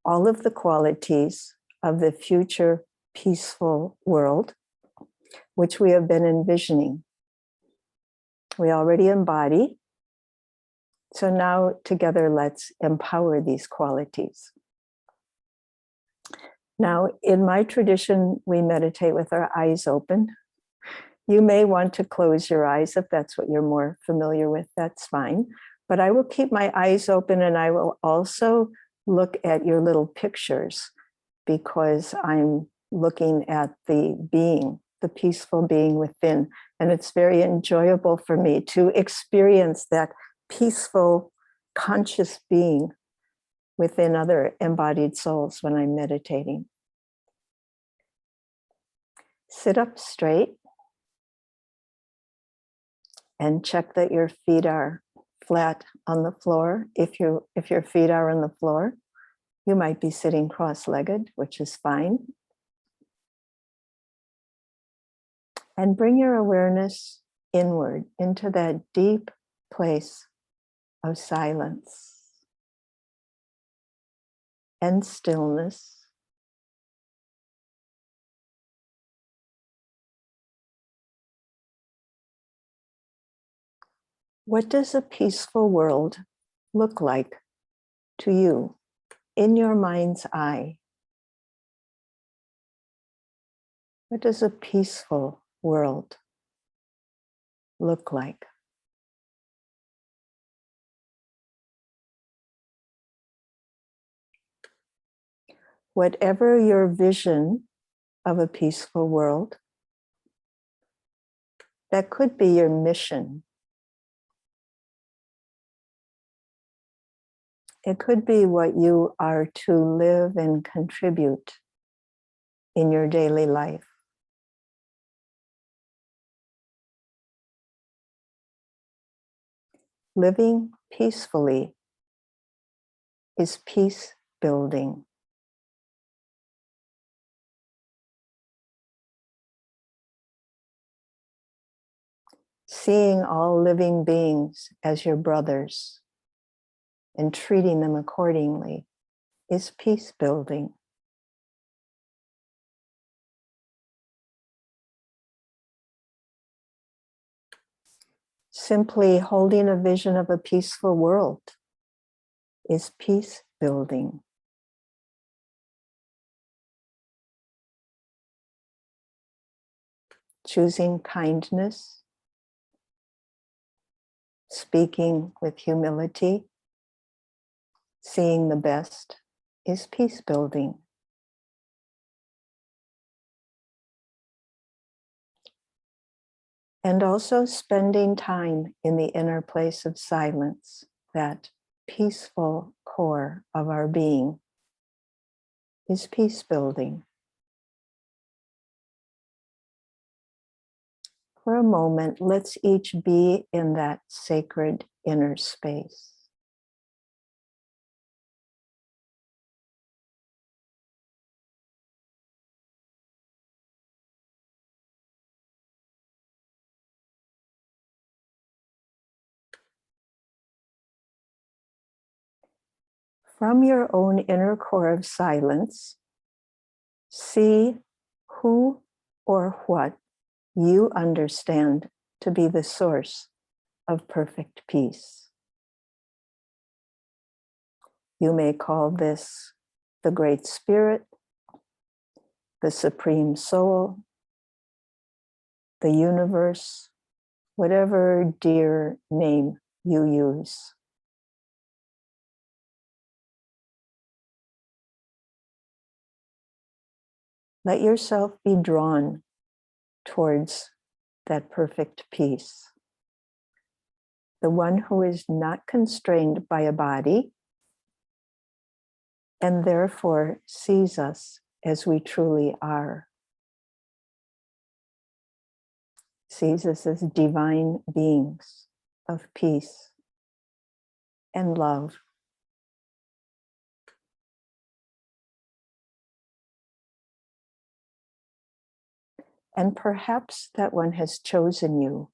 all of the qualities of the future peaceful world, which we have been envisioning. We already embody. So now together, let's empower these qualities. Now, in my tradition, we meditate with our eyes open. You may want to close your eyes if that's what you're more familiar with, that's fine. But I will keep my eyes open, and I will also look at your little pictures, because I'm looking at the being, the peaceful being within. And it's very enjoyable for me to experience that peaceful, conscious being within other embodied souls when I'm meditating. Sit up straight and check that your feet are flat on the floor. If your feet are on the floor, you might be sitting cross-legged, which is fine. And bring your awareness inward into that deep place of silence and stillness. What does a peaceful world look like to you in your mind's eye? What does a peaceful world look like? Whatever your vision of a peaceful world, that could be your mission. It could be what you are to live and contribute in your daily life. Living peacefully is peace building. Seeing all living beings as your brothers and treating them accordingly is peace building. Simply holding a vision of a peaceful world is peace building. Choosing kindness, speaking with humility, seeing the best is peace building. And also spending time in the inner place of silence, that peaceful core of our being, is peace building. For a moment, let's each be in that sacred inner space. From your own inner core of silence, see who or what you understand to be the source of perfect peace. You may call this the Great Spirit, the Supreme Soul, the universe, whatever dear name you use. Let yourself be drawn towards that perfect peace. The one who is not constrained by a body and therefore sees us as we truly are. Sees us as divine beings of peace and love. And perhaps that one has chosen you.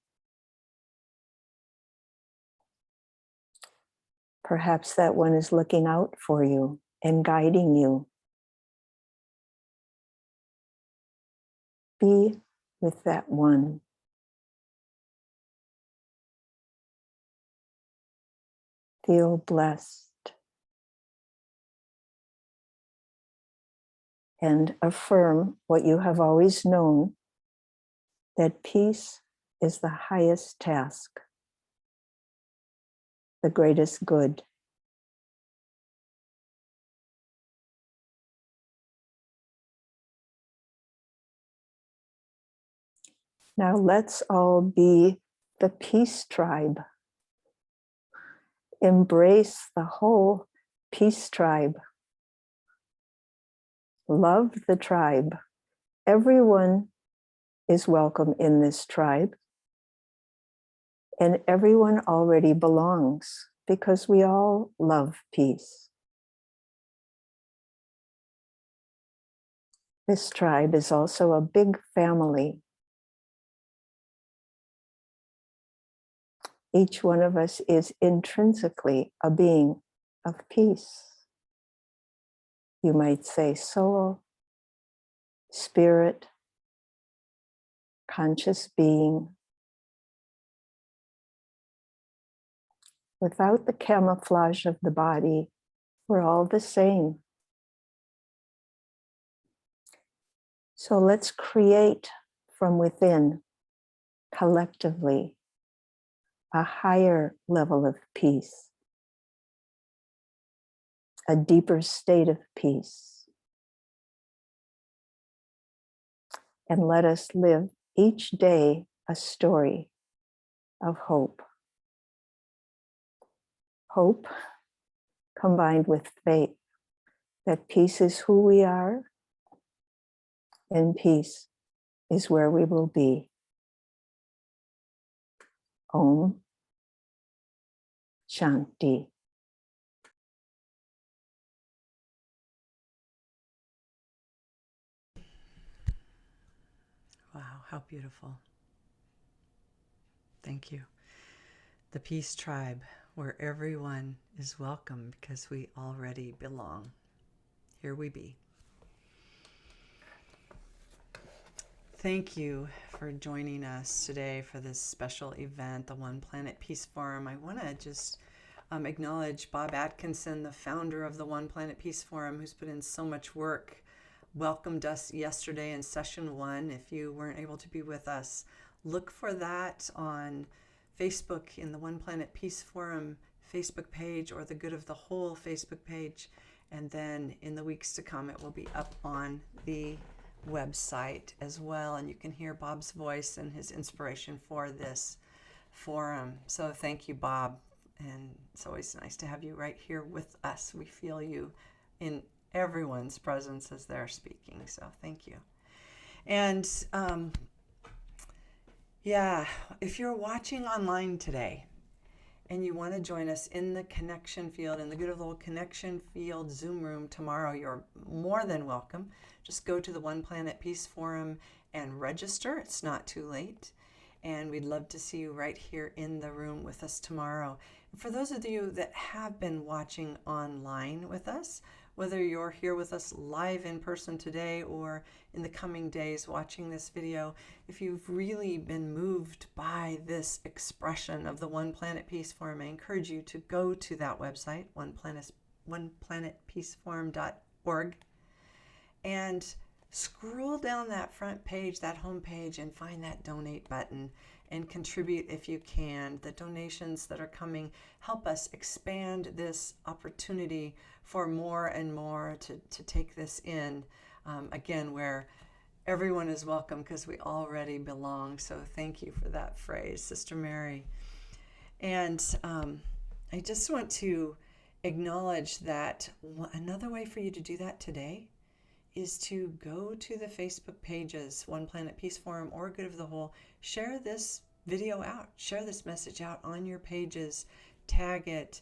Perhaps that one is looking out for you and guiding you. Be with that one. Feel blessed. And affirm what you have always known, that peace is the highest task, the greatest good. Now let's all be the peace tribe. Embrace the whole peace tribe. Love the tribe. Everyone is welcome in this tribe. And everyone already belongs because we all love peace. This tribe is also a big family. Each one of us is intrinsically a being of peace. You might say soul, spirit, conscious being. Without the camouflage of the body, we're all the same. So let's create from within, collectively, a higher level of peace, a deeper state of peace. And let us live each day a story of hope. Hope combined with faith that peace is who we are and peace is where we will be. Om Shanti. Wow, how beautiful. Thank you. The Peace Tribe, where everyone is welcome because we already belong. Here we be. Thank you for joining us today for this special event, the One Planet Peace Forum. I want to just acknowledge Bob Atkinson, the founder of the One Planet Peace Forum, who's put in so much work, welcomed us yesterday in session 1. If you weren't able to be with us, look for that on Facebook in the One Planet Peace Forum Facebook page or the Good of the Whole Facebook page. And then in the weeks to come, it will be up on the website as well. And you can hear Bob's voice and his inspiration for this forum. So thank you, Bob. And it's always nice to have you right here with us. We feel you in everyone's presence as they're speaking. So thank you. And yeah, if you're watching online today and you want to join us in the connection field, in the Good of the Whole connection field Zoom room tomorrow, you're more than welcome. Just go to the One Planet Peace Forum and register. It's not too late. And we'd love to see you right here in the room with us tomorrow. For those of you that have been watching online with us, whether you're here with us live in person today or in the coming days watching this video, if you've really been moved by this expression of the One Planet Peace Forum, I encourage you to go to that website, oneplanetpeaceforum.org, and scroll down that front page, that home page, and find that donate button and contribute if you can. The donations that are coming help us expand this opportunity for more and more to take this in, again, where everyone is welcome because we already belong. So thank you for that phrase, Sister Mary. And I just want to acknowledge that another way for you to do that today is to go to the Facebook pages, One Planet Peace Forum or Good of the Whole. Share this video out, share this message out on your pages, tag it.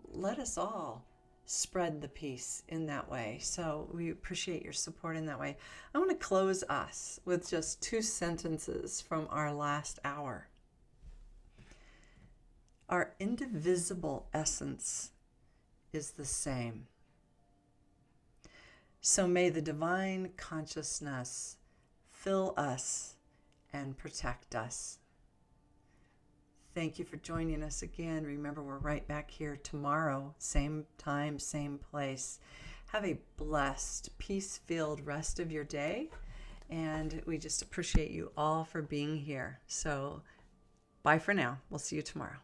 Let us all spread the peace in that way. So we appreciate your support in that way. I want to close us with just 2 sentences from our last hour. Our indivisible essence is the same. So may the divine consciousness fill us and protect us. Thank you for joining us again. Remember, we're right back here tomorrow, same time, same place. Have a blessed, peace-filled rest of your day. And we just appreciate you all for being here. So bye for now. We'll see you tomorrow.